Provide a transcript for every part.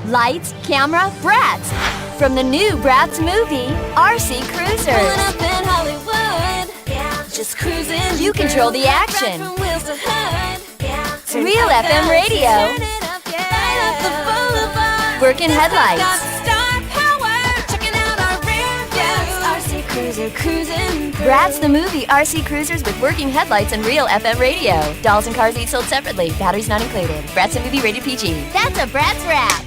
Lights, camera, Bratz. From the new Bratz movie, RC Cruisers. Pulling up in Hollywood, yeah. Just cruising. You control the action. From wheels to hood, yeah. Real FM radio. Turn it up, yeah. Light up the boulevard. Working headlights. Star power. Checking out our rear view. RC Cruiser cruising through. Bratz the movie, RC Cruisers with working headlights and real FM radio. Dolls and cars each sold separately. Batteries not included. Bratz the movie rated PG. That's a Bratz wrap.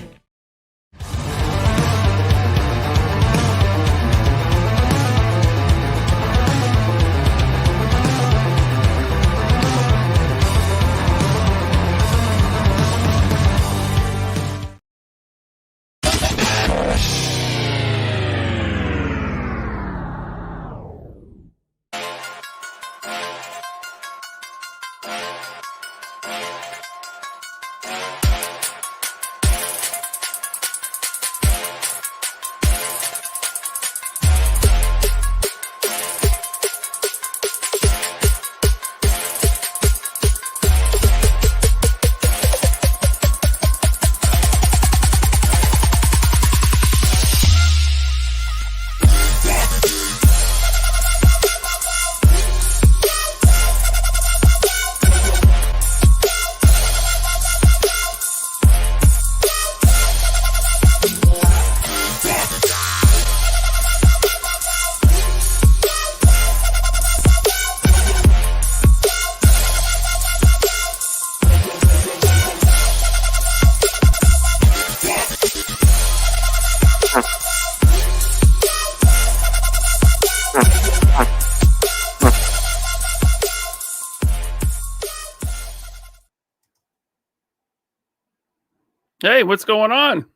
Hey, what's going on?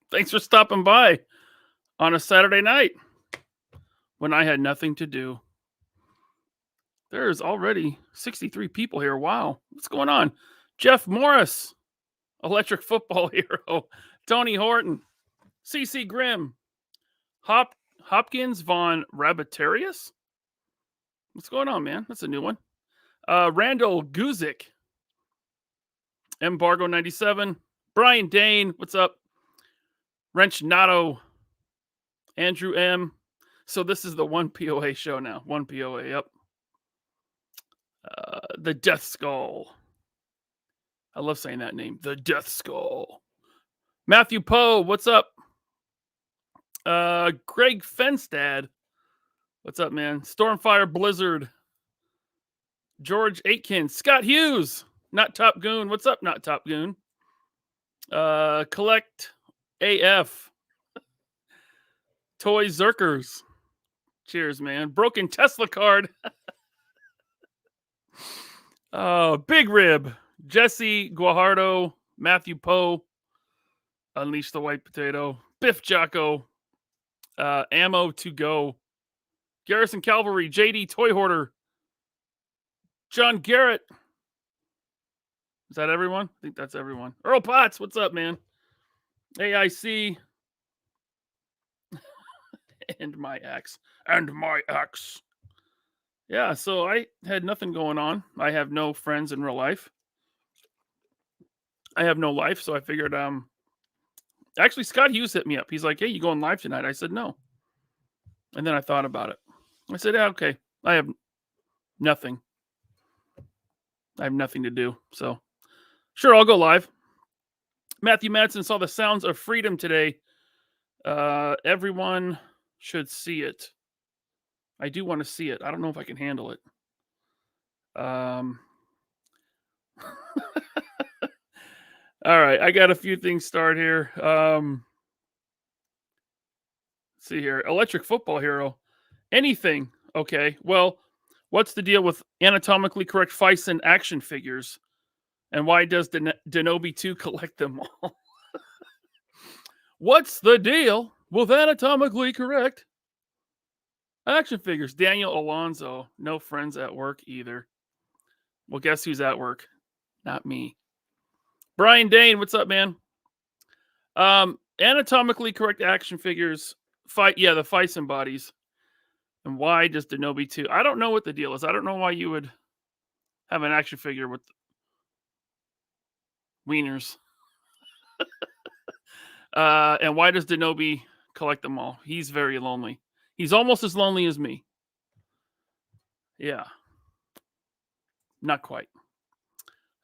Thanks for stopping by on a Saturday night when I had nothing to do. There's already 63 people here. Wow. What's going on? Jeff Morris, Electric Football Hero, Tony Horton, CC Grimm, Hopkins von Rabbitarius. What's going on, man? That's a new one. Randall Guzik, Embargo 97, Brian Dane, what's up? Wrench Nato, Andrew M. So this is the one POA show now. One POA, yep. The Death Skull. I love saying that name. The Death Skull. Matthew Poe, what's up? Greg Fenstad. What's up, man? Stormfire Blizzard. George Aitken. Scott Hughes. Not Top Goon. What's up, Not Top Goon? Collect AF. Toy Zerkers. Cheers, man. Broken Tesla card. Big Rib. Jesse Guajardo. Matthew Poe. Unleash the White Potato. Biff Jocko. Ammo to Go. Garrison Cavalry. JD Toy Hoarder. John Garrett. Is that everyone? I think that's everyone. Earl Potts, what's up, man? AIC. And my ex. Yeah, so I had nothing going on. I have no friends in real life. I have no life, so I figured, actually, Scott Hughes hit me up. He's like, hey, you going live tonight? I said, no. And then I thought about it. I said, yeah, okay. I have nothing. I have nothing to do, so sure, I'll go live. Matthew Madsen saw the Sounds of Freedom today. Everyone should see it. I do want to see it. I don't know if I can handle it. All right, I got a few things started here. Let's see here. Electric Football Hero. Anything. Okay, well, what's the deal with anatomically correct Fison action figures? And why does Denobi 2 collect them all? What's the deal with anatomically correct action figures? Daniel Alonso. No friends at work either. Well, guess who's at work? Not me. Brian Dane, what's up, man? Anatomically correct action figures. The Fison bodies. And why does Denobi 2? I don't know what the deal is. I don't know why you would have an action figure with wieners. And why does Denobi collect them all? He's very lonely. He's almost as lonely as me. Yeah. Not quite.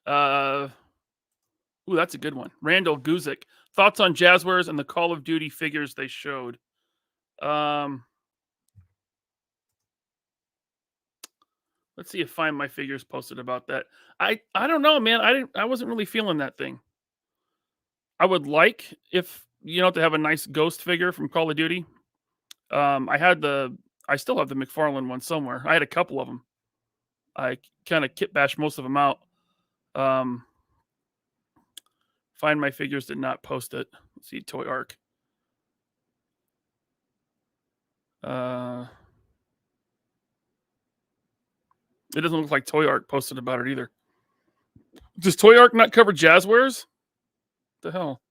Ooh, that's a good one. Randall Guzik. Thoughts on Jazzwares and the Call of Duty figures they showed. Let's see if Find My Figures posted about that. I don't know, man. I wasn't really feeling that thing. I would like if to have a nice ghost figure from Call of Duty. I still have the McFarlane one somewhere. I had a couple of them. I kind of kit bashed most of them out. Find My Figures did not post it. Let's see, Toy Arc. It doesn't look like Toy Arc posted about it either. Does Toy Arc not cover Jazzwares? What the hell?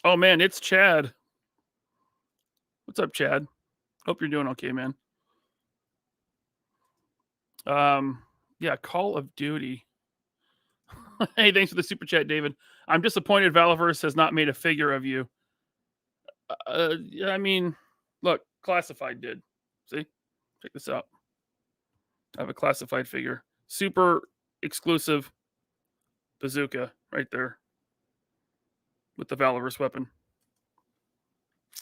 Oh man, it's Chad. What's up, Chad? Hope you're doing okay, man. Yeah, Call of Duty. Hey, thanks for the super chat, David. I'm disappointed Valaverse has not made a figure of you. I mean, look, Classified did. See? Check this out. I have a Classified figure. Super exclusive bazooka right there with the Valaverse weapon.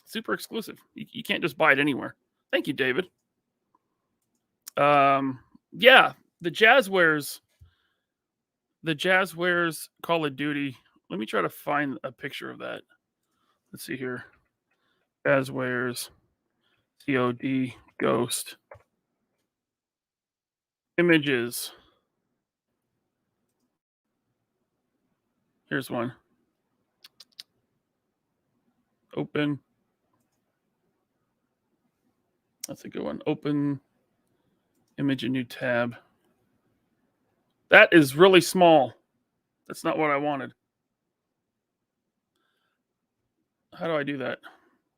Super exclusive. You can't just buy it anywhere. Thank you, David. Yeah, the Jazzwares Call of Duty. Let me try to find a picture of that. Let's see here. Jazzwares COD Ghost images. Here's one. Open. That's a good one. Open image, a new tab. That is really small. That's not what I wanted. How do I do that?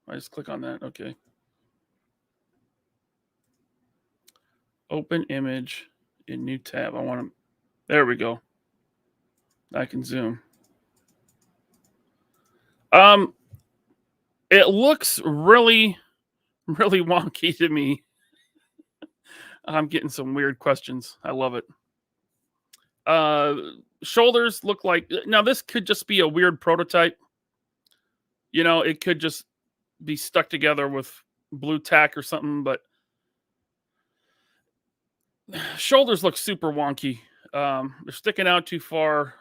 I just click on that. Okay. Open image in new tab. I want to. There we go. I can zoom. It looks really, really wonky to me. I'm getting some weird questions. I love it. Shoulders look like, now this could just be a weird prototype. It could just be stuck together with blue tack or something, but shoulders look super wonky. They're sticking out too far.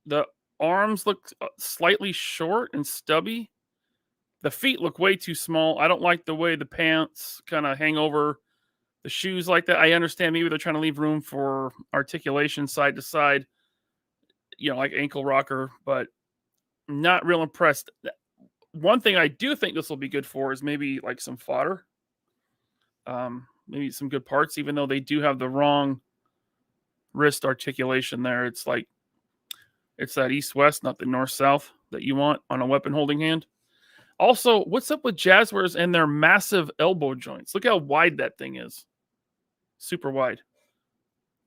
The arms look slightly short and stubby. The feet look way too small. I don't like the way the pants kind of hang over the shoes like that. I understand maybe they're trying to leave room for articulation side to side, like ankle rocker, but not real impressed. One thing I do think this will be good for is maybe like some fodder. Maybe some good parts, even though they do have the wrong wrist articulation there. It's that east-west, not the north-south that you want on a weapon holding hand. Also, what's up with Jazzwares and their massive elbow joints? Look how wide that thing is. Super wide.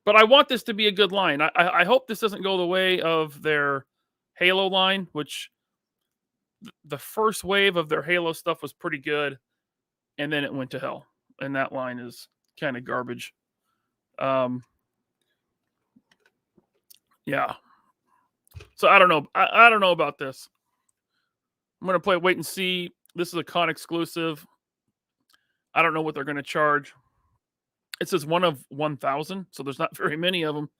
But I want this to be a good line. I hope this doesn't go the way of their Halo line, which the first wave of their Halo stuff was pretty good, and then it went to hell. And that line is kind of garbage. Yeah. So I don't know. I don't know about this. I'm going to play wait and see. This is a con exclusive. I don't know what they're going to charge. It says 1 of 1,000, so there's not very many of them.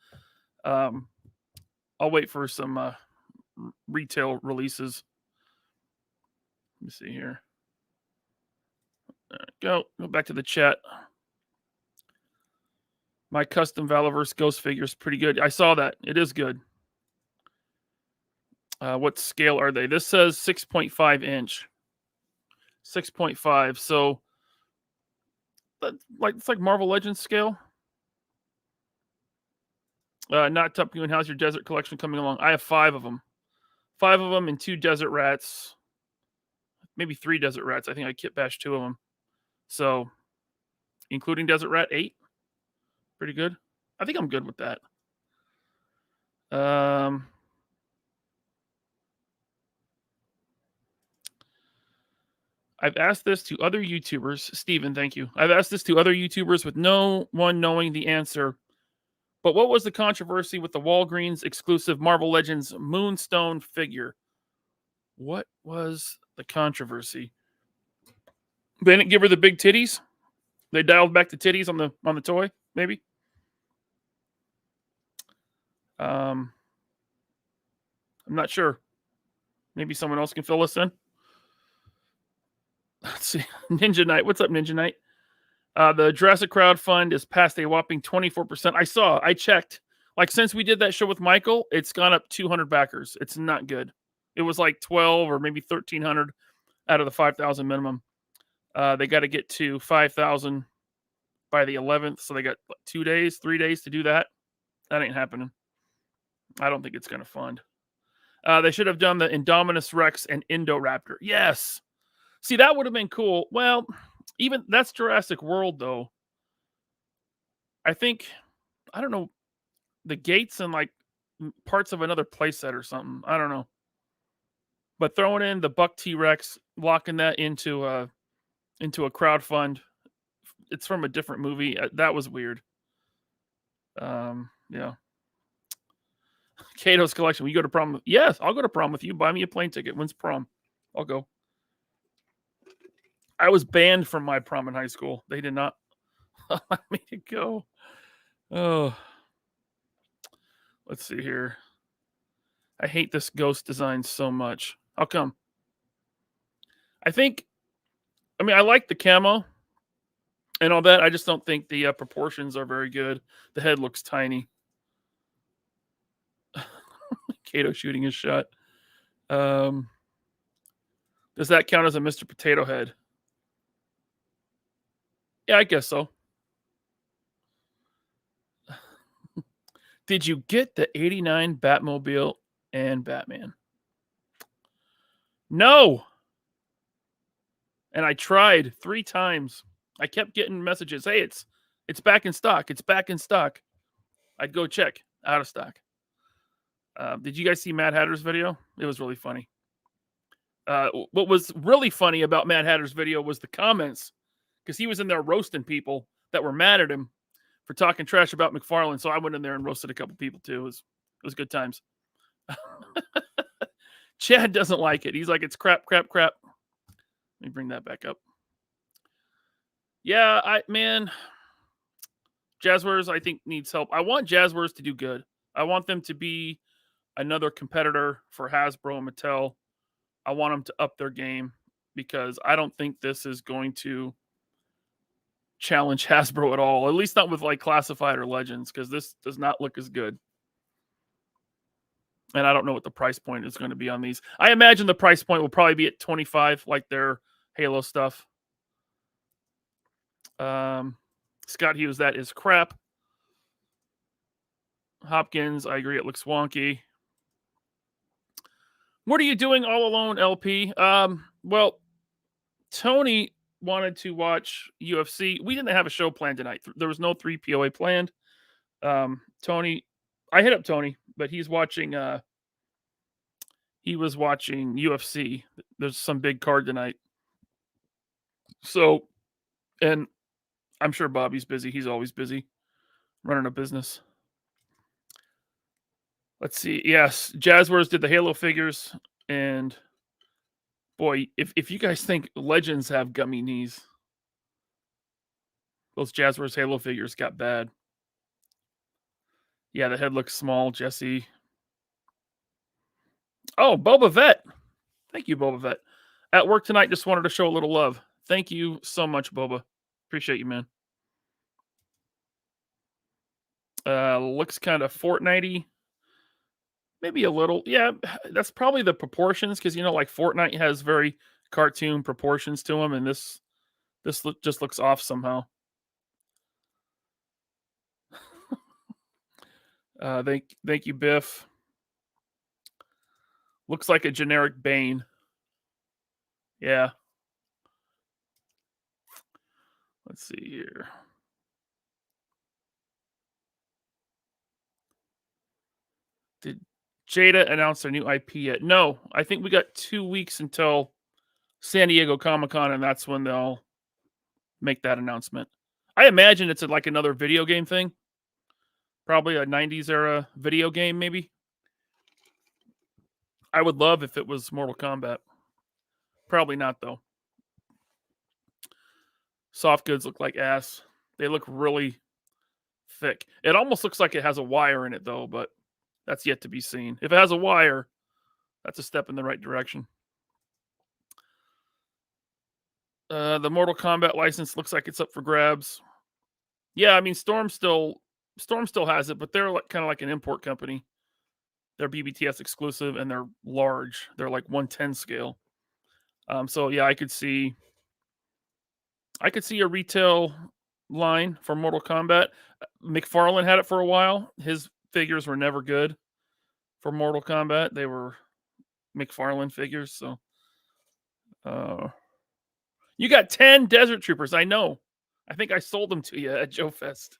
I'll wait for some retail releases. Let me see here. There we go. Go back to the chat. My custom Valaverse Ghost figure is pretty good. I saw that. It is good. What scale are they? This says 6.5 inch. 6.5. So it's like Marvel Legends scale. Not Top Gun. How's your desert collection coming along? I have 5 of them. 5 of them and 2 desert rats. Maybe 3 desert rats. I think I kit bashed 2 of them. So, including Desert Rat, 8. Pretty good. I think I'm good with that. I've asked this to other YouTubers. Steven, thank you. I've asked this to other YouTubers with no one knowing the answer. But what was the controversy with the Walgreens exclusive Marvel Legends Moonstone figure? What was the controversy? They didn't give her the big titties? They dialed back the titties on the toy, maybe? I'm not sure. Maybe someone else can fill us in. Let's see. Ninja Knight. What's up, Ninja Knight? The Jurassic Crowd Fund is past a whopping 24%. I checked. Like, since we did that show with Michael, it's gone up 200 backers. It's not good. It was like 12 or maybe 1,300 out of the 5,000 minimum. They got to get to 5,000 by the 11th. So they got 3 days to do that. That ain't happening. I don't think it's going to fund. They should have done the Indominus Rex and Indoraptor. Yes. See, that would have been cool. Well, even that's Jurassic World, though. I think, I don't know, the gates and like parts of another playset or something. I don't know. But throwing in the Buck T-Rex, locking that into a crowdfund, it's from a different movie. That was weird. Yeah. Kato's collection. Will you go to prom? Yes, I'll go to prom with you. Buy me a plane ticket. When's prom? I'll go. I was banned from my prom in high school. They did not allow me to go. Oh. Let's see here. I hate this ghost design so much. How come? I like the camo and all that. I just don't think the proportions are very good. The head looks tiny. Kato shooting his shot. Does that count as a Mr. Potato Head? Yeah, I guess so. Did you get the 89 Batmobile and Batman? No. And I tried 3 times. I kept getting messages. Hey, it's back in stock. It's back in stock. I'd go check. Out of stock. Did you guys see Mad Hatter's video? It was really funny. What was really funny about Mad Hatter's video was the comments, because he was in there roasting people that were mad at him for talking trash about McFarlane. So I went in there and roasted a couple people too. It was good times. Chad doesn't like it. He's like, it's crap. Let me bring that back up. Yeah, Jazzwares, I think, needs help. I want Jazzwares to do good. I want them to be another competitor for Hasbro and Mattel. I want them to up their game, because I don't think this is going to challenge Hasbro at all. At least not with like Classified or Legends, because this does not look as good. And I don't know what the price point is going to be on these. I imagine the price point will probably be at 25, like their Halo stuff. Scott Hughes, that is crap. Hopkins, I agree, it looks wonky. What are you doing all alone, LP? Well, Tony wanted to watch UFC. We didn't have a show planned tonight. There was no 3 POA planned. Tony, I hit up Tony, but he's watching he was watching UFC. There's some big card tonight. So, and I'm sure Bobby's busy. He's always busy running a business. Let's see. Yes, Jazzwares did the Halo figures, and boy, if you guys think Legends have gummy knees, those Jazzwares Halo figures got bad. Yeah, the head looks small, Jesse. Oh, Boba Fett. Thank you, Boba Fett. At work tonight, just wanted to show a little love. Thank you so much, Boba. Appreciate you, man. Looks kind of Fortnite-y. Maybe a little. Yeah, that's probably the proportions, because, like Fortnite has very cartoon proportions to them, and this just looks off somehow. Thank you, Biff. Looks like a generic Bane. Yeah. Let's see here. Did Jada announce their new IP yet? No, I think we got 2 weeks until San Diego Comic-Con, and that's when they'll make that announcement. I imagine it's like another video game thing. Probably a 90s era video game, maybe. I would love if it was Mortal Kombat. Probably not, though. Soft goods look like ass. They look really thick. It almost looks like it has a wire in it, though, but that's yet to be seen. If it has a wire, that's a step in the right direction. The Mortal Kombat license looks like it's up for grabs. Yeah, I mean, Storm still has it, but they're like kind of like an import company. They're BBTS exclusive, and they're large. They're like 110 scale. So yeah, I could see a retail line for Mortal Kombat. McFarlane had it for a while. His figures were never good for Mortal Kombat. They were McFarlane figures. So, you got 10 Desert Troopers. I know. I think I sold them to you at Joe Fest.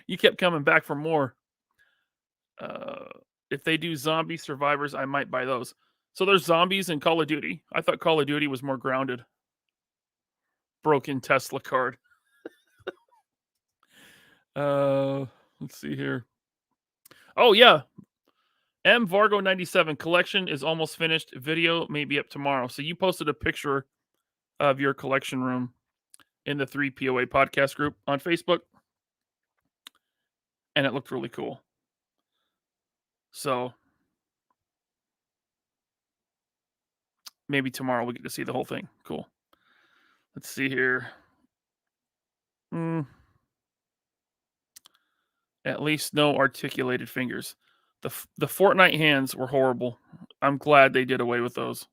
You kept coming back for more. If they do zombie survivors, I might buy those. So there's zombies in Call of Duty. I thought Call of Duty was more grounded. Broken Tesla card. Let's see here. Oh yeah. M Vargo 97 collection is almost finished. Video may be up tomorrow. So you posted a picture of your collection room in the 3POA podcast group on Facebook. And it looked really cool. So maybe tomorrow we'll get to see the whole thing. Cool. Let's see here. At least no articulated fingers. The Fortnite hands were horrible. I'm glad they did away with those.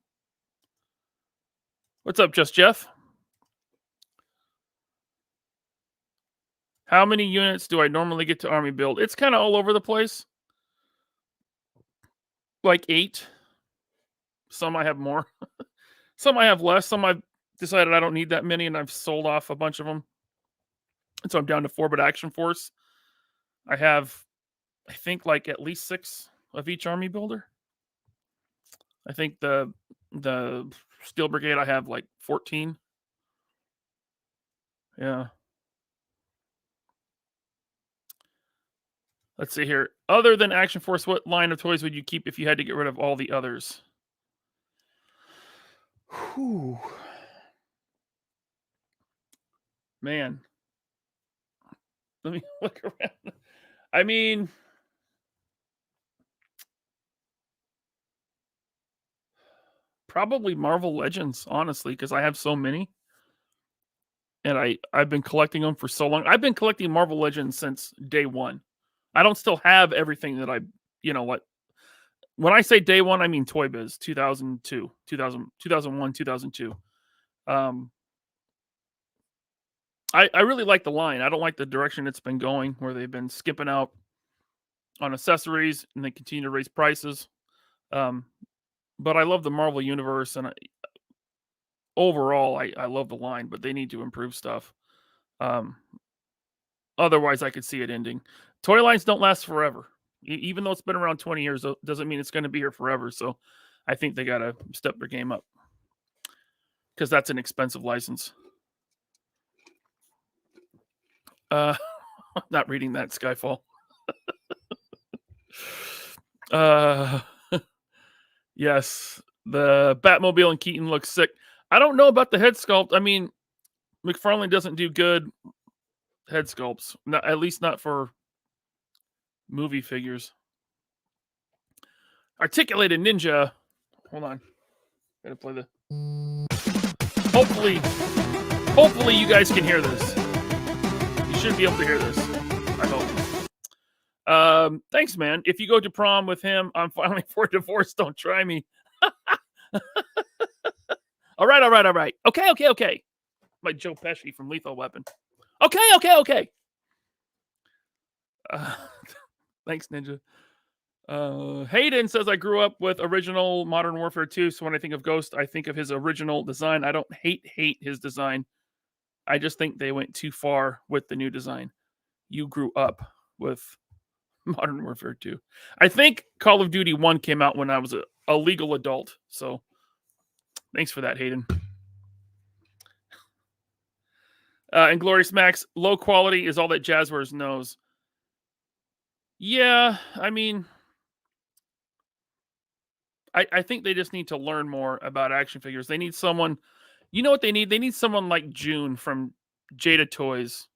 What's up, Just Jeff? How many units do I normally get to army build? It's kind of all over the place. Like 8. Some I have more. Some I have less. Some I've decided I don't need that many, and I've sold off a bunch of them. And so I'm down to 4, but Action Force, I have, I think, like at least 6 of each army builder. I think the Steel Brigade, I have like 14. Yeah. Let's see here. Other than Action Force, what line of toys would you keep if you had to get rid of all the others? Whew. Man. Let me look around. I mean, probably Marvel Legends, honestly, because I have so many. And I've been collecting them for so long. I've been collecting Marvel Legends since day one. I don't still have everything that I, what. When I say day one, I mean Toy Biz, 2002, 2001, 2002. I really like the line. I don't like the direction it's been going, where they've been skipping out on accessories and they continue to raise prices. But I love the Marvel Universe, and overall, I love the line, but they need to improve stuff. Otherwise, I could see it ending. Toy lines don't last forever. Even though it's been around 20 years, doesn't mean it's going to be here forever. So I think they got to step their game up, because that's an expensive license. I'm not reading that, Skyfall. Yes, the Batmobile and Keaton looks sick. I don't know about the head sculpt. I mean, McFarlane doesn't do good head sculpts, at least not for movie figures. Articulated Ninja. Hold on. Gotta play the. Hopefully you guys can hear this. You should be able to hear this. I hope. Thanks, man. If you go to prom with him, I'm filing for divorce. Don't try me. All right. Okay. Like Joe Pesci from Lethal Weapon. Okay. Thanks, Ninja. Hayden says, I grew up with original Modern Warfare 2, so when I think of Ghost, I think of his original design. I don't hate his design. I just think they went too far with the new design. You grew up with Modern Warfare 2. I think Call of Duty 1 came out when I was a legal adult, so Thanks for that, Hayden. And Glorious Max, low quality is all that Jazzwares knows. Yeah, I mean, I think they just need to learn more about action figures. They need someone, you know what they need? They need someone like June from Jada Toys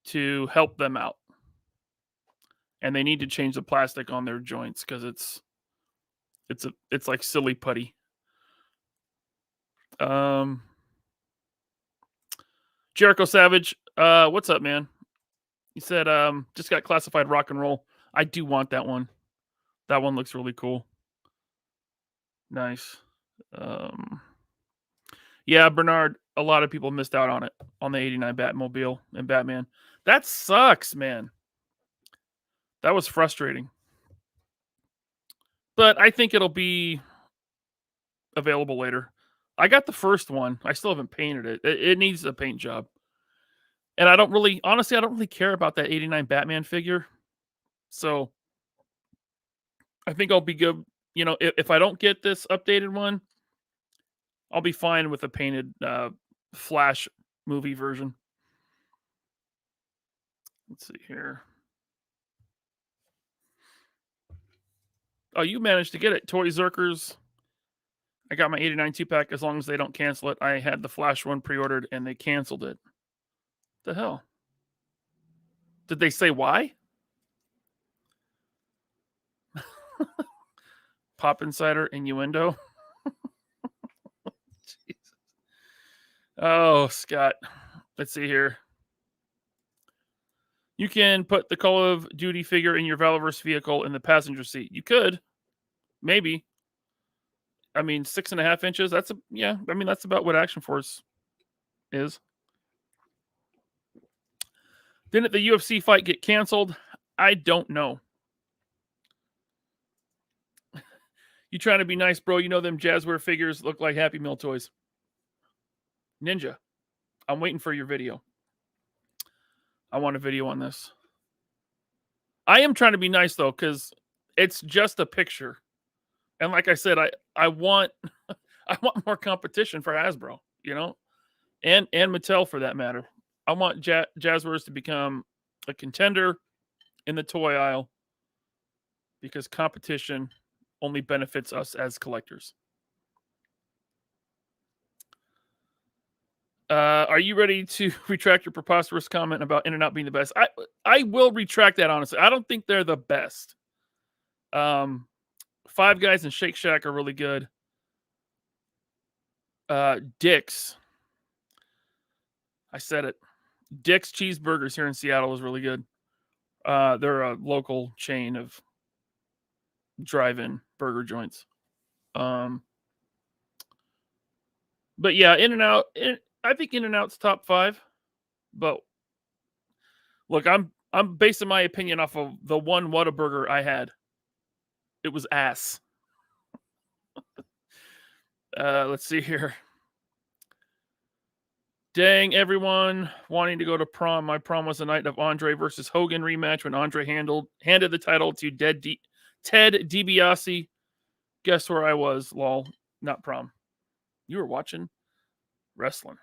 to help them out. And they need to change the plastic on their joints because it's like silly putty. Jericho Savage, what's up, man? He said, just got classified rock and roll. I do want that one. That one looks really cool. Nice. Yeah, Bernard, a lot of people missed out on it, on the 89 Batmobile and Batman. That sucks, man. That was frustrating. But I think it'll be available later. I got the first one. I still haven't painted it. It needs a paint job. And I don't really care about that 89 Batman figure. So I think I'll be good. You know, if I don't get this updated one, I'll be fine with a painted Flash movie version. Let's see here. Oh, you managed to get it. Toy Zerkers. I got my 89 2-pack as long as they don't cancel it. I had the Flash one pre-ordered and they canceled it. The hell? Did they say why? Pop Insider innuendo. Jesus. Oh, Scott. Let's see here. You can put the Call of Duty figure in your Valorverse vehicle in the passenger seat. You could. Maybe. I mean, 6.5 inches. That's that's about what Action Force is. Didn't the UFC fight get canceled? I don't know. You trying to be nice, bro? You know them Jazzware figures look like Happy Meal toys. Ninja, I'm waiting for your video. I want a video on this. I am trying to be nice, though, because it's just a picture. And like I said, I want I want more competition for Hasbro, you know, and Mattel for that matter. I want Jazzwares to become a contender in the toy aisle because competition only benefits us as collectors. Are you ready to retract your preposterous comment about In-N-Out being the best? I will retract that, honestly. I don't think they're the best. Five Guys and Shake Shack are really good. Dick's. I said it. Dick's Cheeseburgers here in Seattle is really good. They're a local chain of drive-in burger joints. But yeah, In-N-Out. I think In-N-Out's top 5. But look, I'm basing my opinion off of the one Whataburger I had. It was ass. Let's see here. Dang, everyone wanting to go to prom. My prom was the night of Andre versus Hogan rematch when Andre handed the title to Ted DiBiase. Guess where I was, lol. Not prom. You were watching wrestling.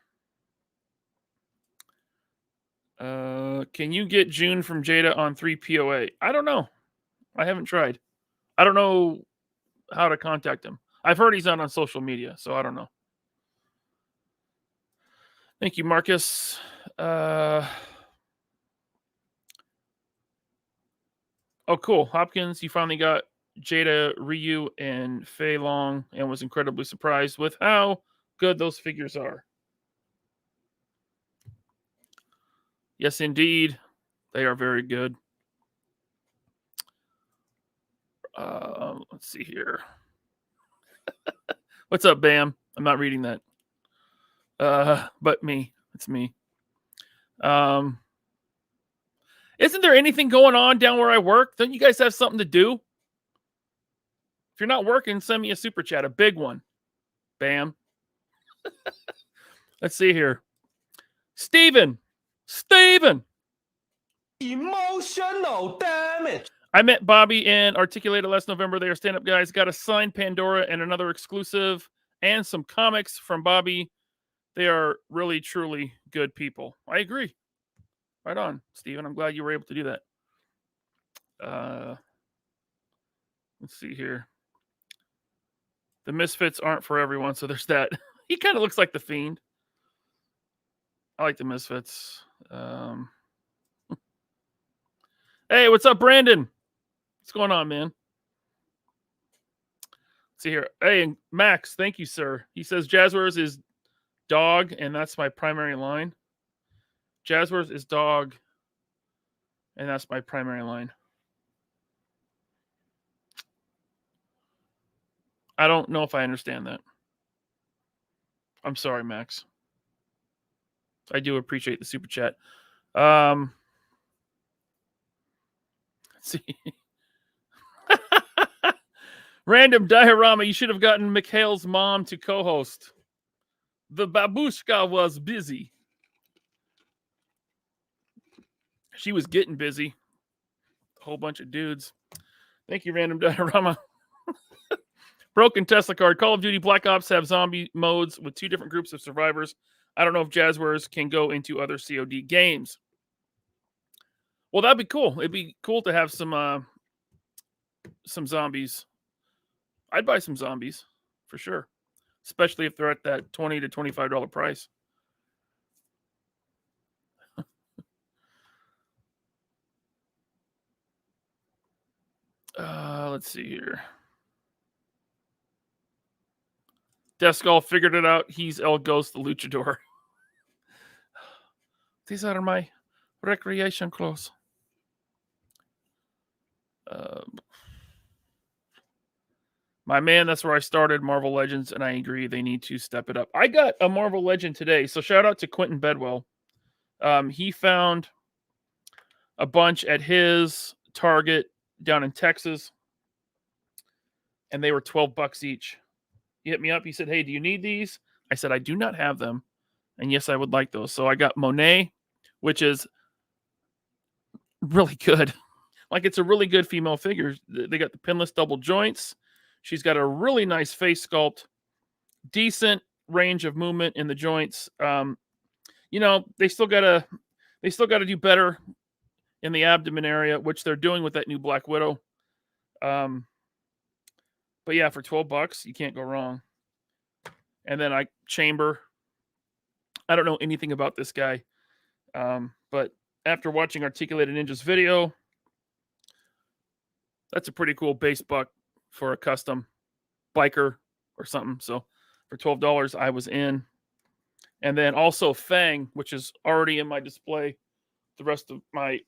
Can you get June from Jada on 3POA? I don't know. I haven't tried. I don't know how to contact him. I've heard he's not on social media, so I don't know. Thank you, Marcus. Oh, cool. Hopkins, you finally got Jada, Ryu, and Fei Long and was incredibly surprised with how good those figures are. Yes, indeed. They are very good. Let's see here. What's up, Bam? I'm not reading that. But me. It's me. Isn't there anything going on down where I work? Don't you guys have something to do? If you're not working, send me a super chat, a big one. Bam. Let's see here. Steven. Emotional damage. I met Bobby and Articulated last November. They are stand-up guys. Got a signed Pandora and another exclusive and some comics from Bobby. They are really, truly good people. I agree. Right on, Steven. I'm glad you were able to do that. Let's see here. The Misfits aren't for everyone, so there's that. He kind of looks like the Fiend. I like the Misfits. Hey, what's up, Brandon? What's going on, man? Let's see here. Hey, and Max, thank you, sir. He says Jazzwares is dog, and that's my primary line. Jazzwares is dog, and that's my primary line. I don't know if I understand that. I'm sorry, Max. I do appreciate the super chat. Let's see. Random diorama. You should have gotten Mikhail's mom to co-host. The babushka was busy. She was getting busy. A whole bunch of dudes. Thank you, Random Diorama. Broken Tesla card. Call of Duty Black Ops have zombie modes with 2 different groups of survivors. I don't know if Jazzwares can go into other COD games. Well, that'd be cool. It'd be cool to have some zombies. I'd buy some zombies for sure, especially if they're at that $20 to $25 price. Let's see here. Deskull figured it out. He's El Ghost, the luchador. These are my recreation clothes. My man, that's where I started, Marvel Legends, and I agree they need to step it up. I got a Marvel Legend today, so shout out to Quentin Bedwell. He found a bunch at his Target down in Texas, and they were $12 each. He hit me up. He said, hey, do you need these? I said, I do not have them, and yes, I would like those. So I got Monet, which is really good. Like, it's a really good female figure. They got the pinless double joints. She's got a really nice face sculpt, decent range of movement in the joints. They still gotta do better in the abdomen area, which they're doing with that new Black Widow. But yeah, for $12, you can't go wrong. And then Chamber. I don't know anything about this guy, but after watching Articulated Ninja's video, that's a pretty cool base buck for a custom biker or something. So for $12, I was in. And then also Fang, which is already in my display. The rest of my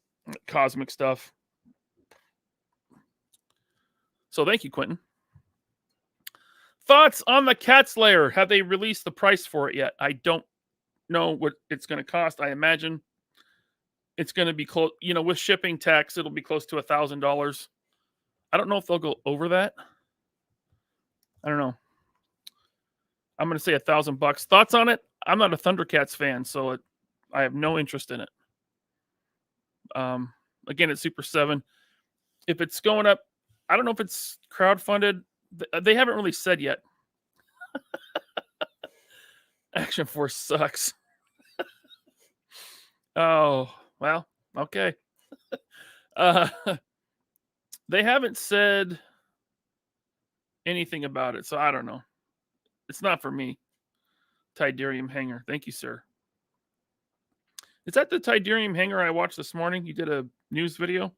cosmic stuff. So thank you, Quentin. Thoughts on the Cat Slayer? Have they released the price for it yet? I don't know what it's going to cost. I imagine it's going to be close. With shipping tax, it'll be close to $1,000. I don't know if they'll go over that. I don't know. I'm going to say $1,000. Thoughts on it? I'm not a Thundercats fan, so I have no interest in it. Again, it's Super 7. If it's going up, I don't know if it's crowdfunded. They haven't really said yet. Action Force sucks. Oh, well, okay. They haven't said anything about it, so I don't know. It's not for me. Tidarium Hanger. Thank you, sir. Is that the Tidarium Hanger I watched this morning? You did a news video?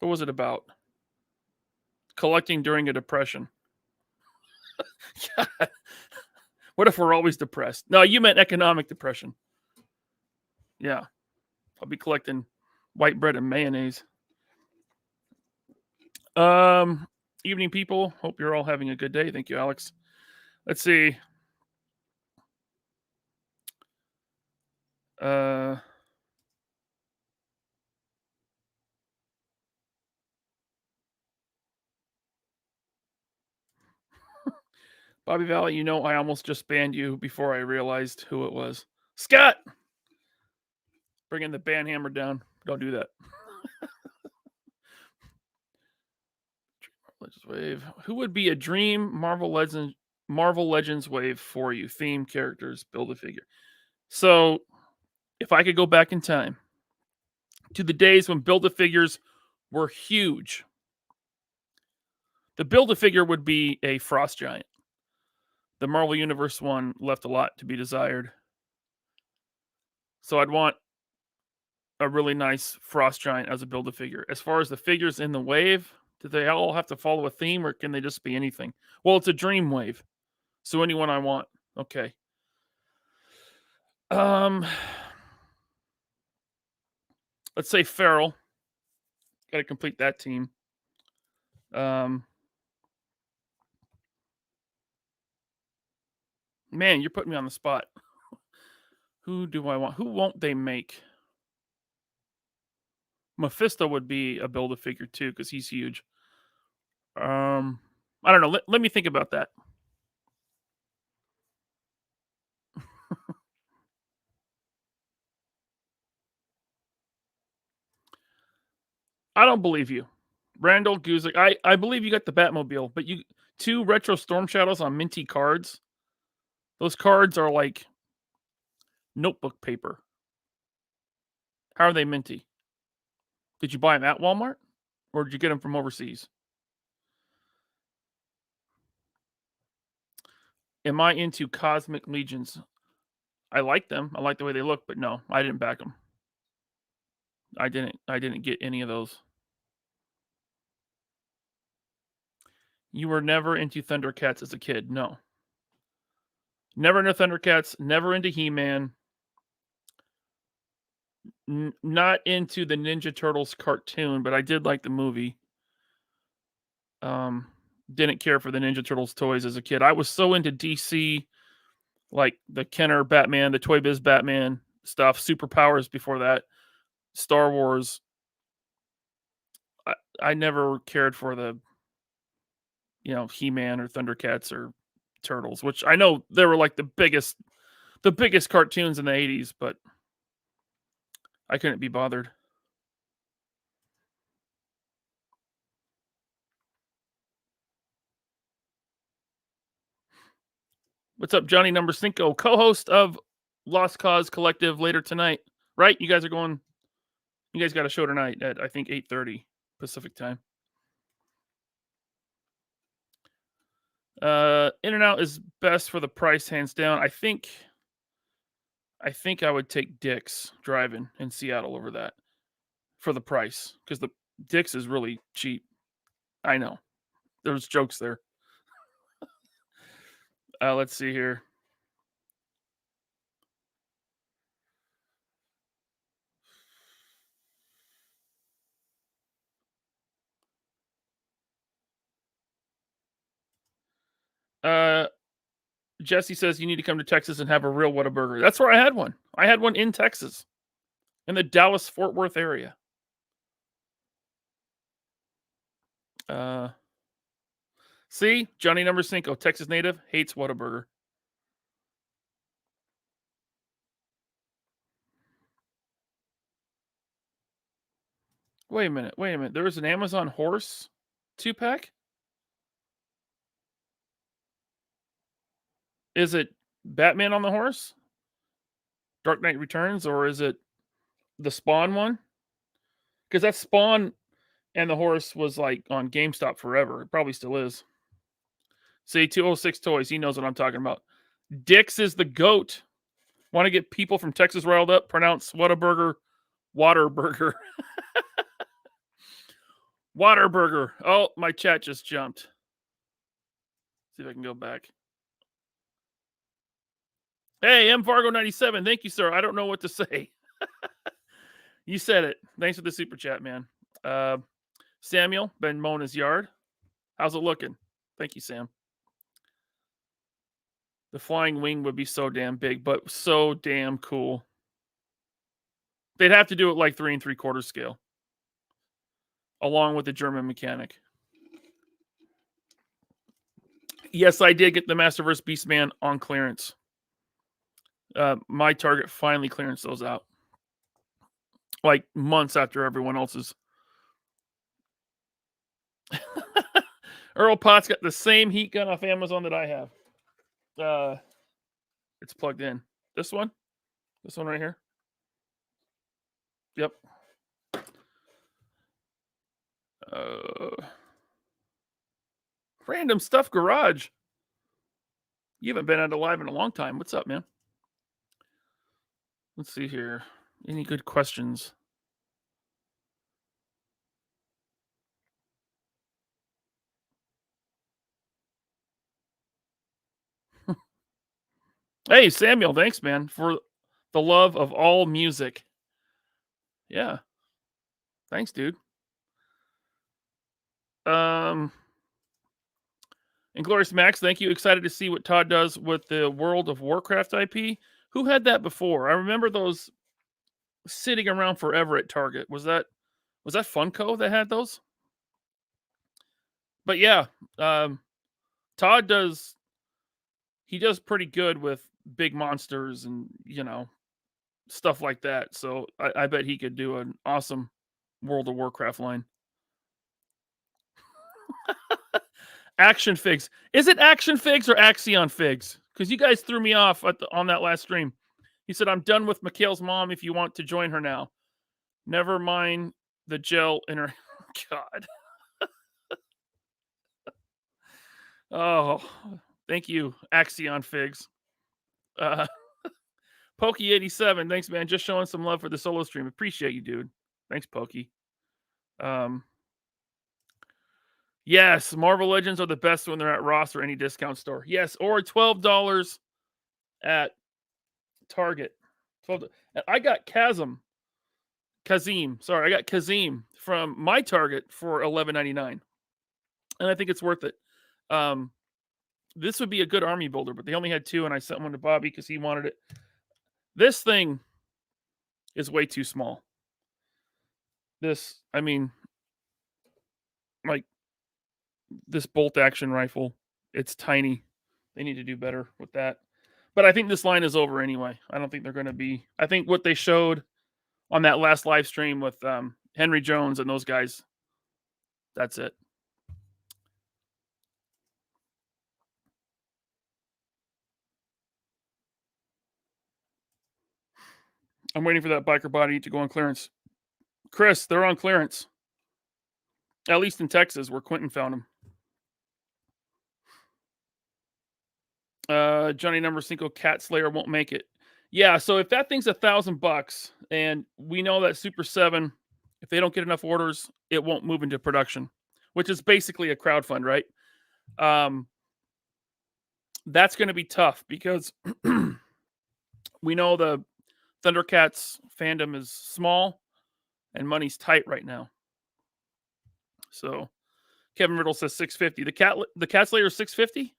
What was it about? Collecting during a depression. God. What if we're always depressed? No, you meant economic depression. Yeah. I'll be collecting white bread and mayonnaise. Evening, people. Hope you're all having a good day. Thank you, Alex. Let's see. Bobby Valley, I almost just banned you before I realized who it was. Scott! Bringing the ban hammer down. Don't do that. Legends wave. Who would be a dream Marvel Legends wave for you? Theme, characters, build a figure. So, if I could go back in time to the days when build a figures were huge, the build a figure would be a Frost Giant. The Marvel Universe one left a lot to be desired. So I'd want a really nice Frost Giant as a build a figure. As far as the figures in the wave, do they all have to follow a theme or can they just be anything? Well, it's a dream wave. So anyone I want. Okay. Let's say Feral. Got to complete that team. Man, you're putting me on the spot. Who do I want? Who won't they make? Mephisto would be a build a figure too because he's huge. I don't know. Let me think about that. I don't believe you. Randall Guzik. I believe you got the Batmobile, but you 2 retro Storm Shadows on minty cards. Those cards are like notebook paper. How are they minty? Did you buy them at Walmart? Or did you get them from overseas? Am I into Cosmic Legions? I like them. I like the way they look, but no, I didn't back them. I didn't get any of those. You were never into Thundercats as a kid? No. Never into Thundercats, never into He-Man. Not into the Ninja Turtles cartoon, but I did like the movie. Didn't care for the Ninja Turtles toys as a kid. I was so into DC, like the Kenner Batman, the Toy Biz Batman stuff, Superpowers before that, Star Wars. I never cared for the, He-Man or Thundercats or Turtles, which I know they were like the biggest cartoons in the 80s, but I couldn't be bothered. What's up, Johnny Number Cinco, co-host of Lost Cause Collective later tonight, right? You guys got a show tonight at, I think, 8:30 Pacific time. In-N-Out is best for the price, hands down. I think I would take Dick's Drive-In in Seattle over that for the price, because the Dick's is really cheap. I know. There's jokes there. Let's see here. Jesse says you need to come to Texas and have a real Whataburger. That's where I had one. I had one in Texas, in the Dallas-Fort Worth area. See, Johnny Number Cinco, Texas native, hates Whataburger. Wait a minute. There was an Amazon horse 2-pack? Is it Batman on the horse? Dark Knight Returns, or is it the Spawn one? Because that Spawn and the horse was like on GameStop forever. It probably still is. See, 206 Toys, he knows what I'm talking about. Dick's is the GOAT. Want to get people from Texas riled up? Pronounce Whataburger, Waterburger. Waterburger. Oh, my chat just jumped. See if I can go back. Hey, M Fargo 97. Thank you, sir. I don't know what to say. You said it. Thanks for the super chat, man. Samuel, been mowing his yard. How's it looking? Thank you, Sam. The flying wing would be so damn big, but so damn cool. They'd have to do it like 3 3/4 scale, along with the German mechanic. Yes, I did get the Masterverse Beastman on clearance. My Target finally clearanced those out, like months after everyone else's. Earl Potts got the same heat gun off Amazon that I have. It's plugged in. This one right here. Yep. Random Stuff Garage. You haven't been out live in a long time. What's up, man? Let's see here. Any good questions? Hey, Samuel, thanks, man, for the love of all music. Yeah. Thanks, dude. Inglorious Max, thank you. Excited to see what Todd does with the World of Warcraft IP. Who had that before? I remember those sitting around forever at Target. Was that Funko that had those? But yeah, Todd does pretty good with big monsters and, stuff like that. So I bet he could do an awesome World of Warcraft line. Action Figs. Is it Action Figs or Axion Figs? Because you guys threw me off on that last stream. He said, I'm done with Mikhail's mom if you want to join her now. Never mind the gel in her. God. Oh, thank you, Axion Figs. Pokey87, thanks, man. Just showing some love for the solo stream. Appreciate you, dude. Thanks, Pokey. Yes, Marvel Legends are the best when they're at Ross or any discount store. Yes, or $12 at Target. I got Kazim from my Target for $11.99, and I think it's worth it. This would be a good army builder, but they only had 2, and I sent one to Bobby because he wanted it. This thing is way too small. This bolt action rifle, it's tiny. They need to do better with that. But I think this line is over anyway. I don't think they're going to be. I think what they showed on that last live stream with Henry Jones and those guys, that's it. I'm waiting for that biker body to go on clearance. Chris, they're on clearance. At least in Texas, where Quentin found them. Johnny Number 5 Cat Slayer won't make it. Yeah, so if that thing's $1,000 and we know that Super 7, if they don't get enough orders, it won't move into production, which is basically a crowdfund, right? That's going to be tough because we know the Thundercats fandom is small and money's tight right now. So Kevin Riddle says 650. The Cat Slayer is 650?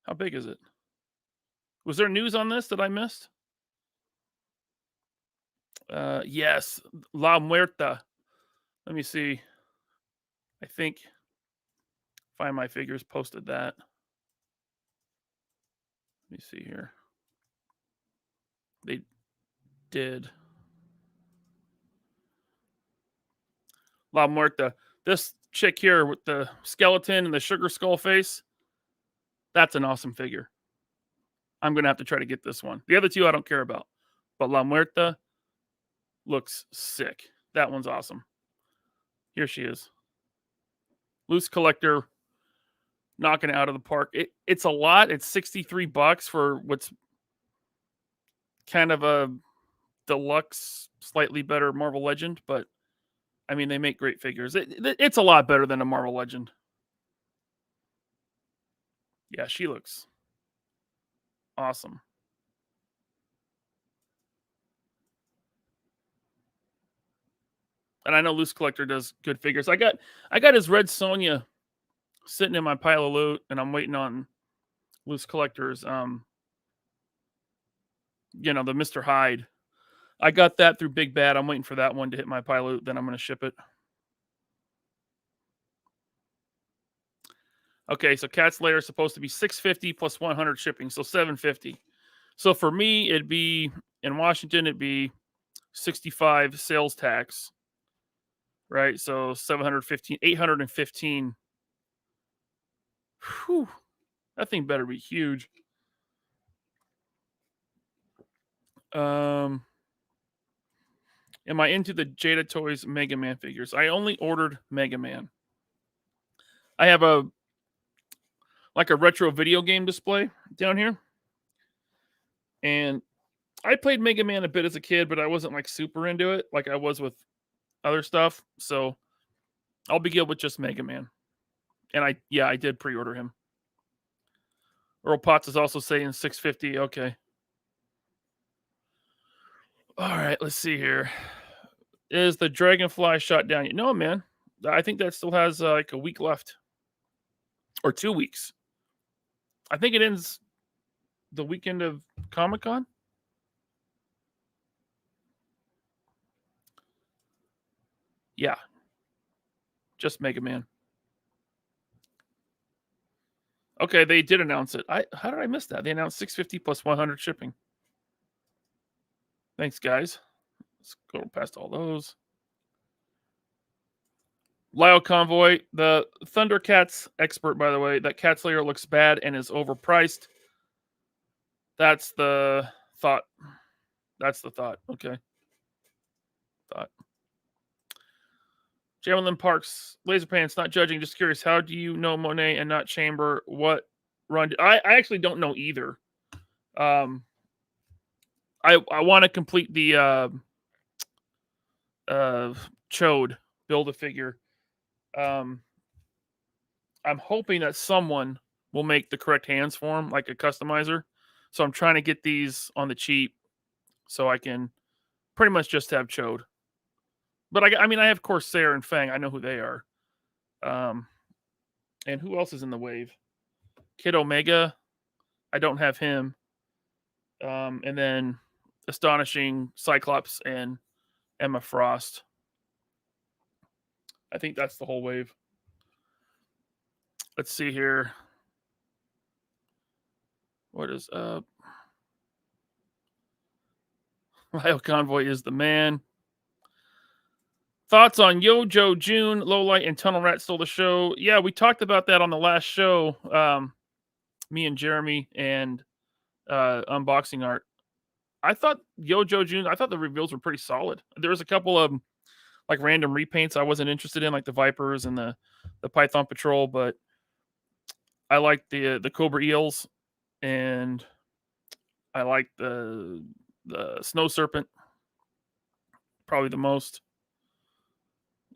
How big is it? Was there news on this that I missed? Yes, La Muerta. Let me see. I think Find My Figures posted that. Let me see here. They did. La Muerta. This chick here with the skeleton and the sugar skull face, that's an awesome figure. I'm going to have to try to get this one. The other two I don't care about. But La Muerta looks sick. That one's awesome. Here she is. Loose Collector knocking it out of the park. It's a lot. It's $63 for what's kind of a deluxe, slightly better Marvel Legend. But, I mean, they make great figures. It's a lot better than a Marvel Legend. Yeah, she looks awesome. And I know Loose Collector does good figures. I got his Red Sonja sitting in my pile of loot, and I'm waiting on Loose Collector's the Mr. Hyde. I got that through Big Bad. I'm waiting for that one to hit my pile of loot, then I'm going to ship it. Okay, so Cat Slayer is supposed to be $650 plus $100 shipping, so $750. So for me, it'd be in Washington, it'd be $65 sales tax, right? So $815 Whew, that thing better be huge. Am I into the Jada Toys Mega Man figures? I only ordered Mega Man. I have a retro video game display down here. And I played Mega Man a bit as a kid, but I wasn't like super into it like I was with other stuff. So I'll be good with just Mega Man. And I did pre-order him. Earl Potts is also saying $650. Okay. All right, let's see here. Is the Dragonfly shot down yet? No, man. I think that still has like a week left. Or 2 weeks. I think it ends the weekend of Comic-Con. Yeah. Just Mega Man. Okay, they did announce it. How did I miss that? They announced $650 plus 100 shipping. Thanks, guys. Let's go past all those. Lyle Convoy, the Thundercats expert, by the way. That Cat Slayer looks bad and is overpriced. That's the thought. Okay. Thought. Jamelin Parks, Laser Pants, not judging, just curious. How do you know Monet and not Chamber? What run? I actually don't know either. I want to complete the Chode Build-A-Figure. I'm hoping that someone will make the correct hands for him, like a customizer. So I'm trying to get these on the cheap so I can pretty much just have Chode. But I have Corsair and Fang. I know who they are. And who else is in the wave? Kid Omega. I don't have him. And then Astonishing, Cyclops, and Emma Frost. I think that's the whole wave. Let's see here. What is up? Lyle Convoy is the man. Thoughts on Yojo, June, Lowlight, and Tunnel Rat stole the show? Yeah, we talked about that on the last show. Me and Jeremy and Unboxing Art. I thought Yojo, June, I thought the reveals were pretty solid. There was a couple of like random repaints I wasn't interested in, like the Vipers and the Python Patrol, but I like the Cobra Eels, and I like the Snow Serpent probably the most.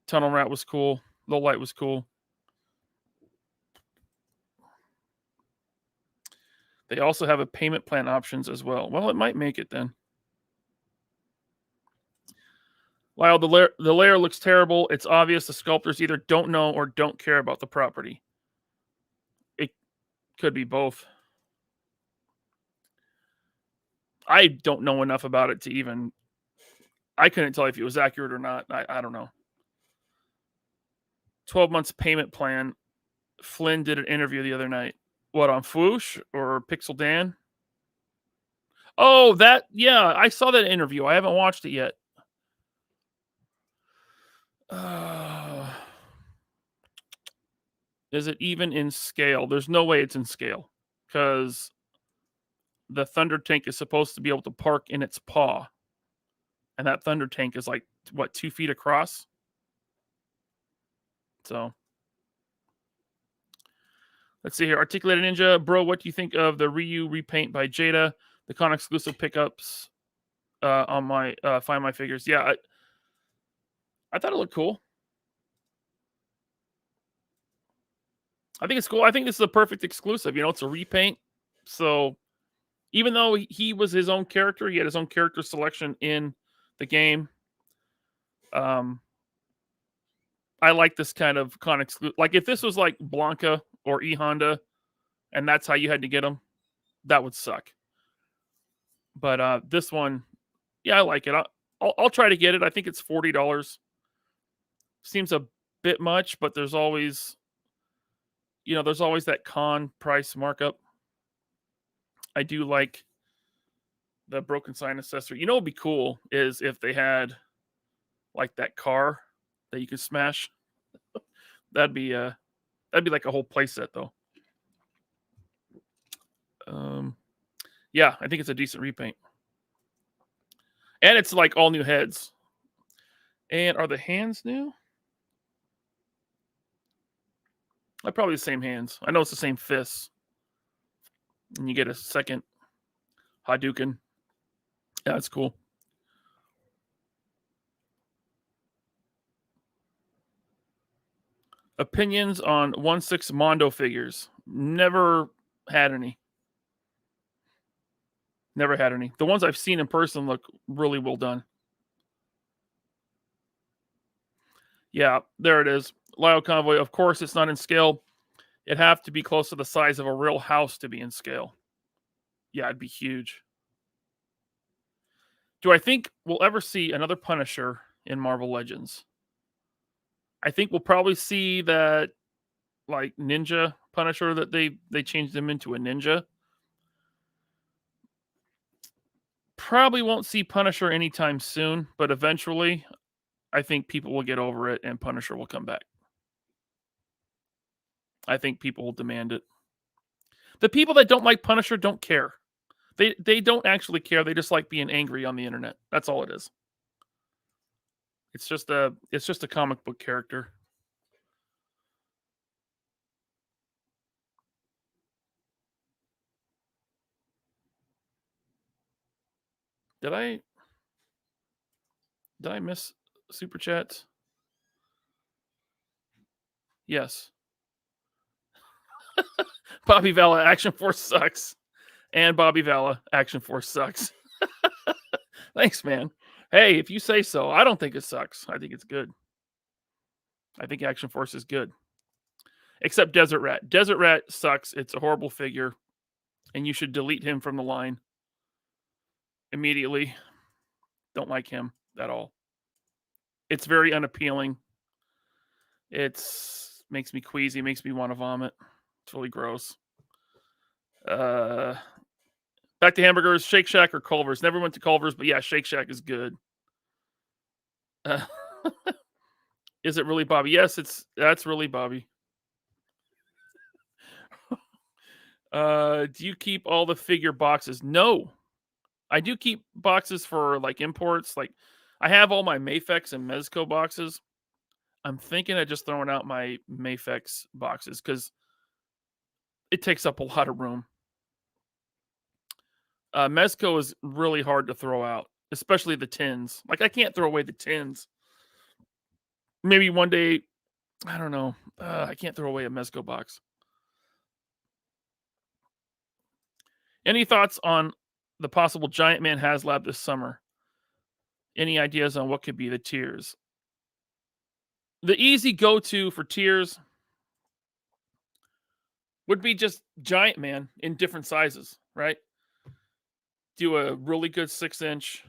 Tunnel Rat was cool. Low Light was cool. They also have a payment plan options as well. Well, it might make it then. While the layer looks terrible, it's obvious the sculptors either don't know or don't care about the property. It could be both. I don't know enough about it to even... I couldn't tell if it was accurate or not. I don't know. 12 months payment plan. Flynn did an interview the other night. What, on Fwoosh or Pixel Dan? Oh, that, yeah, I saw that interview. I haven't watched it yet. Is it even in scale? There's no way it's in scale because the Thunder Tank is supposed to be able to park in its paw. And that Thunder Tank is like, what, 2 feet across? So, let's see here. Articulated Ninja, bro, what do you think of the Ryu repaint by Jada? The con exclusive pickups on my Find My Figures. Yeah, I thought it looked cool. I think it's cool. I think this is a perfect exclusive. You know, it's a repaint. So, even though he was his own character, he had his own character selection in the game. I like this kind of con exclusive. Like, if this was like Blanca or E Honda, and that's how you had to get them, that would suck. But this one, yeah, I like it. I'll try to get it. I think it's $40. Seems a bit much, but there's always that con price markup. I do like the broken sign accessory. You know what would be cool is if they had like that car that you could smash. That'd be like a whole playset though. Yeah, I think it's a decent repaint. And it's like all new heads. And are the hands new? Probably the same hands. I know it's the same fists. And you get a second Hadouken. Yeah, that's cool. Opinions on 1/6 Mondo figures. Never had any. Never had any. The ones I've seen in person look really well done. Yeah, there it is. Lyle Convoy. Of course, it's not in scale. It'd have to be close to the size of a real house to be in scale. Yeah, it'd be huge. Do I think we'll ever see another Punisher in Marvel Legends? I think we'll probably see that like ninja Punisher that they changed him into a ninja. Probably won't see Punisher anytime soon, but eventually I think people will get over it and Punisher will come back. I think people will demand it. The people that don't like Punisher don't care. They don't actually care. They just like being angry on the internet. That's all it is. It's just a comic book character. Did I miss super chats? Yes. Bobby Vala, Action Force sucks. And Bobby Vala, Action Force sucks. Thanks, man. Hey, if you say so. I don't think it sucks. I think it's good. I think Action Force is good. Except Desert Rat. Desert Rat sucks. It's a horrible figure. And you should delete him from the line immediately. Don't like him at all. It's very unappealing. It's makes me queasy, makes me want to vomit. It's really gross. Back to hamburgers, Shake Shack or Culver's. Never went to Culver's, but yeah, Shake Shack is good. Is it really Bobby? Yes, that's really Bobby. Do you keep all the figure boxes? No. I do keep boxes for like imports. Like I have all my Mafex and Mezco boxes. I'm thinking of just throwing out my Mafex boxes because it takes up a lot of room. Mezco is really hard to throw out, especially the tins. Like I can't throw away the tins. Maybe one day, I don't know. I can't throw away a Mezco box. Any thoughts on the possible Giant Man HasLab this summer? Any ideas on what could be the tiers? The easy go-to for tiers would be just Giant Man in different sizes, right? Do a really good 6-inch,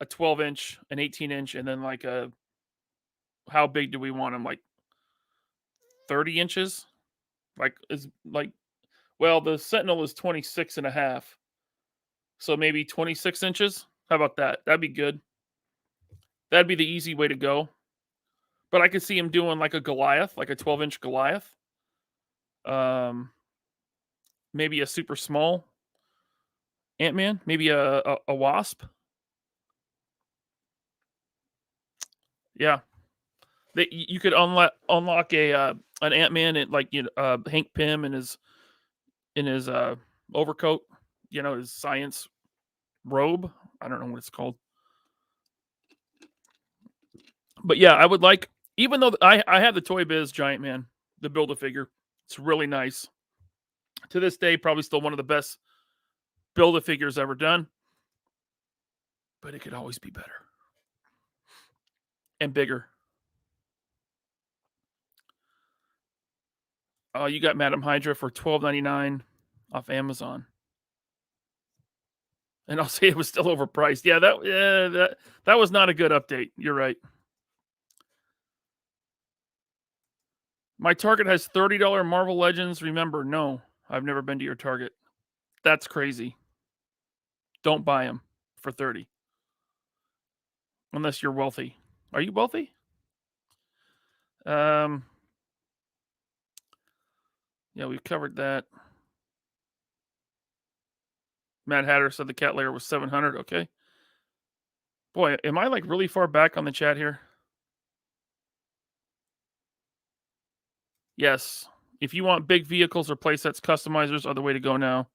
a 12-inch, an 18-inch, and then like how big do we want them? Like 30 inches? Well, the Sentinel is 26 and a half. So maybe 26 inches. How about that? That'd be good. That'd be the easy way to go. But I could see him doing like a Goliath, like a 12-inch Goliath. Maybe a super small Ant-Man. Maybe a Wasp. Yeah. You could unlock an Ant-Man at like Hank Pym in his overcoat, his science robe. I don't know what it's called. But yeah, I would like, even though I have the Toy Biz Giant Man, the Build-A-Figure. It's really nice. To this day, probably still one of the best Build-A-Figures ever done. But it could always be better. And bigger. You got Madam Hydra for $12.99 off Amazon. And I'll say it was still overpriced. Yeah, that was not a good update. You're right. My Target has $30 Marvel Legends. Remember, no, I've never been to your Target. That's crazy. Don't buy them for $30. Unless you're wealthy. Are you wealthy? Yeah, we've covered that. Mad Hatter said the cat layer was 700. Okay. Boy, am I like really far back on the chat here? Yes. If you want big vehicles or playsets, customizers are the way to go now.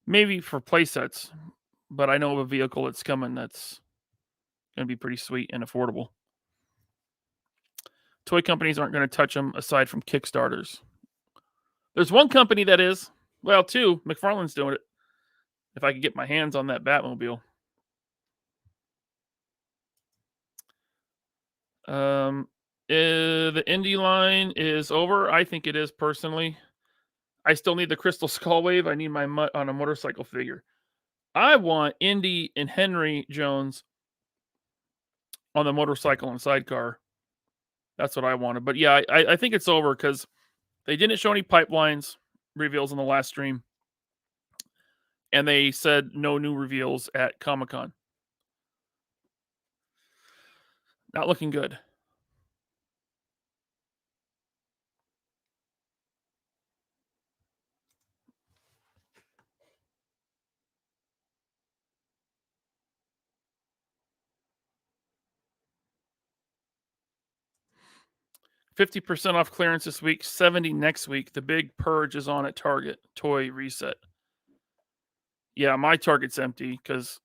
Maybe for playsets, but I know of a vehicle that's coming that's going to be pretty sweet and affordable. Toy companies aren't going to touch them aside from Kickstarters. There's one company that is. Well, two. McFarlane's doing it. If I could get my hands on that Batmobile. The indie line is over. I think it is personally. I still need the Crystal Skull Wave. I need my mutt on a motorcycle figure. I want Indy and Henry Jones on the motorcycle and sidecar. That's what I wanted. But yeah, I think it's over because they didn't show any pipelines reveals in the last stream. And they said no new reveals at Comic-Con. Not looking good. $50% off clearance this week, 70 next week. The big purge is on at Target. Toy reset. Yeah, my Target's empty because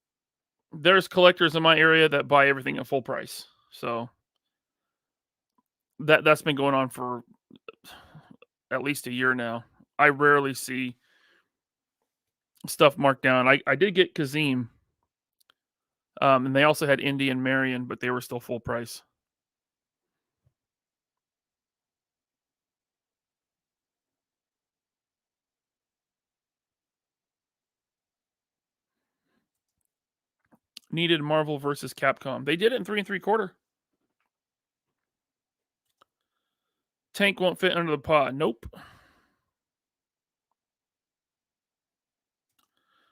there's collectors in my area that buy everything at full price. So that's been going on for at least a year now. I rarely see stuff marked down. I did get Kazim. And they also had Indy and Marion, but they were still full price. Needed Marvel versus Capcom. They did it in 3 3/4. Tank won't fit under the pod. Nope.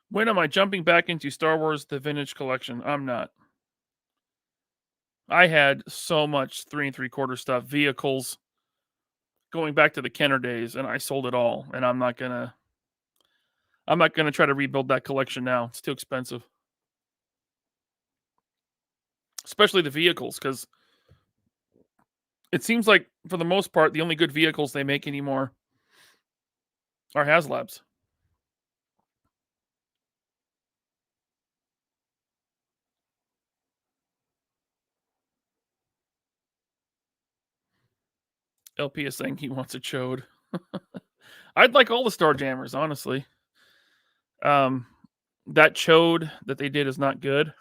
When am I jumping back into Star Wars The Vintage Collection? I'm not. I had so much 3 3/4 stuff, vehicles, going back to the Kenner days, and I sold it all. And I'm not gonna try to rebuild that collection now. It's too expensive. Especially the vehicles, because it seems like, for the most part, the only good vehicles they make anymore are HasLabs. LP is saying he wants a chode. I'd like all the Starjammers, honestly. That chode that they did is not good.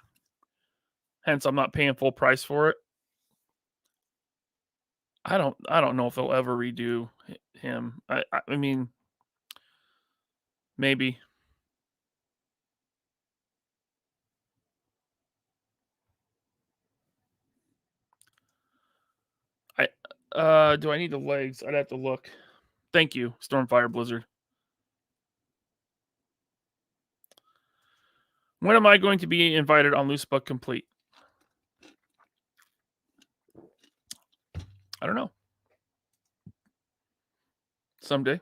Hence, I'm not paying full price for it. I don't know if they'll ever redo him. I mean, maybe. Do I need the legs? I'd have to look. Thank you, Stormfire Blizzard. When am I going to be invited on Loose But Complete? I don't know. Someday.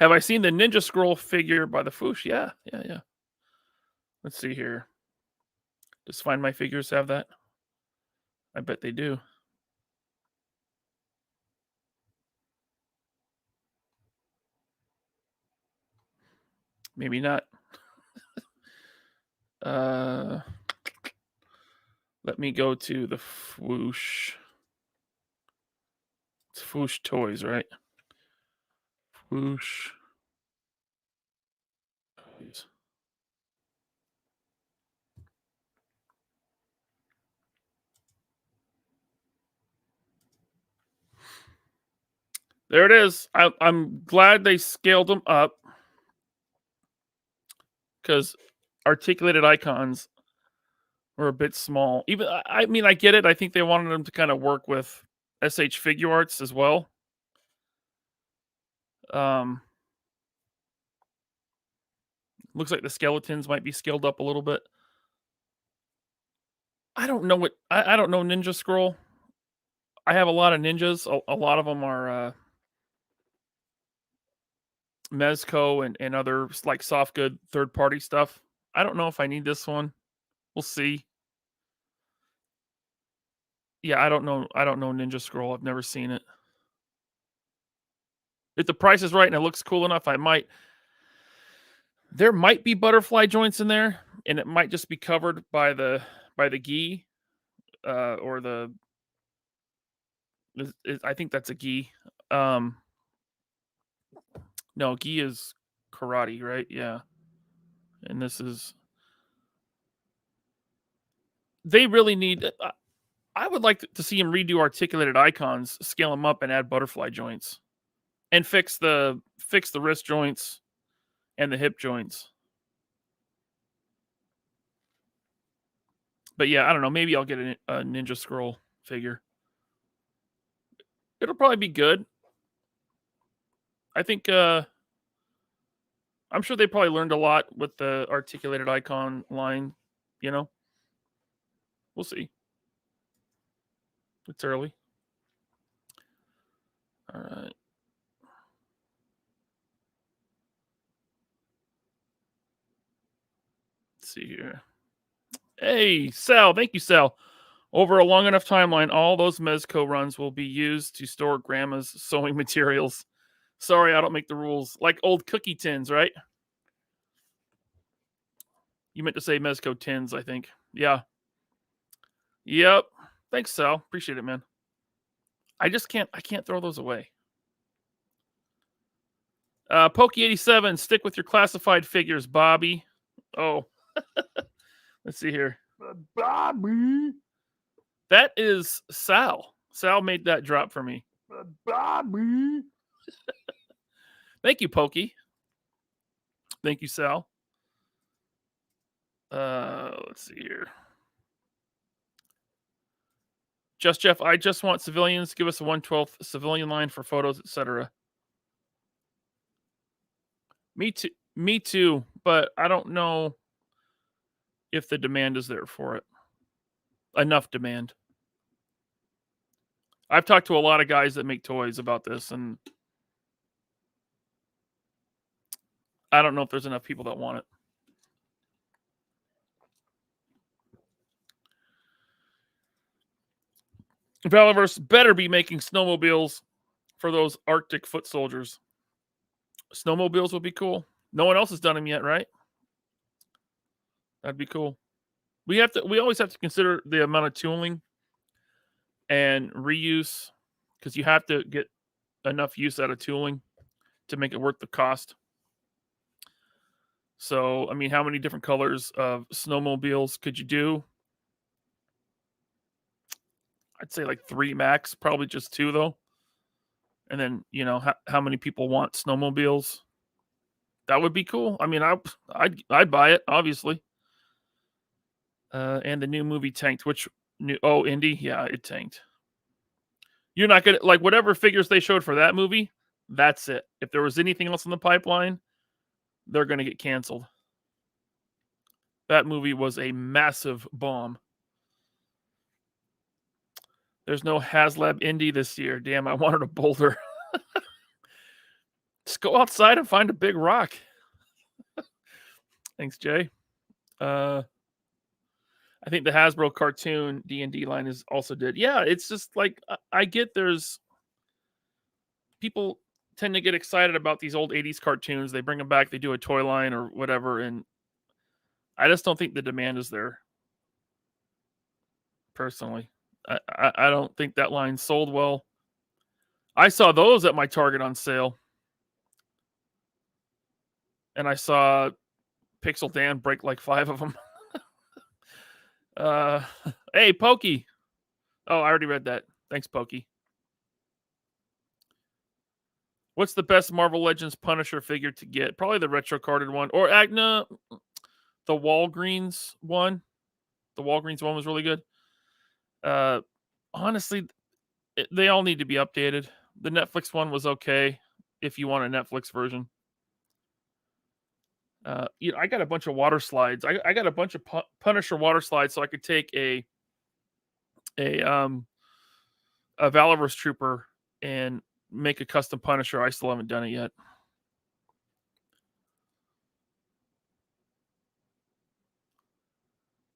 Have I seen the Ninja Scroll figure by the Foosh? Yeah. Let's see here. Does Find My Figures have that? I bet they do. Maybe not. Let me go to the Foosh. It's Foosh Toys, right? Foosh Toys. There it is. I'm glad they scaled them up, because articulated icons were a bit small. Even, I mean, I get it. I think they wanted them to kind of work with SH Figure Arts as well. Looks like the skeletons might be scaled up a little bit. I don't know what I don't know Ninja Scroll. I have a lot of ninjas. A lot of them are Mezco and other like soft good third party stuff. I don't know if I need this one. We'll see. Yeah, I don't know Ninja Scroll. I've never seen it. If the price is right and it looks cool enough, I might. There might be butterfly joints in there, and it might just be covered by the gi, or the. I think that's a gi. No, gi is karate, right? Yeah, and this is. They really need. I would like to see him redo articulated icons, scale them up, and add butterfly joints, and fix the wrist joints and the hip joints. But yeah, I don't know. Maybe I'll get a Ninja Scroll figure. It'll probably be good. I think I'm sure they probably learned a lot with the articulated icon line. We'll see. It's early. All right. Let's see here. Hey, Sal. Thank you, Sal. Over a long enough timeline, all those Mezco runs will be used to store grandma's sewing materials. Sorry, I don't make the rules. Like old cookie tins, right? You meant to say Mezco tins, I think. Yeah. Yep. Thanks, Sal. Appreciate it, man. I can't throw those away. Pokey87, stick with your classified figures, Bobby. Oh. Let's see here. Bobby. That is Sal. Sal made that drop for me. Bobby. Thank you, Pokey. Thank you, Sal. Let's see here. Just Jeff, I just want civilians. Give us a 1/12 civilian line for photos, etc. Me too, but I don't know if the demand is there for it. Enough demand. I've talked to a lot of guys that make toys about this, and I don't know if there's enough people that want it. Valiverse better be making snowmobiles for those Arctic foot soldiers. Snowmobiles would be cool. No one else has done them yet, right? That'd be cool. We always have to consider the amount of tooling and reuse, because you have to get enough use out of tooling to make it worth the cost. So, I mean, how many different colors of snowmobiles could you do? I'd say like 3 max, probably just 2 though. And then, how many people want snowmobiles? That would be cool. I mean, I'd buy it, obviously. And the new movie tanked. Indy? Yeah, it tanked. You're not gonna like whatever figures they showed for that movie. That's it. If there was anything else in the pipeline, they're gonna get canceled. That movie was a massive bomb. There's no HasLab Indy this year. Damn, I wanted a boulder. Just go outside and find a big rock. Thanks, Jay. I think the Hasbro cartoon D&D line is also did. Yeah, it's just like I get there's people tend to get excited about these old 80s cartoons. They bring them back, they do a toy line or whatever, and I just don't think the demand is there. Personally, I don't think that line sold well. I saw those at my Target on sale, and I saw Pixel Dan break like 5 of them. Hey, Pokey. Oh, I already read that. Thanks, Pokey. What's the best Marvel Legends Punisher figure to get? Probably the retro carded one, or Agna, the Walgreens one. The Walgreens one was really good. Honestly, they all need to be updated. The Netflix one was okay if you want a Netflix version. I got a bunch of water slides. I got a bunch of Punisher water slides, so I could take a Valorous Trooper and make a custom Punisher. I still haven't done it yet.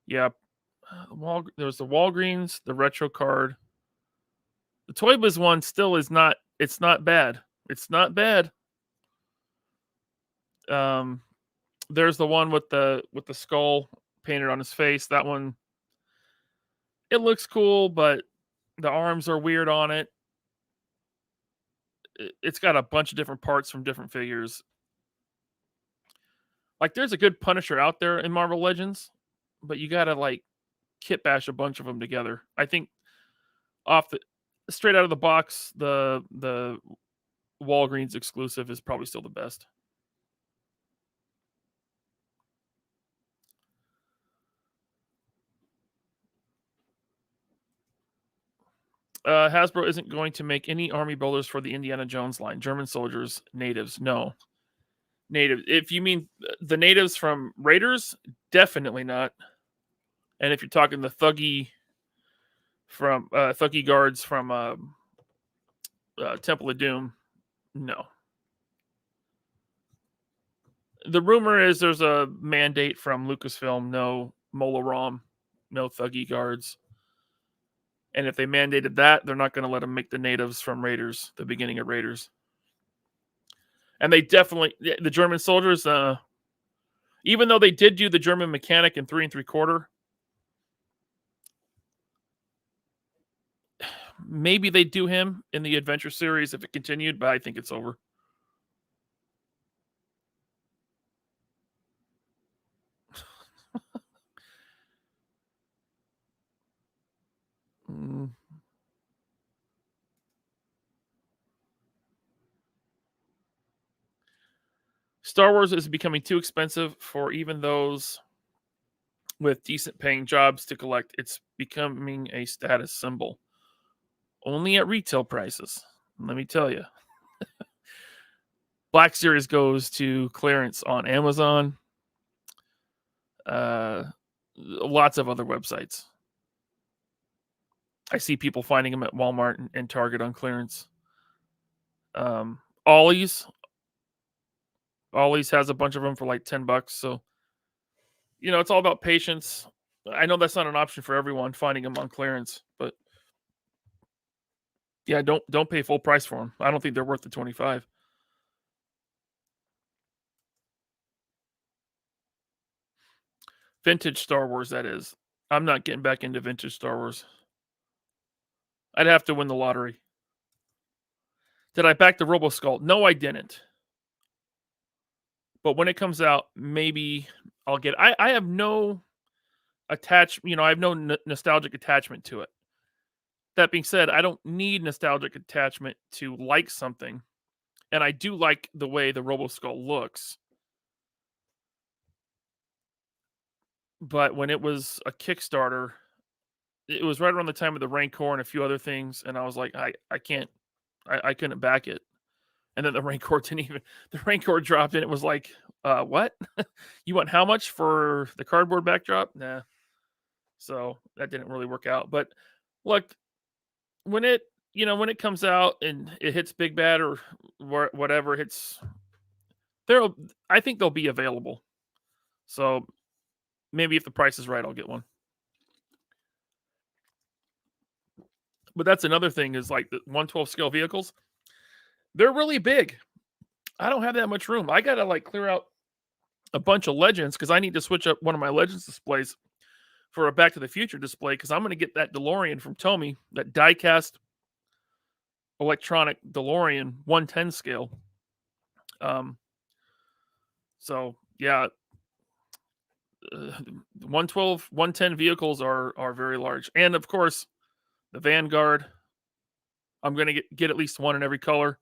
Yeah. There was the Walgreens, the retro card. The Toy Biz one still is not. It's not bad. It's not bad. There's the one with the skull painted on his face. That one, it looks cool, but the arms are weird on it. It's got a bunch of different parts from different figures. Like, there's a good Punisher out there in Marvel Legends, but you gotta like kit bash a bunch of them together. I think straight out of the box, the Walgreens exclusive is probably still the best. Hasbro isn't going to make any army builders for the Indiana Jones line. German soldiers, natives, no. Native. If you mean the natives from Raiders, definitely not. And if you're talking the thuggy guards from Temple of Doom, no. The rumor is there's a mandate from Lucasfilm, no Mola Ram, no thuggy guards. And if they mandated that, they're not going to let them make the natives from Raiders, the beginning of Raiders. And they definitely, the German soldiers, even though they did do the German mechanic in 3 3/4, maybe they do him in the Adventure series if it continued, but I think it's over. Star Wars is becoming too expensive for even those with decent paying jobs to collect. It's becoming a status symbol. Only at retail prices, let me tell you. Black Series goes to clearance on Amazon. Lots of other websites. I see people finding them at Walmart and Target on clearance. Ollie's has a bunch of them for like $10. So, it's all about patience. I know that's not an option for everyone, finding them on clearance, but yeah, don't pay full price for them. I don't think they're worth the $25. Vintage Star Wars, that is. I'm not getting back into vintage Star Wars. I'd have to win the lottery. Did I back the RoboSkull? No, I didn't. But when it comes out, maybe I'll get it. I have no attachment, I have no nostalgic attachment to it. That being said, I don't need nostalgic attachment to like something. And I do like the way the RoboSkull looks. But when it was a Kickstarter, it was right around the time of the Rancor and a few other things, and I was like, I couldn't back it. And then the Rancor dropped in. It was like, what? You want how much for the cardboard backdrop? Nah. So that didn't really work out. But look, when it comes out and it hits Big Bad or whatever, I think they'll be available. So maybe if the price is right, I'll get one. But that's another thing is like the 1/12 scale vehicles. They're really big. I don't have that much room. I got to like clear out a bunch of Legends because I need to switch up one of my Legends displays for a Back to the Future display because I'm going to get that DeLorean from Tomy, that die-cast electronic DeLorean 1/10 scale. So yeah, 1/12, 1/10 vehicles are very large, and of course, the Vanguard. I'm going to get at least one in every color.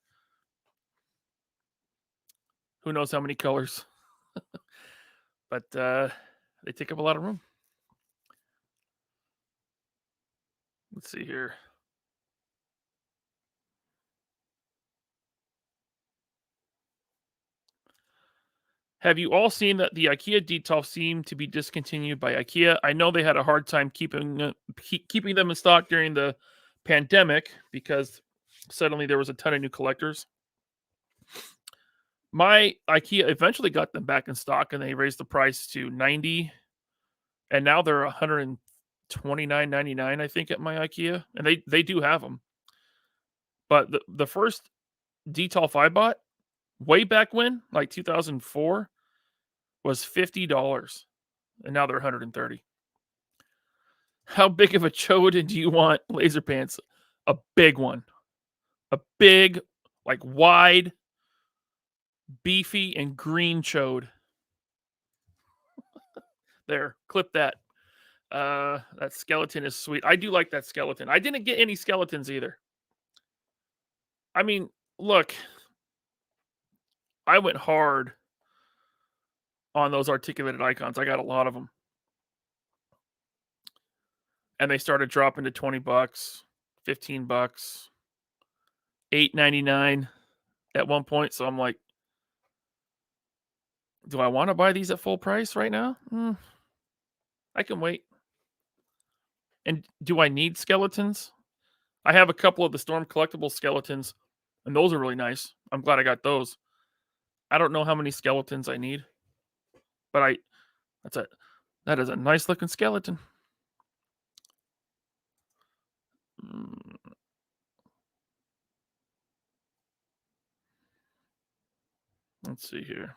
Who knows how many colors? But they take up a lot of room. Let's see here. Have you all seen that the IKEA Detolf seemed to be discontinued by IKEA? I know they had a hard time keeping them in stock during the pandemic because suddenly there was a ton of new collectors. My IKEA eventually got them back in stock and they raised the price to $90 and now they're $129.99, I think, at my IKEA, and they do have them. But the first Detolf I bought way back when, like 2004, was $50, and now they're $130. How big of a chode do you want, Laser Pants? A big one. A big, like wide, beefy, and green chode. There, clip that. That skeleton is sweet. I do like that skeleton. I didn't get any skeletons either. I mean, look, I went hard on those articulated icons. I got a lot of them. And they started dropping to $20, $15, $8.99 at one point. So I'm like, do I want to buy these at full price right now? I can wait. And do I need skeletons? I have a couple of the Storm collectible skeletons, and those are really nice. I'm glad I got those. I don't know how many skeletons I need, but that is a nice looking skeleton. Let's see here.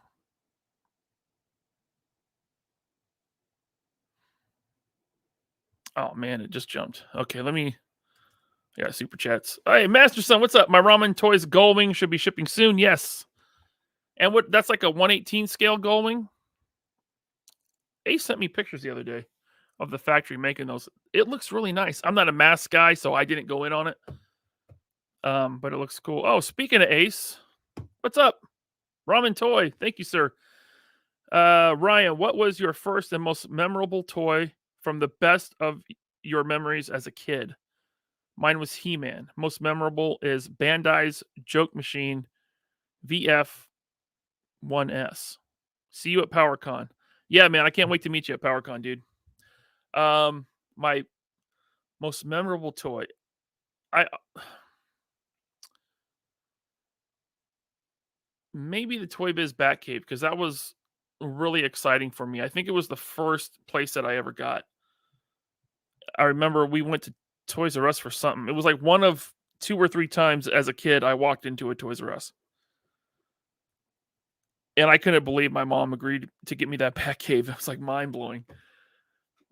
Oh man, it just jumped. Okay, yeah, super chats. Hey, Master Son, what's up? My Ramen Toys Gullwing should be shipping soon. Yes. And that's like a 1/18 scale Gullwing. Ace sent me pictures the other day of the factory making those. It looks really nice. I'm not a mask guy, so I didn't go in on it. But it looks cool. Oh, speaking of Ace, what's up? Ramen Toy. Thank you, sir. Ryan, what was your first and most memorable toy from the best of your memories as a kid? Mine was He-Man. Most memorable is Bandai's Joke Machine VF1S. See you at PowerCon. Yeah, man, I can't wait to meet you at PowerCon, dude. My most memorable toy. Maybe the Toy Biz Batcave, because that was really exciting for me. I think it was the first place that I ever got. I remember we went to Toys R Us for something. It was like one of 2 or 3 times as a kid I walked into a Toys R Us. And I couldn't believe my mom agreed to get me that Batcave. It was like mind-blowing.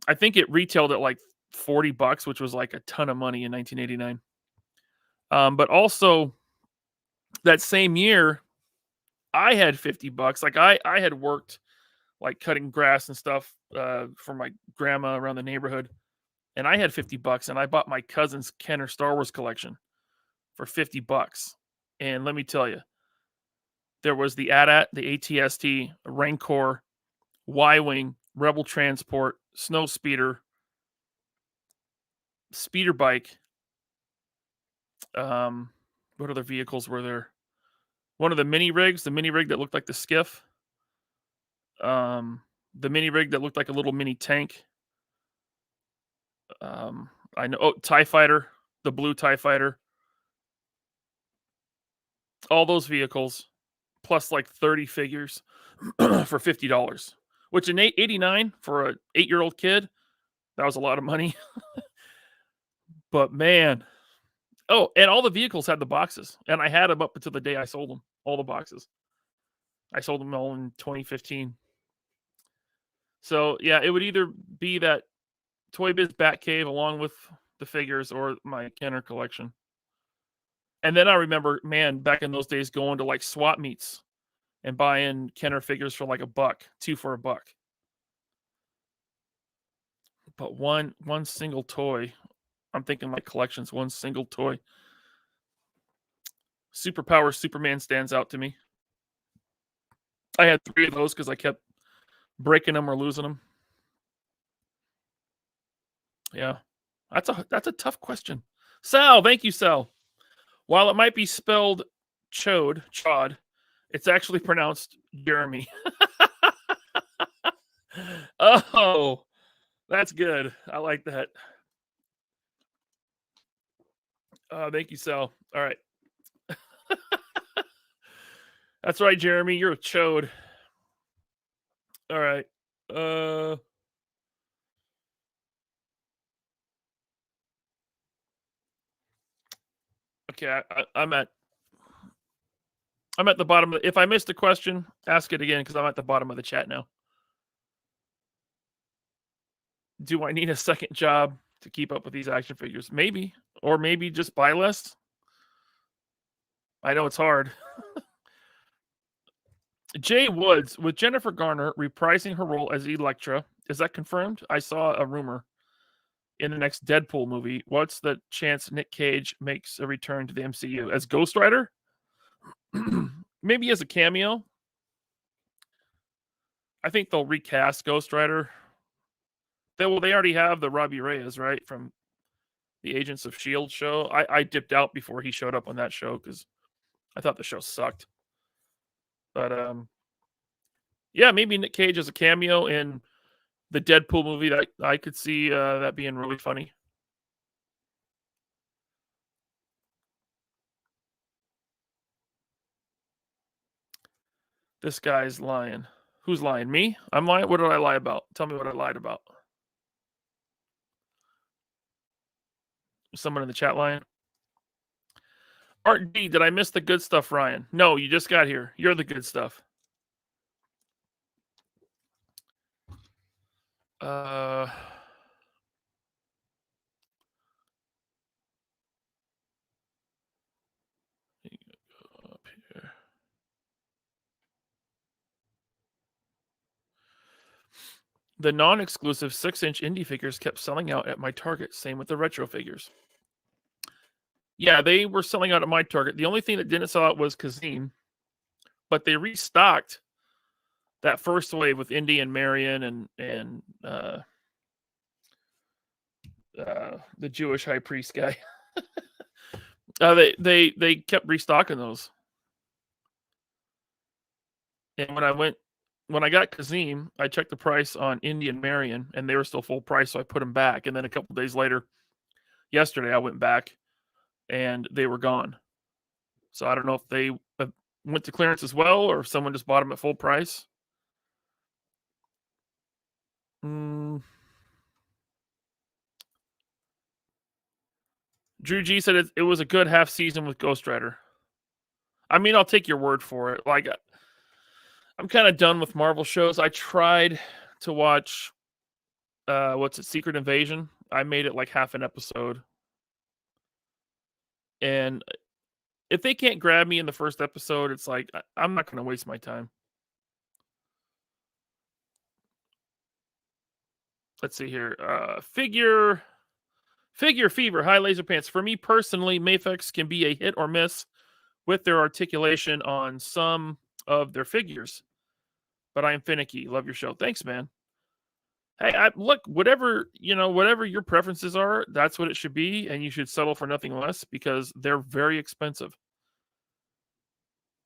I think it retailed at like $40, which was like a ton of money in 1989. But also that same year, I had $50. Like I had worked like cutting grass and stuff for my grandma around the neighborhood. And I had $50 and I bought my cousin's Kenner Star Wars collection for $50. And let me tell you, there was the AT-AT, the ATST, Rancor, Y-Wing, Rebel Transport, Snow Speeder, Speeder Bike. What other vehicles were there? One of the mini rigs, the mini rig that looked like the skiff. The mini rig that looked like a little mini tank. I know. Oh, TIE Fighter, the blue TIE Fighter. All those vehicles, plus like 30 figures for $50, which in 89 for an 8-year-old kid, that was a lot of money. But man, oh, and all the vehicles had the boxes, and I had them up until the day I sold them. All the boxes. I sold them all in 2015. So yeah, it would either be that Toy Biz Batcave along with the figures or my Kenner collection. And then I remember, man, back in those days going to like swap meets and buying Kenner figures for like $1, 2 for $1. But one single toy, I'm thinking like collections, one single toy. Superpower Superman stands out to me. I had 3 of those because I kept breaking them or losing them. Yeah, that's a tough question. Sal, thank you, Sal. While it might be spelled chod, it's actually pronounced Jeremy. Oh, that's good. I like that. Thank you, Sal. All right. That's right, Jeremy. You're a chode. All right. Okay, I'm at the bottom of if I missed a question, ask it again because I'm at the bottom of the chat now. Do I need a second job to keep up with these action figures? Maybe. Or maybe just buy less. I know it's hard. Jay Woods, with Jennifer Garner reprising her role as Elektra, is that confirmed? I saw a rumor in the next Deadpool movie. What's the chance Nick Cage makes a return to the MCU as Ghost Rider? Maybe as a cameo. I think they'll recast Ghost Rider. They already have the Robbie Reyes, right, from the Agents of S.H.I.E.L.D. show. I dipped out before he showed up on that show because I thought the show sucked. But yeah, maybe Nick Cage as a cameo in the Deadpool movie. That I could see that being really funny. This guy's lying. Who's lying? Me? I'm lying. What did I lie about? Tell me what I lied about. Someone in the chat lying. Art D, did I miss the good stuff, Ryan? No, you just got here. You're the good stuff. Up here. The non-exclusive 6-inch indie figures kept selling out at my Target. Same with the retro figures. Yeah, they were selling out at my Target. The only thing that didn't sell out was Kazim, but they restocked that first wave with Indy and Marion and the Jewish high priest guy. They kept restocking those. And when I got Kazim, I checked the price on Indy and Marion, and they were still full price, so I put them back. And then a couple days later, yesterday, I went back, and they were gone. So I don't know if they went to clearance as well, or if someone just bought them at full price. Drew G said it was a good half season with Ghost Rider. I mean, I'll take your word for it. Like, I'm kind of done with Marvel shows. I tried to watch, Secret Invasion. I made it like half an episode. And if they can't grab me in the first episode, it's like, I'm not going to waste my time. Let's see here. Figure Fever, High Laser Pants. For me personally, Mafex can be a hit or miss with their articulation on some of their figures. But I am finicky. Love your show. Thanks, man. Hey, look, whatever your preferences are, that's what it should be, and you should settle for nothing less because they're very expensive.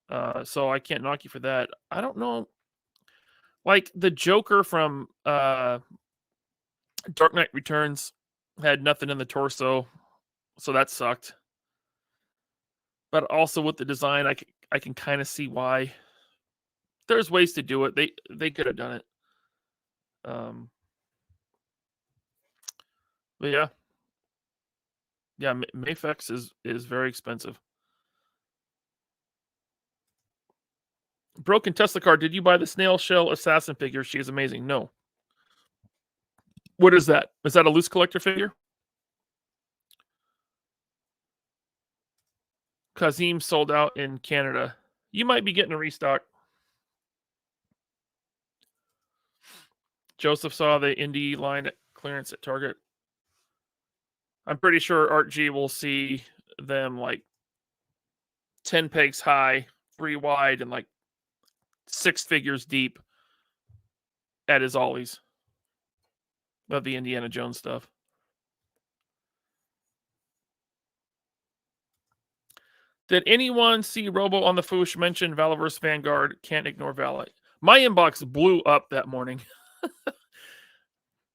So I can't knock you for that. I don't know. Like the Joker from Dark Knight Returns had nothing in the torso, so that sucked. But also with the design, I can kind of see why. There's ways to do it. They could have done it. But yeah, Mafex is very expensive. Broken Tesla car. Did you buy the snail shell assassin figure? She is amazing. No. What is that? Is that a loose collector figure? Kazim sold out in Canada. You might be getting a restock. Joseph saw the indie line at clearance at Target. I'm pretty sure Art G will see them like 10 pegs high, 3 wide, and like 6 figures deep at his Ollie's of the Indiana Jones stuff. Did anyone see Robo on the Foosh mention Valaverse Vanguard? Can't ignore Vala. My inbox blew up that morning.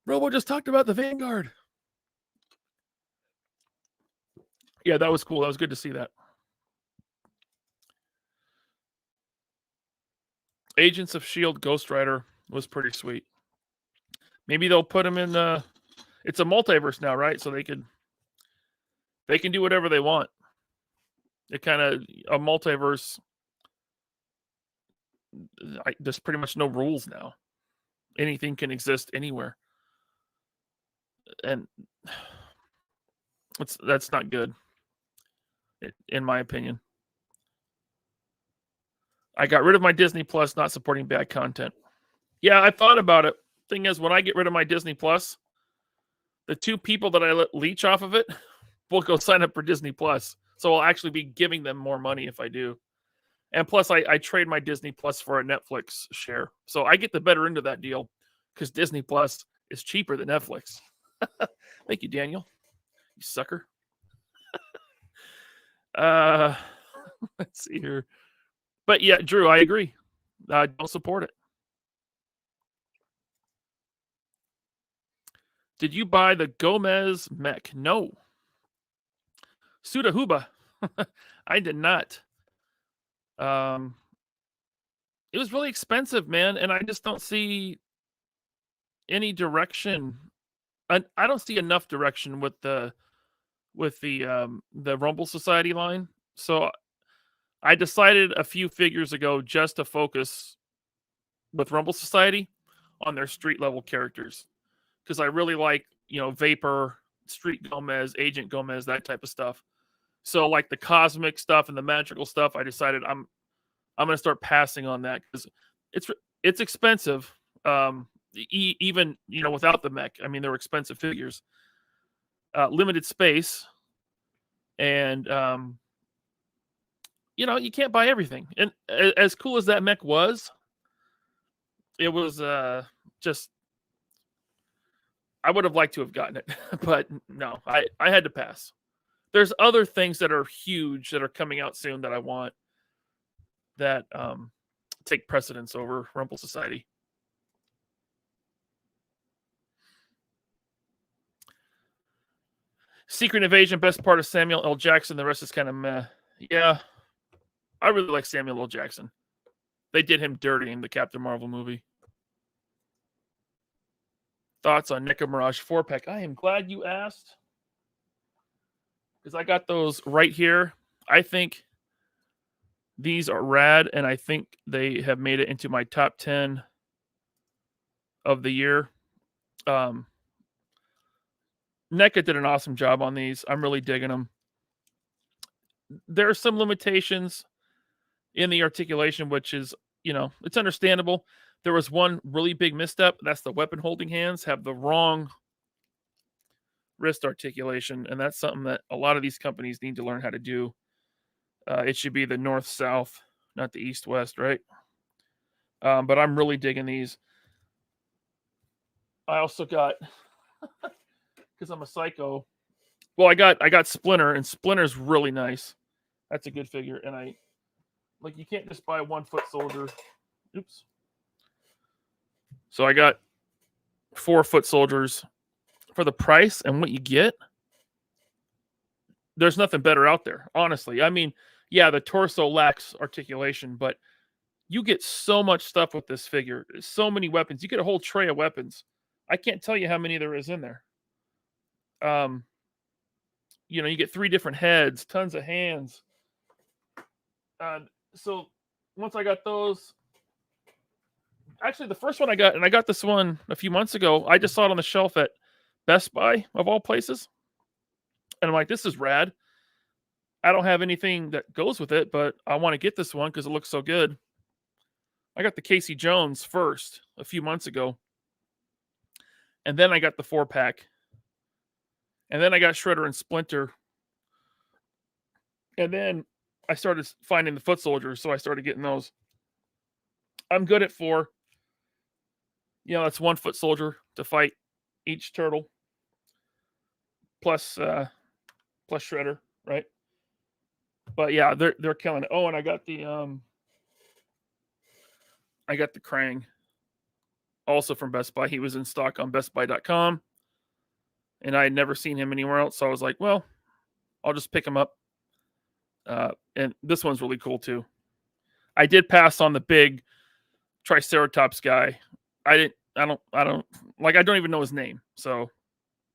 Robo just talked about the Vanguard. Yeah, that was cool. That was good to see that. Agents of S.H.I.E.L.D. Ghost Rider was pretty sweet. Maybe they'll put him in it's a multiverse now, right? So they can do whatever they want. It kind of a multiverse. There's pretty much no rules now. Anything can exist anywhere, and that's not good, in my opinion. I got rid of my Disney Plus, not supporting bad content. Yeah, I thought about it. Thing is, when I get rid of my Disney Plus, the 2 people that I leech off of it will go sign up for Disney Plus. So I'll actually be giving them more money if I do. And plus, I trade my Disney Plus for a Netflix share. So I get the better end of that deal because Disney Plus is cheaper than Netflix. Thank you, Daniel. You sucker. Let's see here. But yeah, Drew, I agree. I don't support it. Did you buy the Gomez mech? No. Suda Huba. I did not. It was really expensive, man, and I just don't see any direction. I don't see enough direction with the Rumble Society line. So I decided a few figures ago just to focus with Rumble Society on their street level characters because I really like, Vapor, Street Gomez, Agent Gomez, that type of stuff. So like the cosmic stuff and the magical stuff, I decided I'm going to start passing on that because it's expensive. Even without the mech, I mean they're expensive figures. Limited space, and you can't buy everything. And as cool as that mech was, it was just. I would have liked to have gotten it, but no, I had to pass. There's other things that are huge that are coming out soon that I want that take precedence over Rumble Society. Secret Invasion, best part of Samuel L. Jackson. The rest is kind of meh. Yeah, I really like Samuel L. Jackson. They did him dirty in the Captain Marvel movie. Thoughts on NECA Mirage 4-pack? I am glad you asked because I got those right here. I think these are rad, and I think they have made it into my top 10 of the year. NECA did an awesome job on these. I'm really digging them. There are some limitations in the articulation, which is, it's understandable. There was one really big misstep. That's the weapon holding hands have the wrong wrist articulation, and that's something that a lot of these companies need to learn how to do. It should be the north-south, not the east-west, right? But I'm really digging these. I also got, because I'm a psycho. Well, I got Splinter, and Splinter's really nice. That's a good figure, and you can't just buy 1 foot soldier. Oops. So I got 4 foot soldiers for the price and what you get. There's nothing better out there, honestly. I mean, yeah, the torso lacks articulation, but you get so much stuff with this figure. So many weapons. You get a whole tray of weapons. I can't tell you how many there is in there. You get 3 different heads, tons of hands. So once I got those, actually the first one I got, and I got this one a few months ago, I just saw it on the shelf at Best Buy of all places. And I'm like, this is rad. I don't have anything that goes with it, but I want to get this one because it looks so good. I got the Casey Jones first a few months ago. And then I got the 4-pack. And then I got Shredder and Splinter. And then I started finding the foot soldiers, so I started getting those. I'm good at 4. That's 1 foot soldier to fight each turtle. Plus Shredder, right? But yeah, they're killing it. Oh, and I got the Krang also from Best Buy. He was in stock on bestbuy.com. And I had never seen him anywhere else, so I was like, well, I'll just pick him up. And this one's really cool too. I did pass on the big Triceratops guy. I don't even know his name, so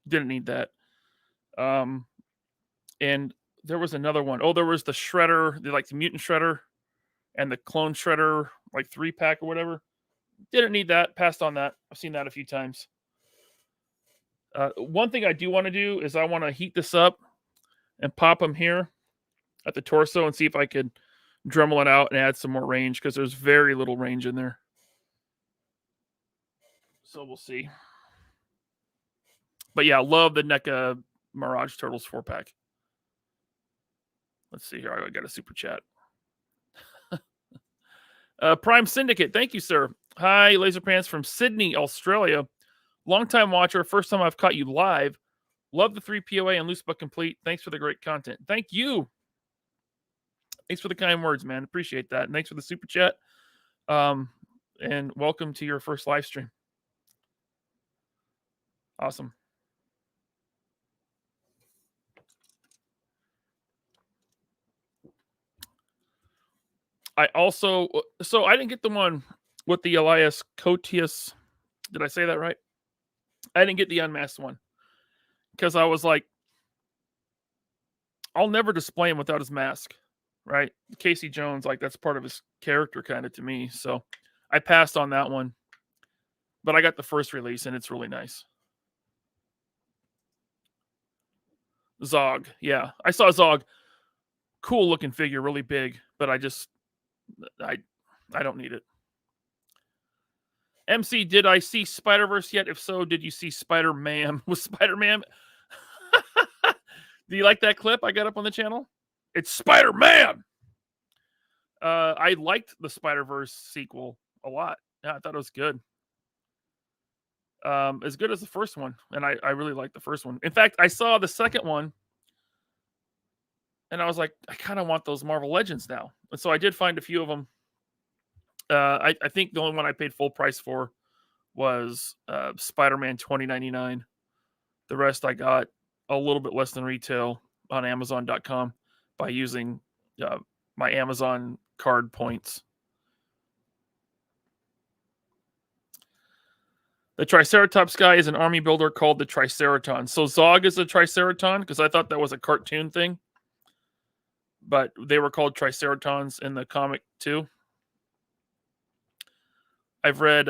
didn't need that. And there was another one. Oh, there was the Shredder, the Mutant Shredder and the Clone Shredder, 3-pack or whatever. Didn't need that. Passed on that. I've seen that a few times. One thing I do want to do is I want to heat this up and pop them here at the torso and see if I could Dremel it out and add some more range, because there's very little range in there. So we'll see. But yeah, love the NECA Mirage Turtles 4-pack. Let's see here. I got a super chat. Prime Syndicate, thank you, sir. Hi, Laser Pants from Sydney, Australia. Longtime watcher, first time I've caught you live. Love the 3 POA and Loose But Complete. Thanks for the great content. Thank you. Thanks for the kind words, man. Appreciate that. And thanks for the super chat. And welcome to your first live stream. Awesome. I didn't get the one with the Elias Koteas. Did I say that right? I didn't get the unmasked one because I was like, I'll never display him without his mask, right? Casey Jones, that's part of his character kind of to me. So I passed on that one, but I got the first release and it's really nice. Zog. Yeah. I saw Zog. Cool looking figure, really big, but I don't need it. MC, did I see Spider-Verse yet? If so, did you see Spider-Man? Was Spider-Man? Do you like that clip I got up on the channel? It's Spider-Man! I liked the Spider-Verse sequel a lot. Yeah, I thought it was good. As good as the first one. And I really liked the first one. In fact, I saw the second one. And I was like, I kind of want those Marvel Legends now. And so I did find a few of them. I think the only one I paid full price for was Spider-Man 2099. The rest I got a little bit less than retail on Amazon.com by using my Amazon card points. The Triceratops guy is an army builder called the Triceraton. So Zog is a Triceraton, because I thought that was a cartoon thing. But they were called Triceratons in the comic too. I've read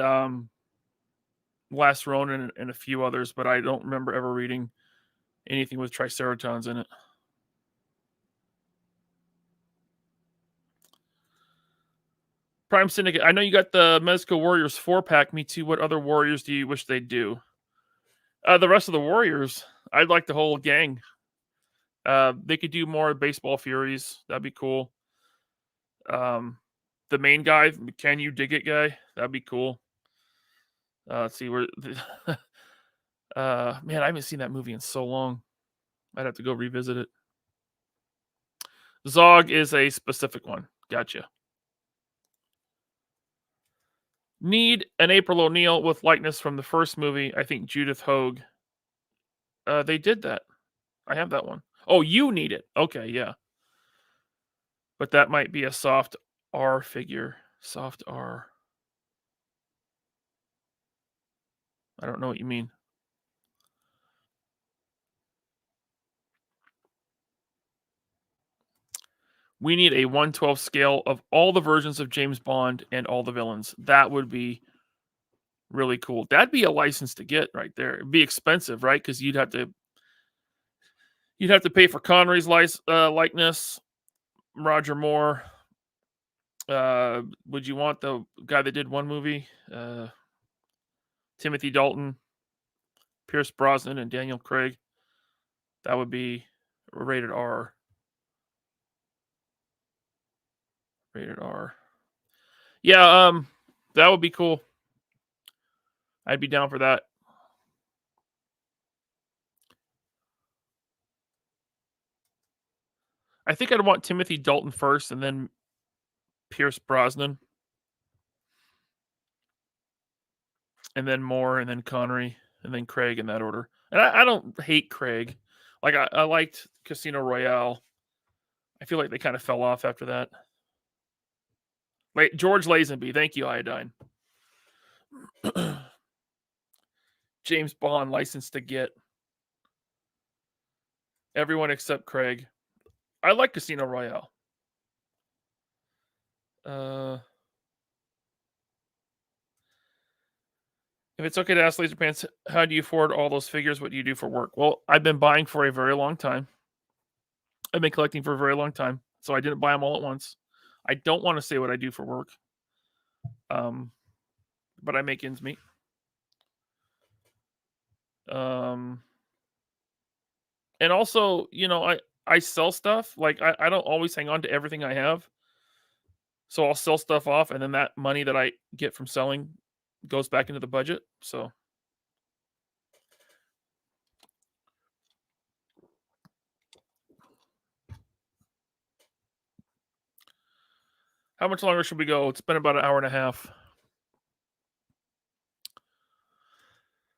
Last Ronin and a few others, but I don't remember ever reading anything with Triceratons in it. Prime Syndicate, I know you got the Mezco Warriors 4-pack. Me too. What other Warriors do you wish they'd do? The rest of the Warriors, I'd like the whole gang. They could do more Baseball Furies. That'd be cool. The main guy, Can You Dig It guy, that'd be cool. Let's see where. Man, I haven't seen that movie in so long. I'd have to go revisit it. Zog is a specific one. Gotcha. Need an April O'Neil with likeness from the first movie. I think Judith Hogue. They did that. I have that one. Oh, you need it. Okay, yeah. But that might be a soft R figure. Soft R. I don't know what you mean. We need a 1/12 scale of all the versions of James Bond and all the villains. That would be really cool. That'd be a license to get right there. It'd be expensive, right? Because you'd have to pay for Connery's likeness, Roger Moore. Would you want the guy that did one movie? Timothy Dalton, Pierce Brosnan, and Daniel Craig. That would be rated R. Rated R. Yeah, that would be cool. I'd be down for that. I think I'd want Timothy Dalton first and then Pierce Brosnan. And then Moore and then Connery and then Craig in that order. And I don't hate Craig. I liked Casino Royale. I feel like they kind of fell off after that. Wait, George Lazenby. Thank you, Iodine. James Bond, license to get. Everyone except Craig. I like Casino Royale. If it's okay to ask Laser Pants, how do you afford all those figures? What do you do for work? Well, I've been buying for a very long time. I've been collecting for a very long time, so I didn't buy them all at once. I don't want to say what I do for work, but I make ends meet. And also, I sell stuff. Like I don't always hang on to everything I have, so I'll sell stuff off, and then that money that I get from selling goes back into the budget. So. How much longer should we go? It's been about an hour and a half.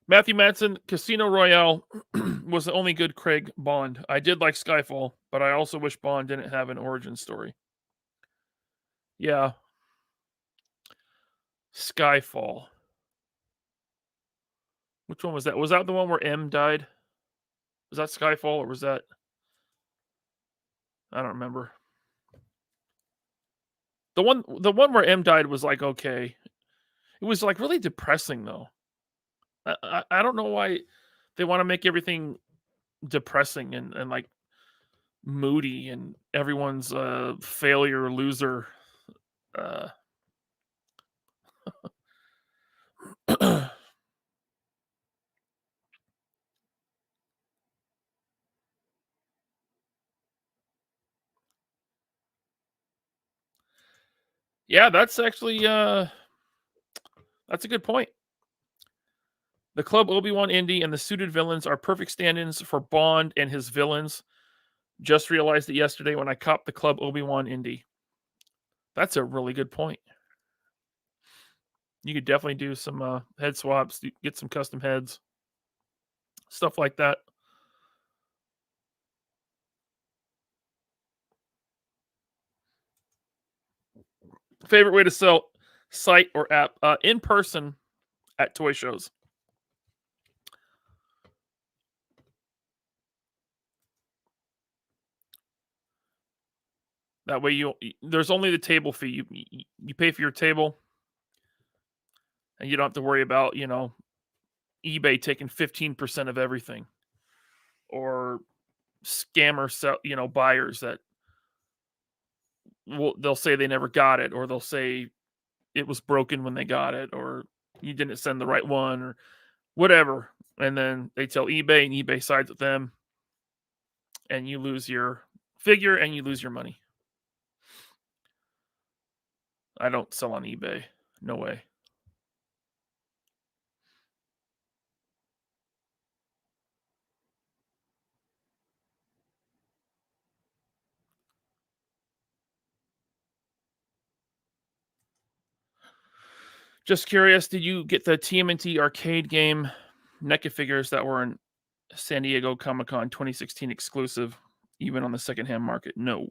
Matthew Madsen, Casino Royale was the only good Craig Bond. I did like Skyfall, but I also wish Bond didn't have an origin story. Yeah. Skyfall. Which one was that? Was that the one where M died? Was that Skyfall or was that... I don't remember. The one where M died was like okay. It was like really depressing though. I don't know why they want to make everything depressing and like moody and everyone's a failure, loser. Yeah, that's actually that's a good point. The Club Obi-Wan Indy and the suited villains are perfect stand-ins for Bond and his villains. Just realized it yesterday when I copped the Club Obi-Wan Indy. That's a really good point. You could definitely do some head swaps, get some custom heads, stuff like that. Favorite way to sell site or app? In person at toy shows. That way there's only the table fee. You pay for your table and you don't have to worry about, eBay taking 15% of everything or scammer buyers that they'll say they never got it, or they'll say it was broken when they got it, or you didn't send the right one, or whatever. And then they tell eBay, and eBay sides with them, and you lose your figure and you lose your money. I don't sell on eBay. No way. Just curious, did you get the TMNT arcade game NECA figures that were in San Diego Comic-Con 2016 exclusive, even on the secondhand market? No.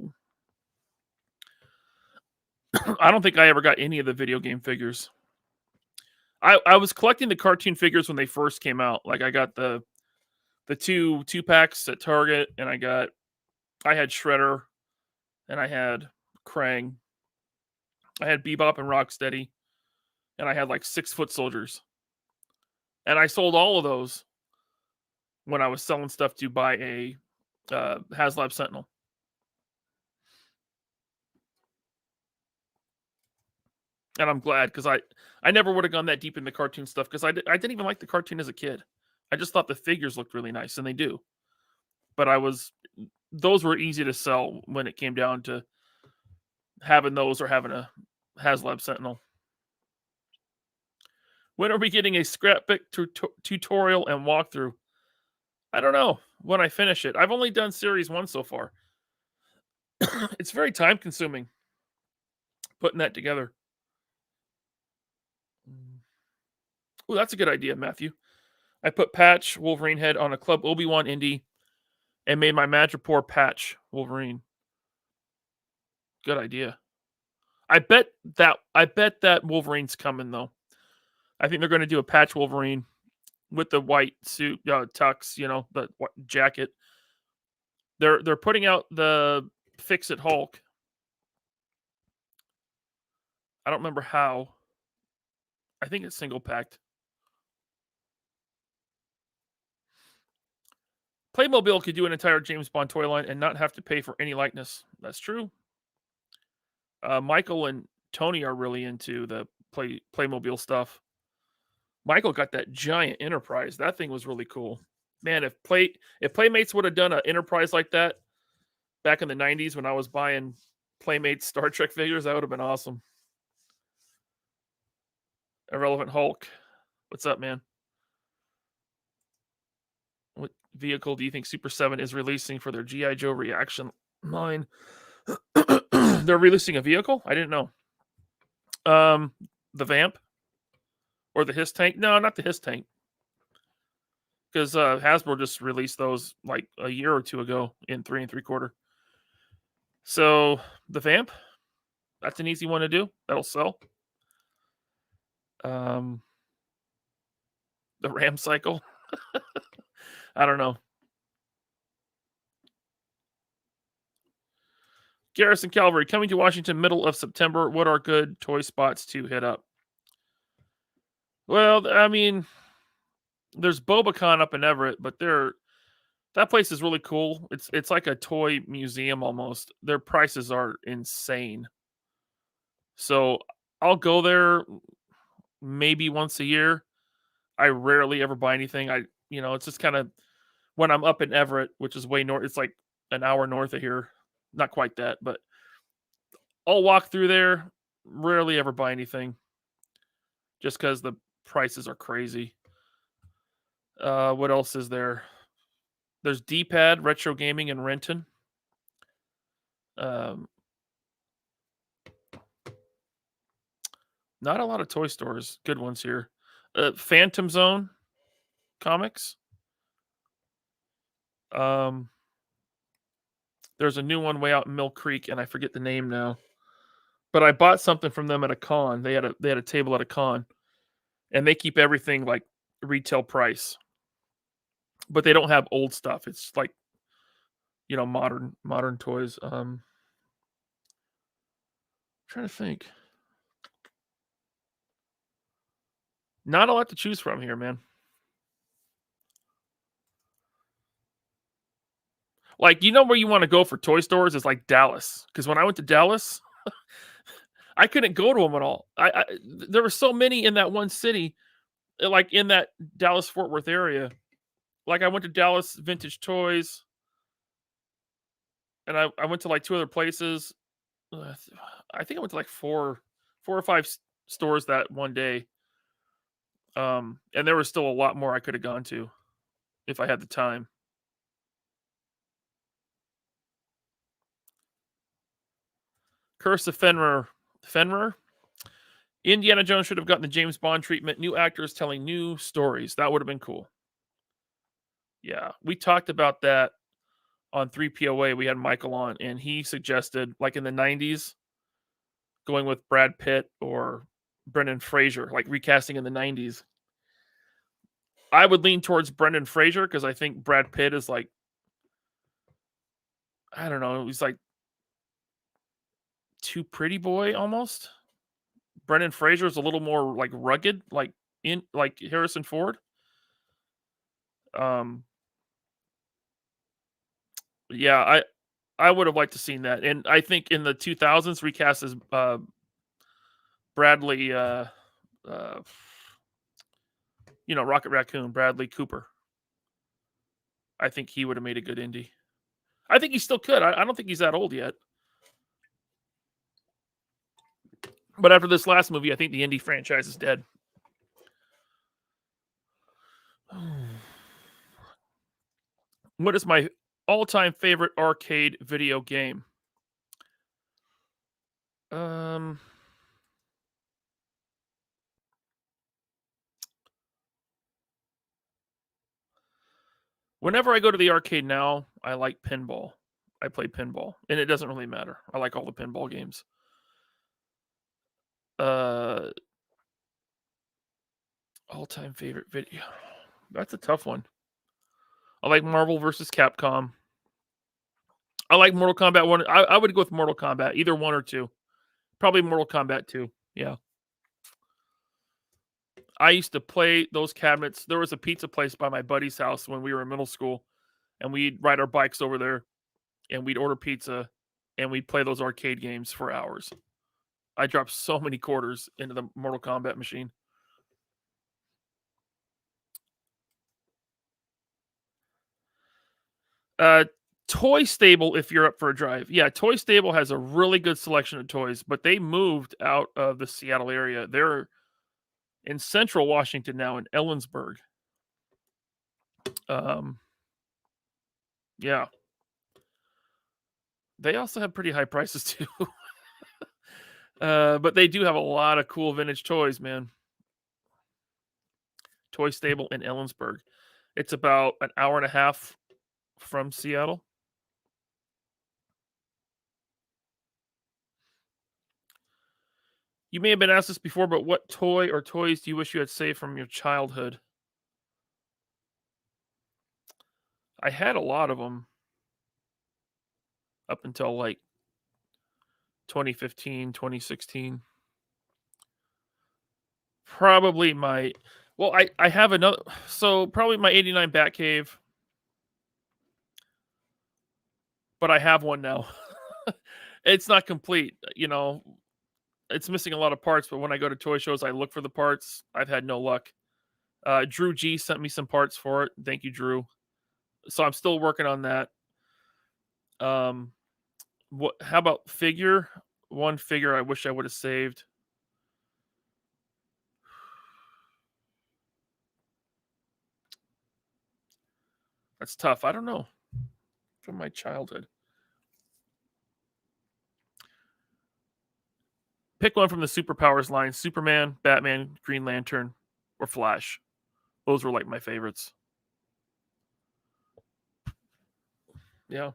I don't think I ever got any of the video game figures. I was collecting the cartoon figures when they first came out. Like I got the two packs at Target, and I had Shredder, and I had Krang. I had Bebop and Rocksteady, and I had like 6 foot soldiers. And I sold all of those when I was selling stuff to buy a HasLab Sentinel. And I'm glad, because I never would have gone that deep in the cartoon stuff, because I didn't even like the cartoon as a kid. I just thought the figures looked really nice, and they do. But those were easy to sell when it came down to having those or having a HasLab Sentinel. When are we getting a scrapbook tutorial and walkthrough? I don't know when I finish it. I've only done series 1 so far. It's very time consuming putting that together. Oh, that's a good idea, Matthew. I put Patch Wolverine head on a Club Obi-Wan Indy and made my Madripoor Patch Wolverine. Good idea. I bet that Wolverine's coming though. I think they're going to do a Patch Wolverine with the white suit, tux, the jacket. They're putting out the Fix-It Hulk. I don't remember how. I think it's single packed. Playmobil could do an entire James Bond toy line and not have to pay for any likeness. That's true. Michael and Tony are really into the Playmobil stuff. Michael got that giant Enterprise. That thing was really cool. Man, if Playmates would have done an Enterprise like that back in the 90s when I was buying Playmates Star Trek figures, that would have been awesome. Irrelevant Hulk. What's up, man? What vehicle do you think Super 7 is releasing for their G.I. Joe reaction line? They're releasing a vehicle? I didn't know. The Vamp? Or the Hiss Tank? No, not the Hiss Tank. Because Hasbro just released those like a year or two ago in 3 3/4. So the Vamp, that's an easy one to do. That'll sell. The Ram Cycle. I don't know. Garrison Calvary coming to Washington middle of September. What are good toy spots to hit up? Well, I mean, there's Bobacon up in Everett, but that place is really cool. It's like a toy museum almost. Their prices are insane. So I'll go there maybe once a year. I rarely ever buy anything. It's just kind of when I'm up in Everett, which is way north. It's like an hour north of here. Not quite that, but I'll walk through there. Rarely ever buy anything, just because the prices are crazy. What else is there? There's D-Pad Retro Gaming in Renton. Not a lot of toy stores. Good ones here. Phantom Zone Comics. There's a new one way out in Mill Creek, and I forget the name now. But I bought something from them at a con. They had a table at a con, and they keep everything like retail price. But they don't have old stuff. It's like, modern toys. Trying to think. Not a lot to choose from here, man. Like, where you want to go for toy stores is like Dallas. Because when I went to Dallas, I couldn't go to them at all. There were so many in that one city, like in that Dallas-Fort Worth area. Like I went to Dallas Vintage Toys, and I went to like 2 other places. I think I went to like 4 or 5 stores that one day. And there was still a lot more I could have gone to if I had the time. Curse of Fenrir. Indiana Jones should have gotten the James Bond treatment. New actors telling new stories. That would have been cool. Yeah, we talked about that on 3POA. We had Michael on, and he suggested, like in the 90s, going with Brad Pitt or Brendan Fraser, like recasting in the 90s. I would lean towards Brendan Fraser because I think Brad Pitt is like, I don't know, he's like too pretty boy almost. Brendan Fraser is a little more like rugged, like Harrison Ford. Yeah, I would have liked to seen that, and I think in the 2000s recast as Bradley, Rocket Raccoon, Bradley Cooper. I think he would have made a good Indy. I think he still could. I don't think he's that old yet. But after this last movie, I think the Indy franchise is dead. What is my all-time favorite arcade video game? Whenever I go to the arcade now, I like pinball. I play pinball, and it doesn't really matter. I like all the pinball games. All-time favorite video. That's a tough one. I like Marvel vs. Capcom. I like Mortal Kombat 1. I would go with Mortal Kombat, either 1 or 2. Probably Mortal Kombat 2. Yeah. I used to play those cabinets. There was a pizza place by my buddy's house when we were in middle school, and we'd ride our bikes over there, and we'd order pizza, and we'd play those arcade games for hours. I dropped so many quarters into the Mortal Kombat machine. Toy Stable, if you're up for a drive. Yeah, Toy Stable has a really good selection of toys, but they moved out of the Seattle area. They're in central Washington now, in Ellensburg. Yeah. They also have pretty high prices too. But they do have a lot of cool vintage toys, man. Toy Stable in Ellensburg. It's about an hour and a half from Seattle. You may have been asked this before, but what toy or toys do you wish you had saved from your childhood? I had a lot of them up until like 2015, 2016. Probably my, well, I have another, so probably my 89 Batcave. But I have one now. It's not complete, you know. It's missing a lot of parts, but when I go to toy shows, I look for the parts. I've had no luck. Drew G sent me some parts for it. Thank you, Drew. So I'm still working on that. What? How about figure? One figure I wish I would have saved. That's tough. I don't know. From my childhood. Pick one from the superpowers line: Superman, Batman, Green Lantern, or Flash. Those were like my favorites. Yeah.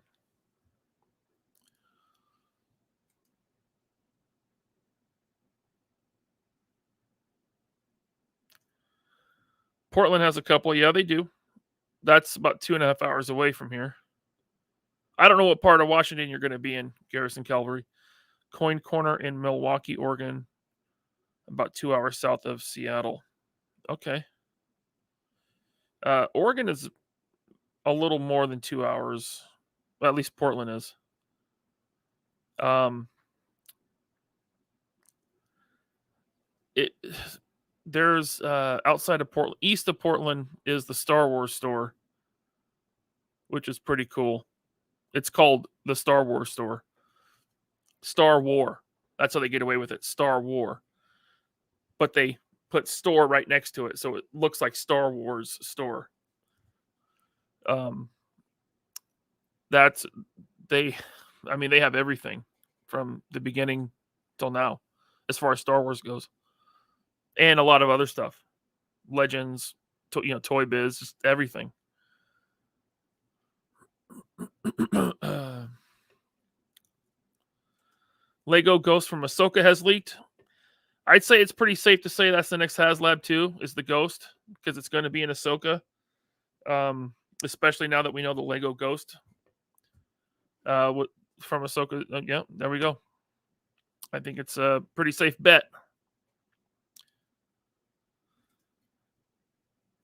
Portland has a couple. Yeah, they do. That's about 2.5 hours away from here. I don't know what part of Washington you're going to be in, Garrison Calvary. Coin Corner in Milwaukee, Oregon, about 2 hours south of Seattle. Okay. Oregon is a little more than 2 hours. Well, at least Portland is. There's outside of Portland, east of Portland is the Star Wars store, which is pretty cool. It's called the Star Wars store. Star War. That's how they get away with it. Star War. But they put store right next to it, so it looks like Star Wars store. They have everything from the beginning till now, as far as Star Wars goes, and a lot of other stuff, Legends, Toy Biz, just everything. Lego Ghost from Ahsoka has leaked. I'd say it's pretty safe to say that's the next HasLab 2 is the Ghost, because it's going to be in Ahsoka. Especially now that we know the Lego Ghost from Ahsoka. Yeah, there we go. I think it's a pretty safe bet.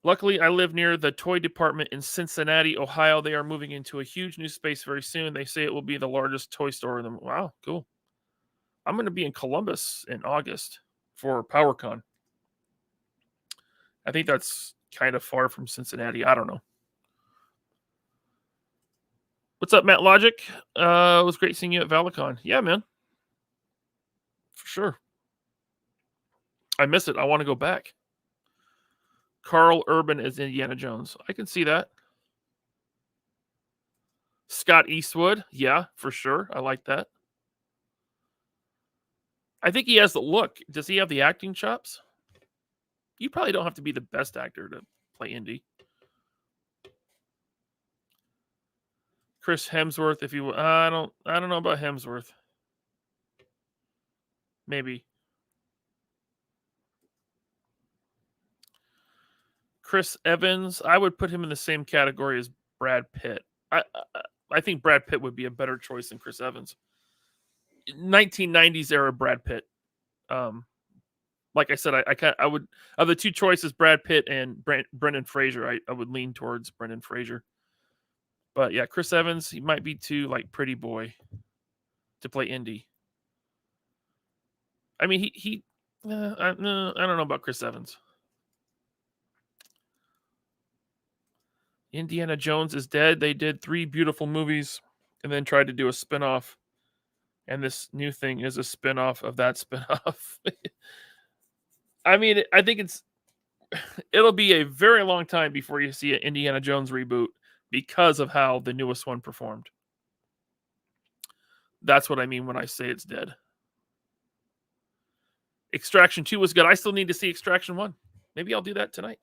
Luckily, I live near the toy department in Cincinnati, Ohio. They are moving into a huge new space very soon. They say it will be the largest toy store in them. Wow, cool. I'm going to be in Columbus in August for PowerCon. I think that's kind of far from Cincinnati. I don't know. What's up, Matt Logic? It was great seeing you at Valicon. Yeah, man. For sure. I miss it. I want to go back. Carl Urban is Indiana Jones. I can see that. Scott Eastwood. Yeah, for sure. I like that. I think he has the look. Does he have the acting chops? You probably don't have to be the best actor to play Indy. Chris Hemsworth, if you, I don't know about Hemsworth. Maybe. Chris Evans, I would put him in the same category as Brad Pitt. I think Brad Pitt would be a better choice than Chris Evans. 1990s era Brad Pitt. Like I said, I would, of the two choices, Brad Pitt and Brendan Fraser, I would lean towards Brendan Fraser. But yeah, Chris Evans, he might be too like pretty boy to play Indy. I mean, I don't know about Chris Evans. Indiana Jones is dead. They did 3 beautiful movies and then tried to do a spinoff. And this new thing is a spinoff of that spinoff. I mean, I think it'll be a very long time before you see an Indiana Jones reboot because of how the newest one performed. That's what I mean when I say it's dead. Extraction 2 was good. I still need to see Extraction 1. Maybe I'll do that tonight.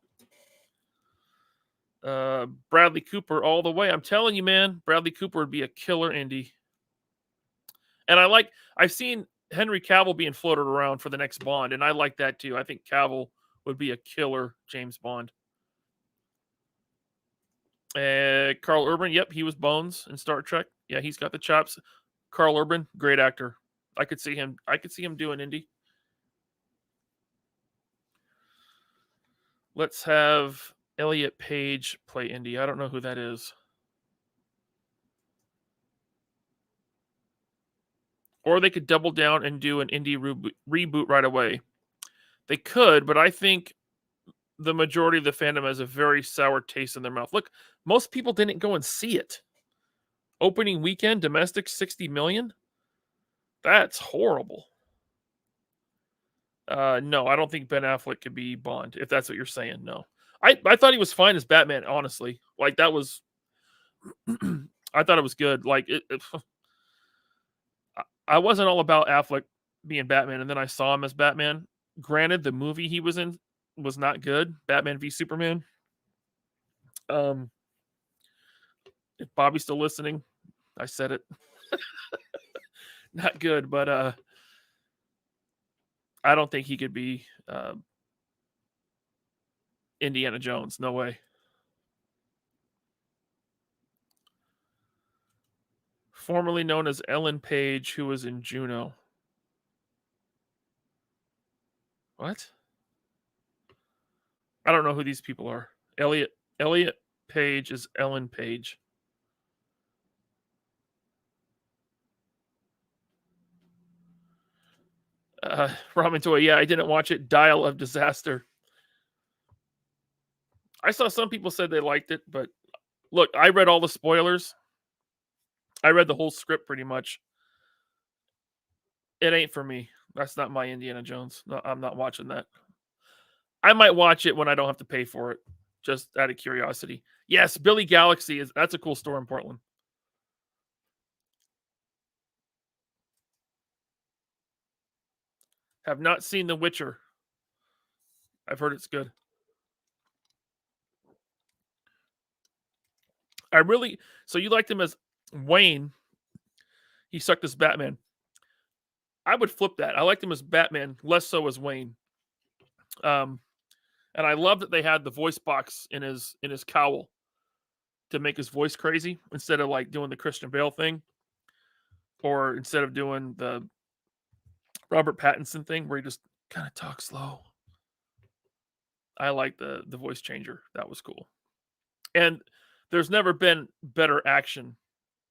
Bradley Cooper all the way. I'm telling you, man, Bradley Cooper would be a killer Indy. And I've seen Henry Cavill being floated around for the next Bond, and I like that too. I think Cavill would be a killer James Bond. Carl Urban, yep, he was Bones in Star Trek. Yeah, he's got the chops. Carl Urban, great actor. I could see him doing Indy. Let's have Elliot Page play Indy. I don't know who that is. Or they could double down and do an Indy reboot right away. They could, but I think the majority of the fandom has a very sour taste in their mouth. Look, most people didn't go and see it. Opening weekend, domestic, 60 million? That's horrible. No, I don't think Ben Affleck could be Bond, if that's what you're saying. No. I thought he was fine as Batman, honestly. Like, that was... I thought it was good. Like, I wasn't all about Affleck being Batman, and then I saw him as Batman. Granted, the movie he was in was not good. Batman v Superman. If Bobby's still listening, I said it. Not good, but I don't think he could be Indiana Jones. No way. Formerly known as Ellen Page, who was in Juno. What? I don't know who these people are. Elliot Page is Ellen Page. Robin Toy, yeah, I didn't watch it. Dial of Disaster. I saw some people said they liked it, but look, I read all the spoilers. I read the whole script pretty much. It ain't for me. That's not my Indiana Jones. No, I'm not watching that. I might watch it when I don't have to pay for it, just out of curiosity. Yes, Billy Galaxy that's a cool store in Portland. Have not seen The Witcher. I've heard it's good. So you liked him as Wayne. He sucked as Batman. I would flip that. I liked him as Batman, less so as Wayne. And I love that they had the voice box in his cowl to make his voice crazy instead of like doing the Christian Bale thing, or instead of doing the Robert Pattinson thing where he just kind of talks slow. I like the voice changer. That was cool. And there's never been better action,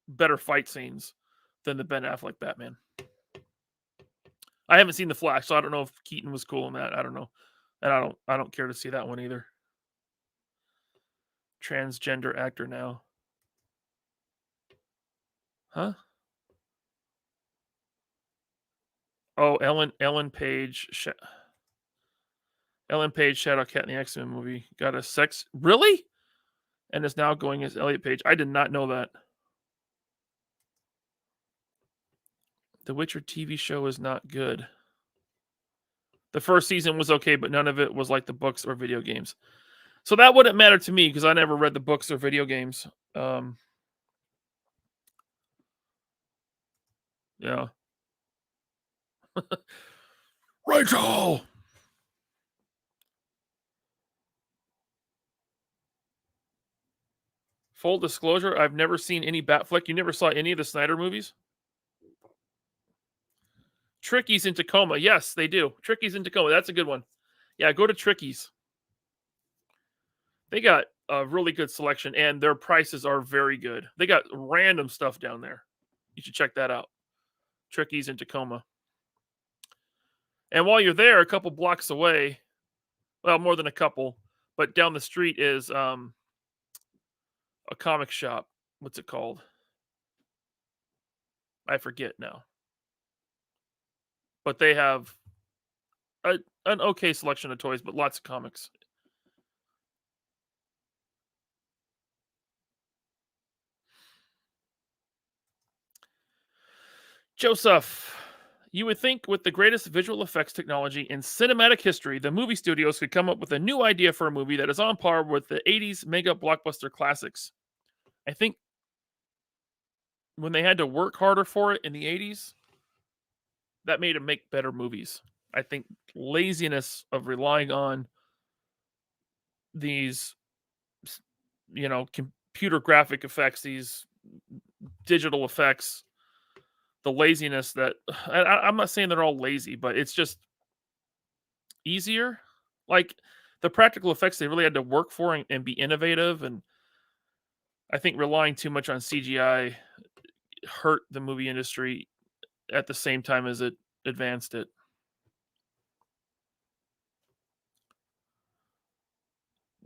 better fight scenes than the Ben Affleck Batman. I haven't seen The Flash, so I don't know if Keaton was cool in that. I don't know. And I don't care to see that one either. Transgender actor now. Huh? Oh, Ellen Page. Ellen Page, Shadowcat in the X-Men movie. Got a sex... Really? And is now going as Elliot Page. I did not know that. The Witcher TV show is not good. The first season was okay, but none of it was like the books or video games. So that wouldn't matter to me because I never read the books or video games. Yeah. Rachel! Full disclosure, I've never seen any Batfleck. You never saw any of the Snyder movies? Tricky's in Tacoma. Yes, they do. Tricky's in Tacoma. That's a good one. Yeah, go to Tricky's. They got a really good selection, and their prices are very good. They got random stuff down there. You should check that out. Tricky's in Tacoma. And while you're there, a couple blocks away, well, more than a couple, but down the street is a comic shop. What's it called? I forget now. But they have an okay selection of toys, but lots of comics. Joseph, you would think with the greatest visual effects technology in cinematic history, the movie studios could come up with a new idea for a movie that is on par with the 80s mega blockbuster classics. I think when they had to work harder for it in the 80s, that made them make better movies. I think laziness of relying on these, computer graphic effects, these digital effects, the laziness that I'm not saying they're all lazy, but it's just easier. Like the practical effects, they really had to work for and be innovative. And I think relying too much on CGI hurt the movie industry at the same time as it advanced it.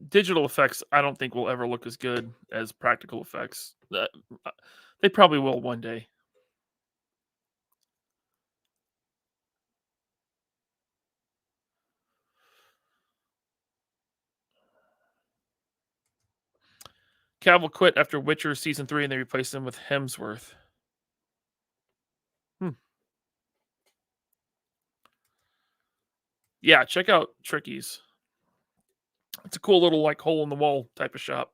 Digital effects, I don't think will ever look as good as practical effects. They probably will one day. Cavill quit after Witcher season 3 and they replaced him with Hemsworth. Yeah, check out Tricky's. It's a cool little like hole in the wall type of shop.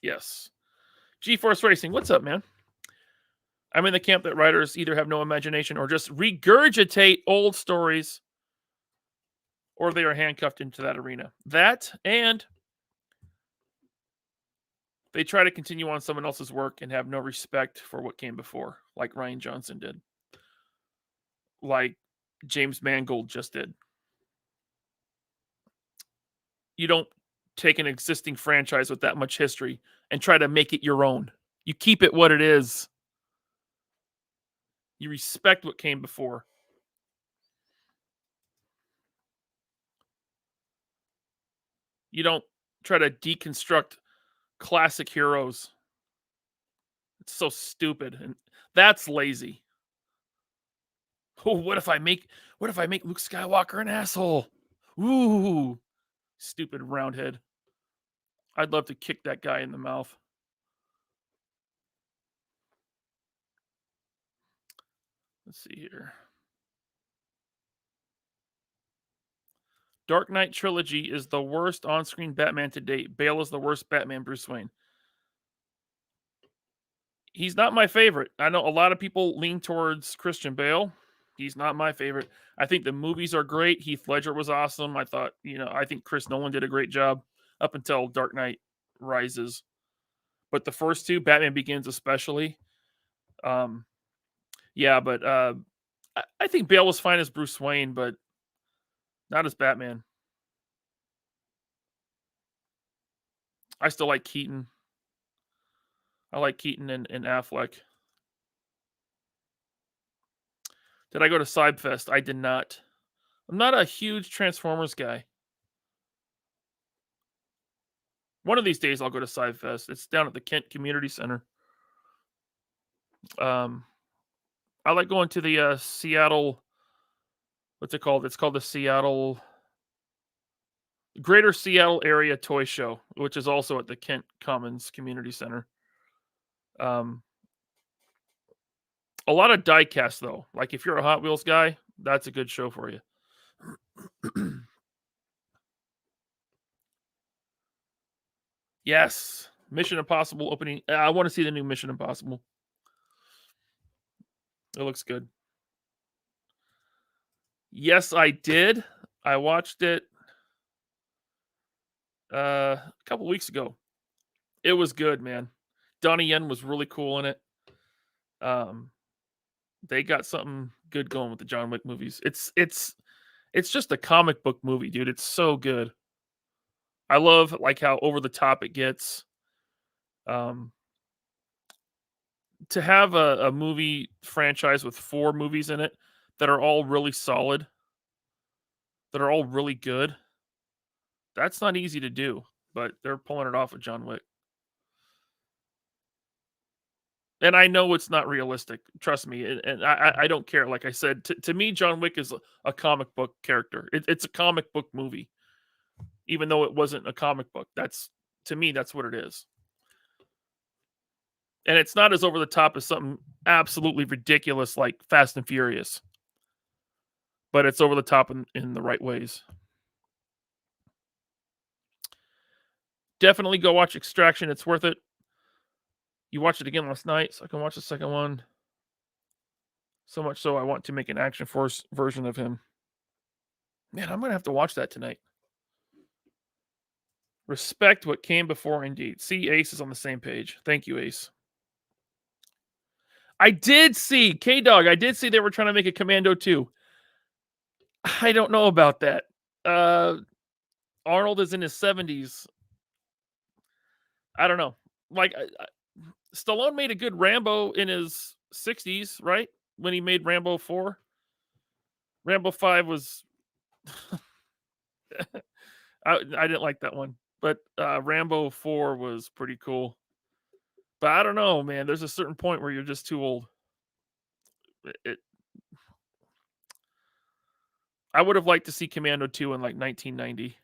Yes. GeForce Racing, what's up, man? I'm in the camp that writers either have no imagination or just regurgitate old stories, or they are handcuffed into that arena. That, and they try to continue on someone else's work and have no respect for what came before, like Rian Johnson did. Like James Mangold just did. You don't take an existing franchise with that much history and try to make it your own. You keep it what it is. You respect what came before. You don't try to deconstruct classic heroes. It's so stupid, and that's lazy. Oh, what if I make Luke Skywalker an asshole? Ooh, stupid roundhead. I'd love to kick that guy in the mouth. Let's see here. Dark Knight trilogy is the worst on-screen Batman to date. Bale is the worst Batman Bruce Wayne. He's not my favorite. I know a lot of people lean towards Christian Bale. He's not my favorite. I think the movies are great. Heath Ledger was awesome. I think Chris Nolan did a great job up until Dark Knight Rises. But the first two, Batman Begins especially, I think Bale was fine as Bruce Wayne, but not as Batman. I still like Keaton. I like Keaton and Affleck. Did I go to Cybfest? I did not. I'm not a huge Transformers guy. One of these days I'll go to Cybfest. It's down at the Kent Community Center. I like going to the Seattle. What's it called? It's called the Seattle Greater Seattle Area Toy Show, which is also at the Kent Commons Community Center. A lot of diecast though. Like if you're a Hot Wheels guy, that's a good show for you. Yes. Mission Impossible opening. I want to see the new Mission Impossible. It looks good. Yes, I did. I watched it a couple weeks ago. It was good, man. Donnie Yen was really cool in it. They got something good going with the John Wick movies. It's just a comic book movie, dude. It's so good. I love like how over the top it gets. To have a movie franchise with 4 movies in it that are all really solid, that are all really good, that's not easy to do, but they're pulling it off with John Wick. And I know it's not realistic. Trust me, and I don't care. Like I said, to me, John Wick is a comic book character. It's a comic book movie, even though it wasn't a comic book. To me, that's what it is. And it's not as over the top as something absolutely ridiculous like Fast and Furious, but it's over the top in the right ways. Definitely go watch Extraction. It's worth it. You watched it again last night, so I can watch the second one. So much so I want to make an Action Force version of him. Man, I'm going to have to watch that tonight. Respect what came before, indeed. See, Ace is on the same page. Thank you, Ace. I did see, K-Dog, I did see they were trying to make a Commando 2. I don't know about that. Arnold is in his 70s. I don't know. Like, Stallone made a good Rambo in his 60s, right? When he made Rambo 4. Rambo 5 was... I didn't like that one. But Rambo 4 was pretty cool. But I don't know, man. There's a certain point where you're just too old. I would have liked to see Commando 2 in like 1990.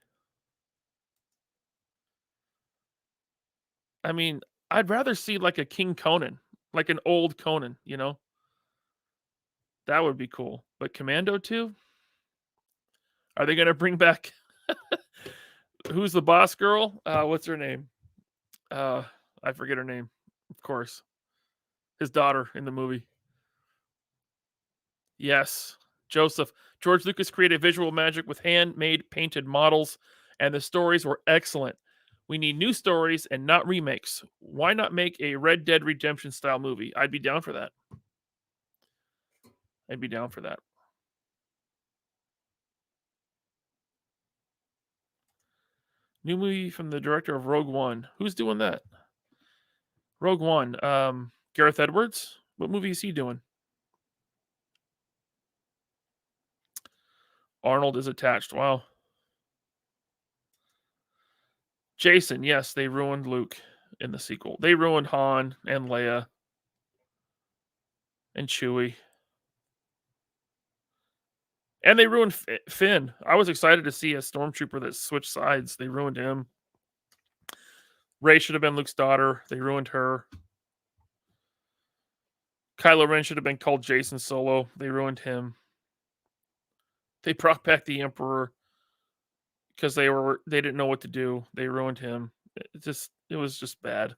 I mean, I'd rather see like a King Conan, like an old Conan, you know? That would be cool. But Commando 2? Are they going to bring back... Who's the boss girl? What's her name? I forget her name, of course. His daughter in the movie. Yes, Joseph. George Lucas created visual magic with handmade painted models, and the stories were excellent. We need new stories and not remakes. Why not make a Red Dead Redemption style movie? I'd be down for that. New movie from the director of Rogue One. Who's doing that? Rogue One. Gareth Edwards? What movie is he doing? Arnold is attached. Wow. Jason, yes, they ruined Luke in the sequel. They ruined Han and Leia and Chewie. And they ruined Finn. I was excited to see a stormtrooper that switched sides. They ruined him. Rey should have been Luke's daughter. They ruined her. Kylo Ren should have been called Jason Solo. They ruined him. They brought back the Emperor because they didn't know what to do. They ruined him. It was just bad.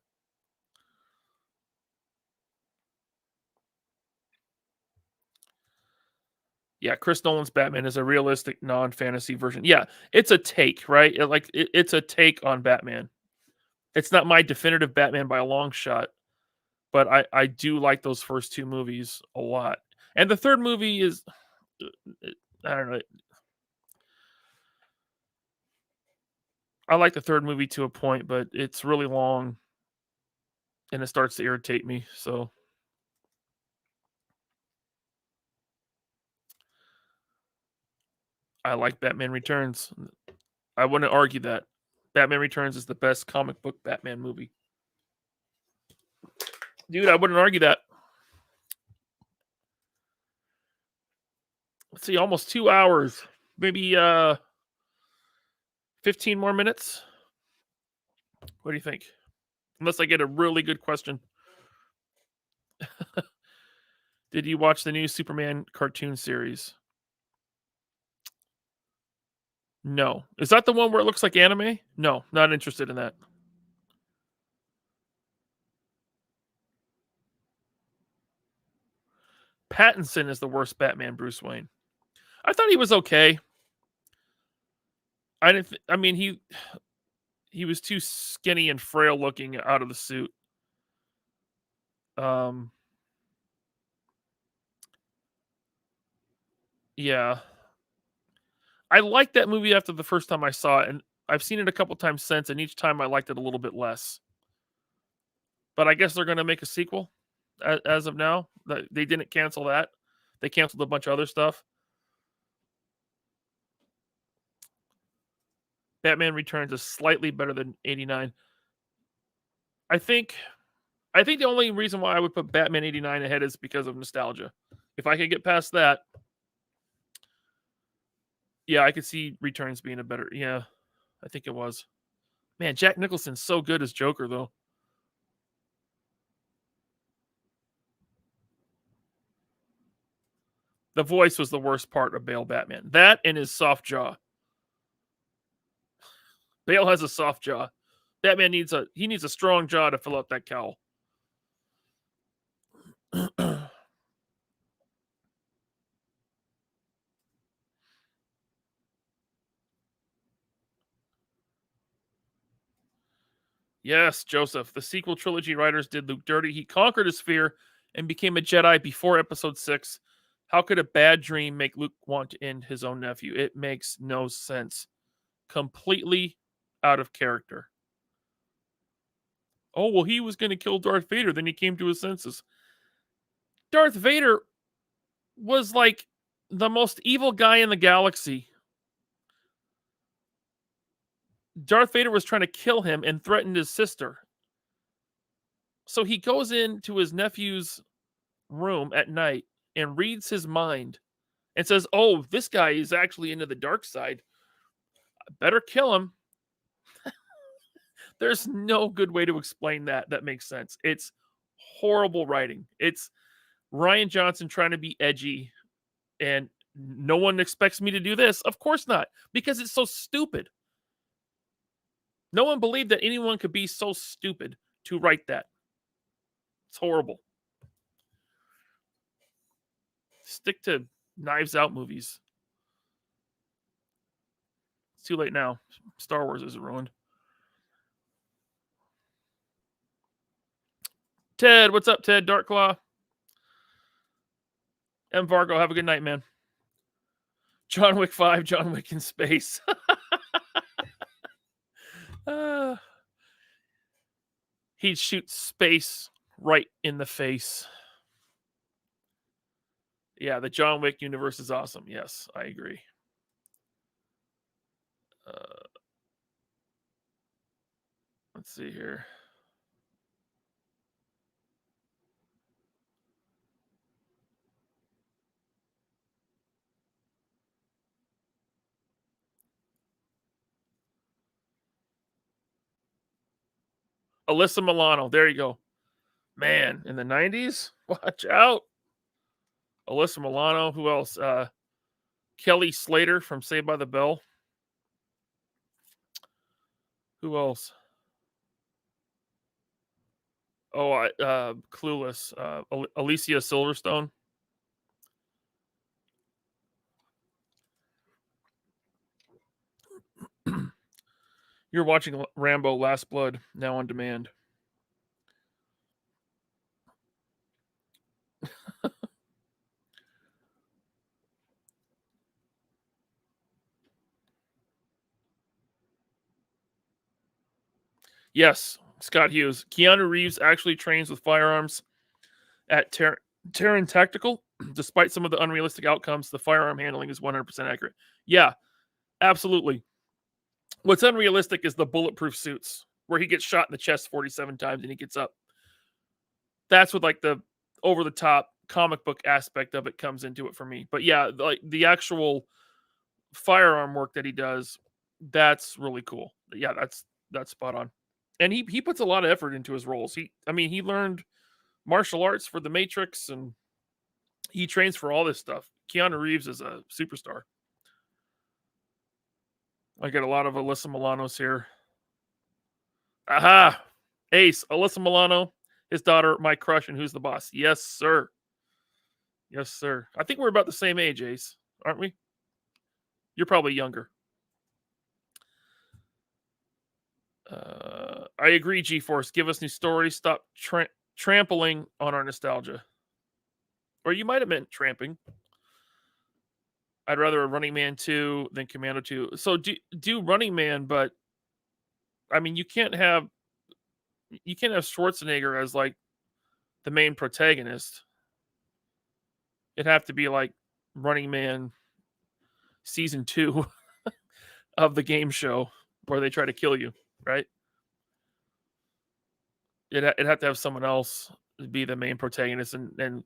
Yeah, Chris Nolan's Batman is a realistic non-fantasy version. Yeah, it's a take, right? It's a take on Batman. It's not my definitive Batman by a long shot, but I do like those first 2 movies a lot. And the third movie is, I don't know. I like the third movie to a point, but it's really long and it starts to irritate me. So I like Batman Returns. I wouldn't argue that. Batman Returns is the best comic book Batman movie. Dude, I wouldn't argue that. Let's see, almost 2 hours. Maybe 15 more minutes. What do you think? Unless I get a really good question. Did you watch the new Superman cartoon series? No. Is that the one where it looks like anime? No, not interested in that. Pattinson is the worst Batman Bruce Wayne. I thought he was okay. I mean, he was too skinny and frail looking out of the suit. Yeah. I liked that movie after the first time I saw it, and I've seen it a couple times since, and each time I liked it a little bit less. But I guess they're going to make a sequel as of now. They didn't cancel that. They canceled a bunch of other stuff. Batman Returns is slightly better than 89. I think the only reason why I would put Batman 89 ahead is because of nostalgia. If I could get past that, yeah, I could see Returns being a better. Yeah, I think it was. Man, Jack Nicholson's so good as Joker, though. The voice was the worst part of Bale Batman. That and his soft jaw. Bale has a soft jaw. Batman needs a strong jaw to fill out that cowl. Yes, Joseph. The sequel trilogy writers did Luke dirty. He conquered his fear and became a Jedi before Episode 6. How could a bad dream make Luke want to end his own nephew? It makes no sense. Completely out of character. Oh, well, he was going to kill Darth Vader. Then he came to his senses. Darth Vader was like the most evil guy in the galaxy. Darth Vader was trying to kill him and threatened his sister. So he goes into his nephew's room at night and reads his mind and says, oh, this guy is actually into the dark side. I better kill him. There's no good way to explain that. That makes sense. It's horrible writing. It's Rian Johnson trying to be edgy, and no one expects me to do this. Of course not, because it's so stupid. No one believed that anyone could be so stupid to write that. It's horrible. Stick to Knives Out movies. It's too late now. Star Wars is ruined. Ted, what's up, Ted? Dark Claw. M. Vargo, have a good night, man. John Wick 5, John Wick in space. He'd shoot space right in the face. Yeah, the John Wick universe is awesome. Yes, I agree. Let's see here. Alyssa Milano. There you go. Man, in the 90s? Watch out. Alyssa Milano. Who else? Kelly Slater from Saved by the Bell. Who else? Oh, Clueless. Alicia Silverstone. You're watching Rambo Last Blood now on demand. Yes, Scott Hughes. Keanu Reeves actually trains with firearms at Terran Tactical. Despite some of the unrealistic outcomes, the firearm handling is 100% accurate. Yeah, absolutely. What's unrealistic is the bulletproof suits where he gets shot in the chest 47 times and he gets up. That's what like the over the top comic book aspect of it comes into it for me. But yeah, like the actual firearm work that he does, that's really cool. Yeah, that's spot on. And he puts a lot of effort into his roles. He learned martial arts for The Matrix and he trains for all this stuff. Keanu Reeves is a superstar. I get a lot of Alyssa Milanos here. Aha! Ace, Alyssa Milano, his daughter, my crush, and Who's the Boss? Yes, sir. Yes, sir. I think we're about the same age, Ace, aren't we? You're probably younger. I agree, G-Force. Give us new stories. Stop trampling on our nostalgia. Or you might have meant tramping. I'd rather a Running Man 2 than Commando 2. So do Running Man, but I mean you can't have Schwarzenegger as like the main protagonist. It'd have to be like Running Man season 2 of the game show where they try to kill you, right? It'd have to have someone else be the main protagonist, and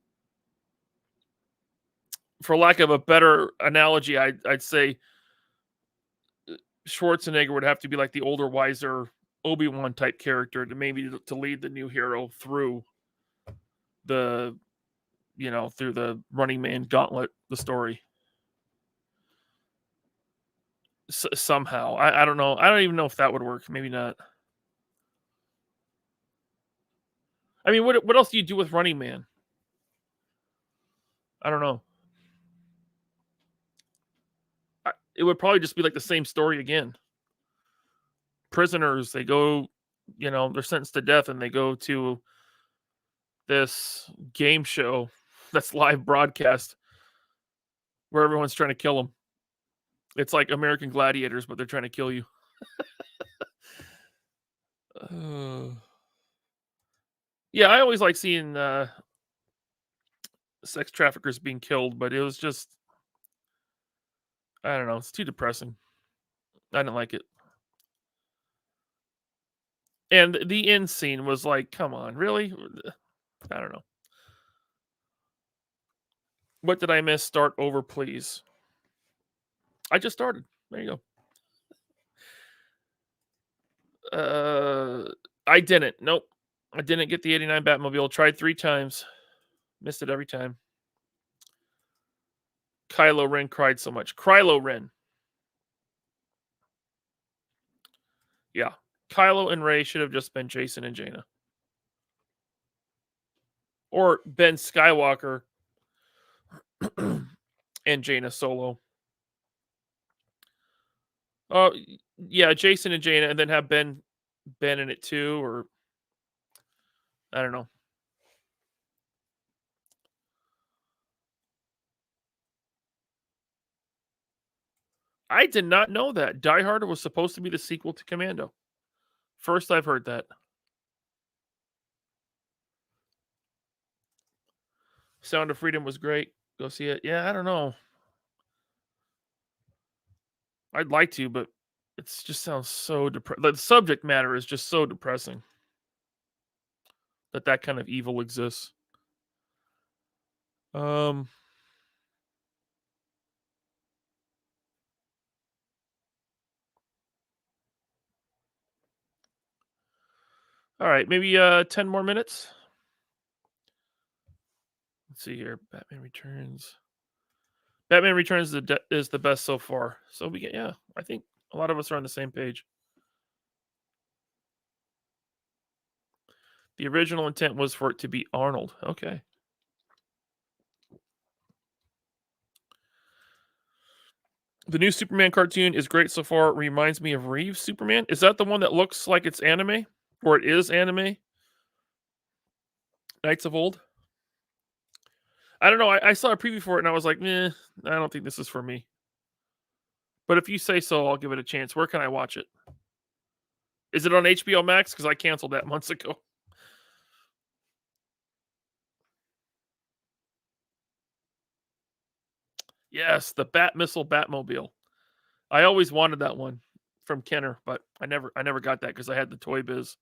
for lack of a better analogy, I'd say Schwarzenegger would have to be like the older, wiser Obi-Wan type character to lead the new hero through the Running Man gauntlet, the story. Somehow, I don't know. I don't even know if that would work. Maybe not. I mean, what else do you do with Running Man? I don't know. It would probably just be like the same story again. Prisoners, they go, they're sentenced to death, and they go to this game show that's live broadcast where everyone's trying to kill them. It's like American Gladiators, but they're trying to kill you. Yeah, I always like seeing sex traffickers being killed, but it was just, I don't know, it's too depressing. I didn't like it. And the end scene was like, come on, really? I don't know. What did I miss? Start over, please. I just started. There you go. I didn't. Nope. I didn't get the 89 Batmobile. Tried 3 times. Missed it every time. Kylo Ren cried so much. Kylo Ren. Yeah. Kylo and Rey should have just been Jason and Jaina. Or Ben Skywalker and Jaina Solo. Yeah, Jason and Jaina, and then have Ben in it too, or I don't know. I did not know that Die Hard was supposed to be the sequel to Commando. First I've heard that. Sound of Freedom was great. Go see it. Yeah, I don't know. I'd like to, but it just sounds so depressing. The subject matter is just so depressing. That kind of evil exists. All right, maybe 10 more minutes. Let's see here. Batman Returns. Batman Returns is the best so far. So I think a lot of us are on the same page. The original intent was for it to be Arnold. Okay. The new Superman cartoon is great so far. It reminds me of Reeves Superman. Is that the one that looks like it's anime? Or it is anime? Knights of Old? I don't know. I saw a preview for it and I was like, I don't think this is for me. But if you say so, I'll give it a chance. Where can I watch it? Is it on HBO Max? Because I canceled that months ago. Yes, the Bat Missile Batmobile. I always wanted that one from Kenner, but I never got that because I had the Toy Biz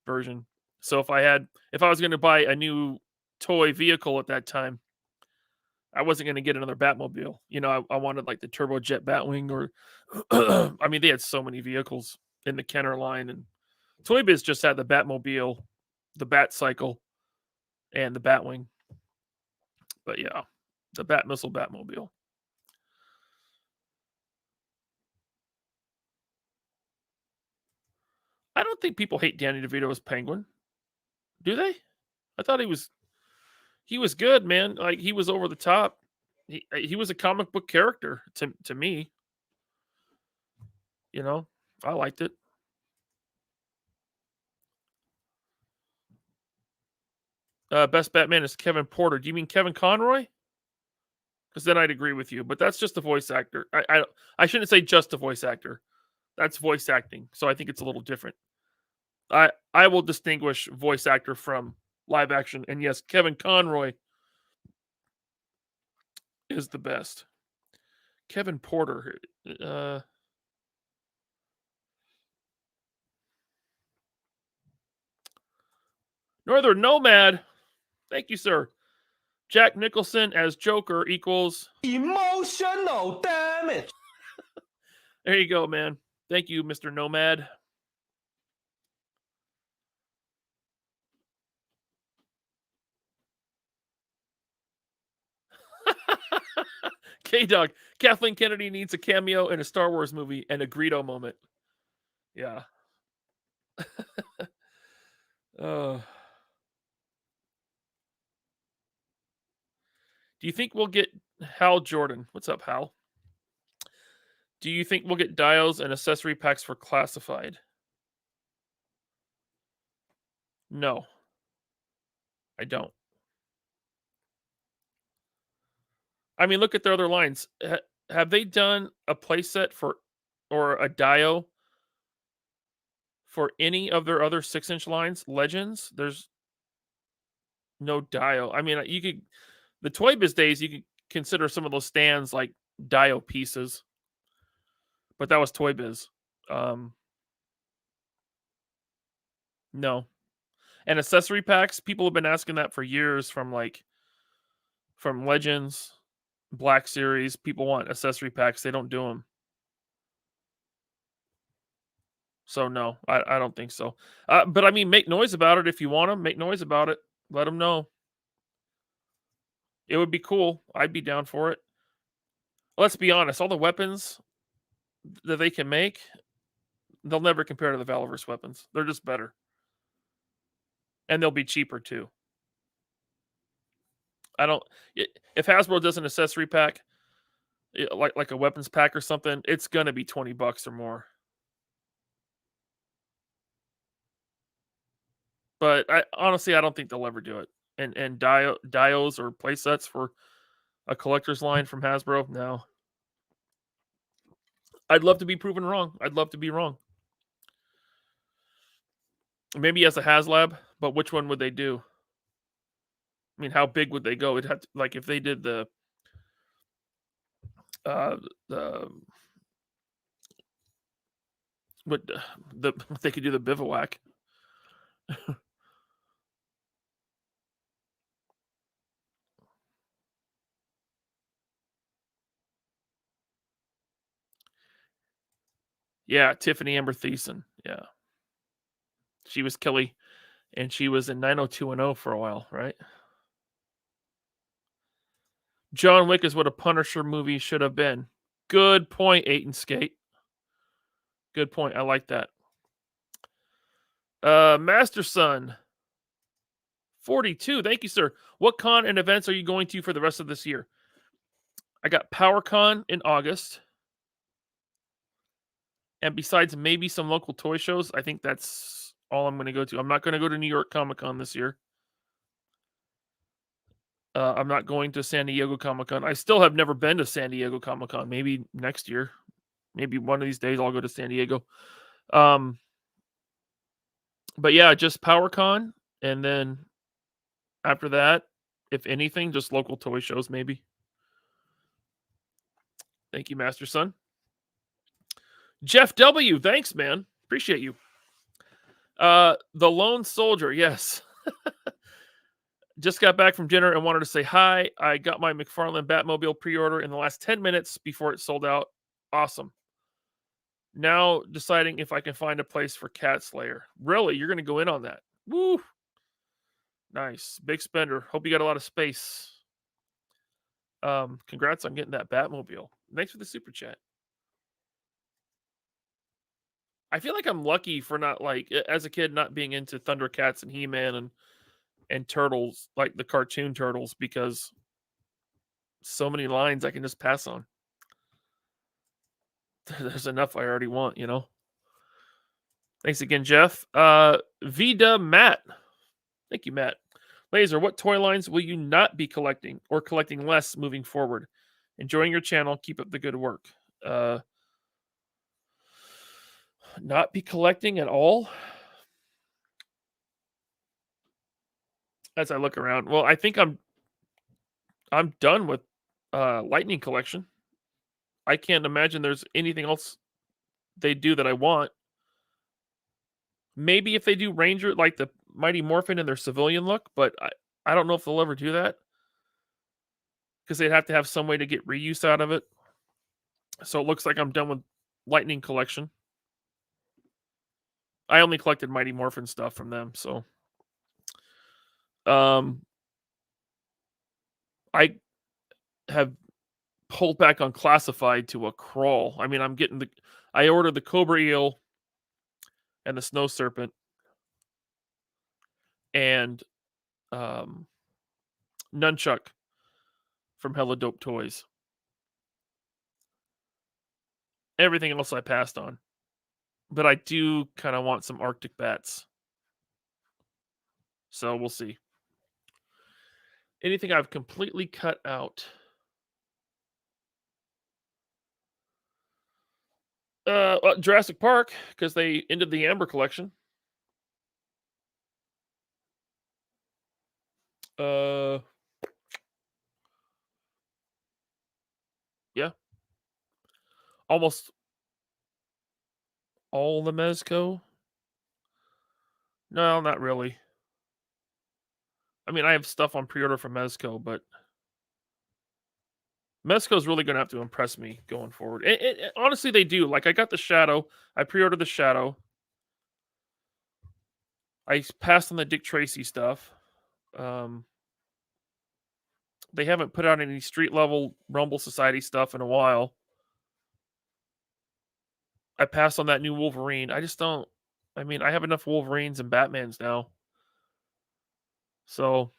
version. So if I was going to buy a new toy vehicle at that time, I wasn't going to get another Batmobile. I wanted like the Turbojet Batwing, or I mean, they had so many vehicles in the Kenner line, and Toy Biz just had the Batmobile, the Bat Cycle, and the Batwing. But yeah, the Bat Missile Batmobile. I don't think people hate Danny DeVito as Penguin. Do they? I thought he was He was good, man. Like, he was over the top. He was a comic book character to me. You know, I liked it. Best Batman is Kevin Porter. Do you mean Kevin Conroy? Because then I'd agree with you. But that's just a voice actor. I shouldn't say just a voice actor. That's voice acting. So I think it's a little different. I will distinguish voice actor from live action. And yes, Kevin Conroy is the best. Kevin Porter. Northern Nomad. Thank you, sir. Jack Nicholson as Joker equals emotional damage. There you go, man. Thank you, Mr. Nomad. K-Dog. Kathleen Kennedy needs a cameo in a Star Wars movie and a Greedo moment. Yeah. Do you think we'll get Hal Jordan? What's up, Hal? Do you think we'll get dials and accessory packs for Classified? No. I don't. I mean, look at their other lines. Have they done a playset for or a dio for any of their other 6-inch lines? Legends? There's no dio. I mean, you could the Toy Biz days, you could consider some of those stands like dio pieces. But that was Toy Biz. No. And accessory packs, people have been asking that for years from Legends, Black Series. People want accessory packs. They don't do them. So no, I don't think so. But I mean, make noise about it if you want them. Make noise about it. Let them know. It would be cool. I'd be down for it. Let's be honest. All the weapons that they can make, they'll never compare to the Valorverse weapons. They're just better. And they'll be cheaper too. If Hasbro does an accessory pack, like a weapons pack or something, it's gonna be $20 or more. But honestly, I don't think they'll ever do it. And dios or playsets for a collector's line from Hasbro, no. I'd love to be proven wrong. I'd love to be wrong. Maybe as a HasLab, but which one would they do? I mean, how big would they go? It'd have to, like, if they did they could do the bivouac. Yeah, Tiffany Amber Thiessen. Yeah. She was Kelly, and she was in 90210 for a while, right? John Wick is what a Punisher movie should have been. Good point, 8 and Skate. Good point. I like that. Master Son 42. Thank you, sir. What con and events are you going to for the rest of this year? I got PowerCon in August. And besides maybe some local toy shows, I think that's all I'm going to go to. I'm not going to go to New York Comic Con this year. I'm not going to San Diego Comic Con. I still have never been to San Diego Comic Con. Maybe next year. Maybe one of these days I'll go to San Diego. But yeah, just PowerCon. And then after that, if anything, just local toy shows maybe. Thank you, Master Son. Jeff W. Thanks, man. Appreciate you. The Lone Soldier. Yes. Just got back from dinner and wanted to say hi. I got my McFarlane Batmobile pre-order in the last 10 minutes before it sold out. Awesome. Now deciding if I can find a place for Cat Slayer. Really? You're going to go in on that? Woo. Nice. Big spender. Hope you got a lot of space. Congrats on getting that Batmobile. Thanks for the super chat. I feel like I'm lucky for not, like, as a kid, not being into Thundercats and He-Man and turtles, like the cartoon turtles, because so many lines I can just pass on. There's enough I already want, you know. Thanks again, Jeff. Vida Matt. Thank you, Matt. Laser, what toy lines will you not be collecting or collecting less moving forward? Enjoying your channel. Keep up the good work. Not be collecting at all? As I look around. Well, I think I'm done with Lightning collection. I can't imagine there's anything else they do that I want. Maybe if they do Ranger, like the Mighty Morphin in their civilian look, but I don't know if they'll ever do that. Because they'd have to have some way to get reuse out of it. So it looks like I'm done with Lightning collection. I only collected Mighty Morphin stuff from them, so I have pulled back on classified to a crawl. I mean, I ordered the Cobra Eel and the Snow Serpent and Nunchuck from Hella Dope Toys. Everything else I passed on. But I do kind of want some Arctic bats. So we'll see. Anything I've completely cut out? Jurassic Park, because they ended the Amber collection. Yeah. Almost all the Mezco? No, not really. I mean, I have stuff on pre-order for Mezco, but Mezco's really going to have to impress me going forward. Honestly, they do. Like, I got the Shadow. I pre-ordered the Shadow. I passed on the Dick Tracy stuff. They haven't put out any street-level Rumble Society stuff in a while. I passed on that new Wolverine. I just don't... I mean, I have enough Wolverines and Batmans now. So,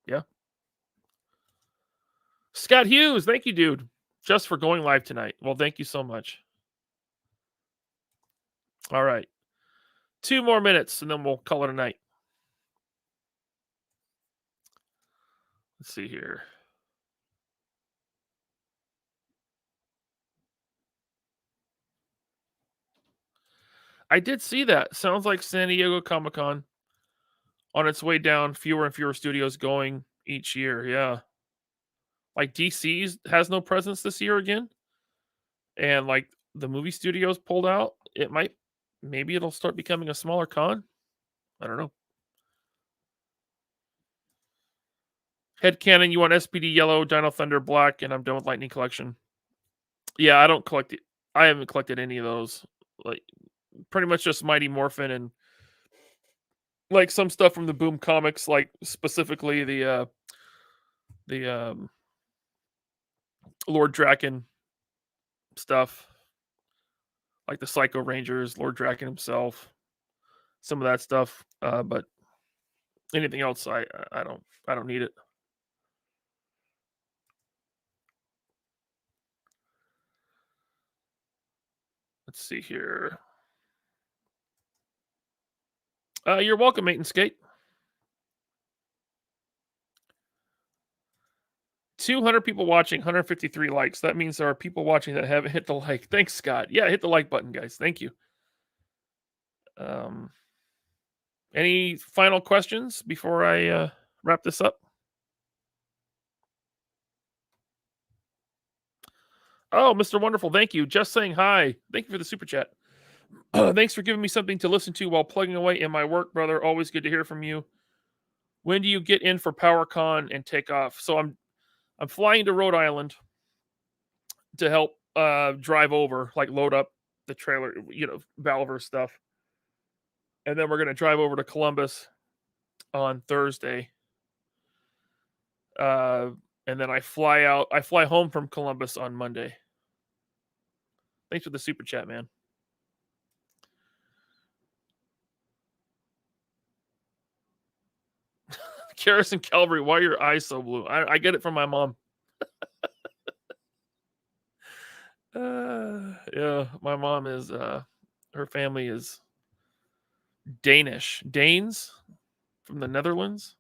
yeah. Scott Hughes, thank you, dude. Just for going live tonight. Well, thank you so much. All right. 2 more minutes, and then we'll call it a night. Let's see here. I did see that. Sounds like San Diego Comic-Con on its way down. Fewer and fewer studios going each year. Yeah. Like DC has no presence this year again. And like the movie studios pulled out. Maybe it'll start becoming a smaller con. I don't know. Headcanon, you want SPD Yellow, Dino Thunder Black, and I'm done with Lightning Collection. Yeah, I don't collect it. I haven't collected any of those. Like pretty much just Mighty Morphin and like some stuff from the Boom Comics, like specifically the Lord Draken stuff, like the Psycho Rangers, Lord Draken himself, some of that stuff. But anything else, I don't need it. Let's see here. You're welcome, Mate and Skate. 200 people watching, 153 likes. That means there are people watching that haven't hit the like. Thanks, Scott. Yeah, hit the like button, guys. Thank you. Any final questions before I wrap this up? Oh, Mr. Wonderful, thank you. Just saying hi. Thank you for the super chat. Thanks for giving me something to listen to while plugging away in my work, brother. Always good to hear from you. When do you get in for PowerCon and take off? So I'm flying to Rhode Island to help drive over, like load up the trailer, Valver stuff. And then we're going to drive over to Columbus on Thursday. And then I fly home from Columbus on Monday. Thanks for the super chat, man. Karis and Calvary, why are your eyes so blue? I get it from my mom. Yeah, my mom is, her family is Danish. Danes from the Netherlands.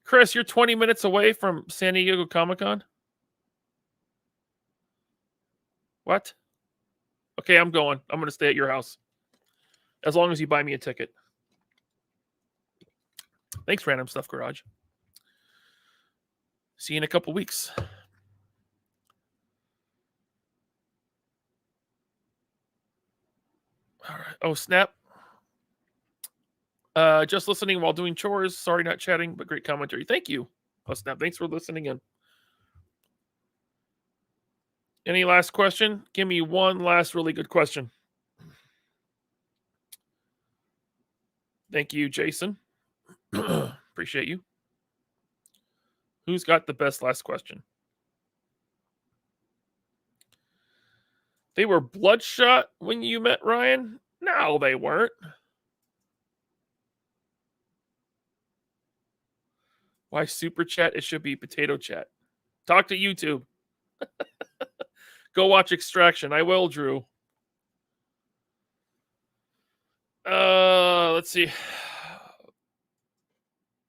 Chris, you're 20 minutes away from San Diego Comic-Con? What? Okay, I'm going. I'm going to stay at your house. As long as you buy me a ticket. Thanks, Random Stuff Garage. See you in a couple weeks. All right. Oh, snap. Just listening while doing chores. Sorry, not chatting, but great commentary. Thank you. Oh, snap. Thanks for listening in. Any last question? Give me one last really good question. Thank you, Jason. Appreciate you. Who's got the best last question? They were bloodshot when you met Ryan? No, they weren't. Why super chat? It should be potato chat. Talk to YouTube. Go watch Extraction. I will, Drew. Let's see.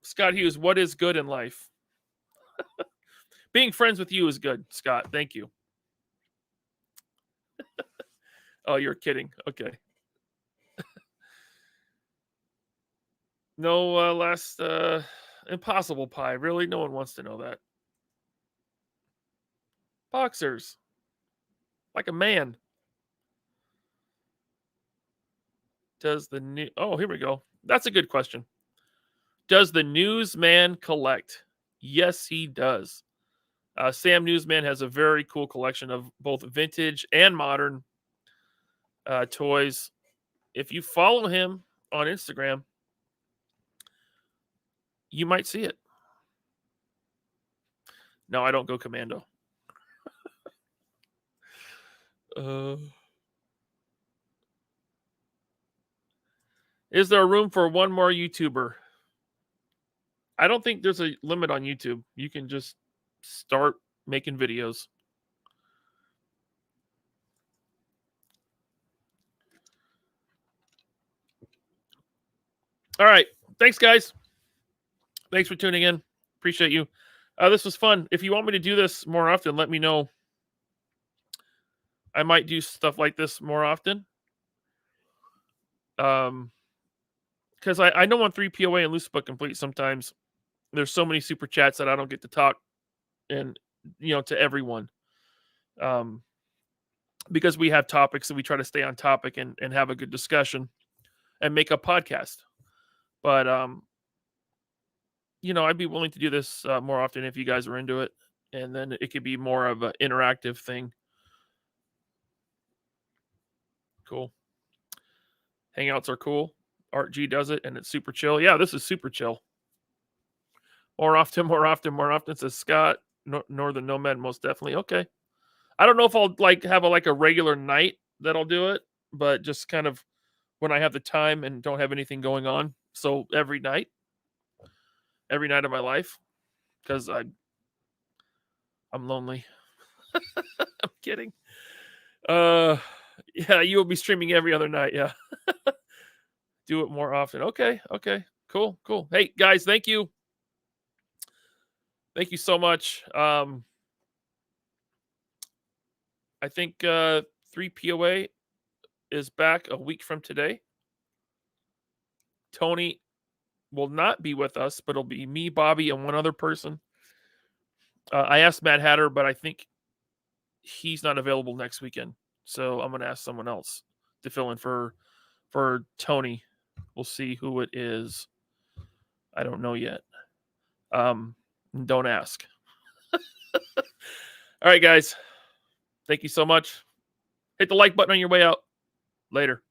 Scott Hughes, what is good in life? Being friends with you is good, Scott. Thank you. Oh, you're kidding. Okay. No last Impossible Pie. Really? No one wants to know that. Boxers. Like a man. Does the new... Oh, here we go. That's a good question. Does the Newsman collect? Yes, he does. Sam Newsman has a very cool collection of both vintage and modern toys. If you follow him on Instagram, you might see it. No, I don't go commando. Is there room for one more YouTuber? I don't think there's a limit on YouTube. You can just start making videos. All right. Thanks, guys. Thanks for tuning in. Appreciate you. This was fun. If you want me to do this more often, let me know. I might do stuff like this more often. Because I know on 3POA and Loose But Complete sometimes there's so many super chats that I don't get to talk and to everyone. Because we have topics and we try to stay on topic and have a good discussion and make a podcast. But I'd be willing to do this more often if you guys are into it, and then it could be more of an interactive thing. Cool. Hangouts are cool. Art G does it, and it's super chill. Yeah, this is super chill. More often, says Scott. Northern Nomad, most definitely. Okay. I don't know if I'll have a regular night that I'll do it, but just kind of when I have the time and don't have anything going on. So every night of my life, because I'm lonely. I'm kidding. Yeah, you will be streaming every other night. Yeah. Do it more often. Okay. Cool. Hey, guys, thank you. Thank you so much. I think 3POA is back a week from today. Tony will not be with us, but it'll be me, Bobby, and one other person. I asked Mad Hatter, but I think he's not available next weekend. So I'm going to ask someone else to fill in for Tony. We'll see who it is. I don't know yet. Don't ask. All right, guys. Thank you so much. Hit the like button on your way out. Later.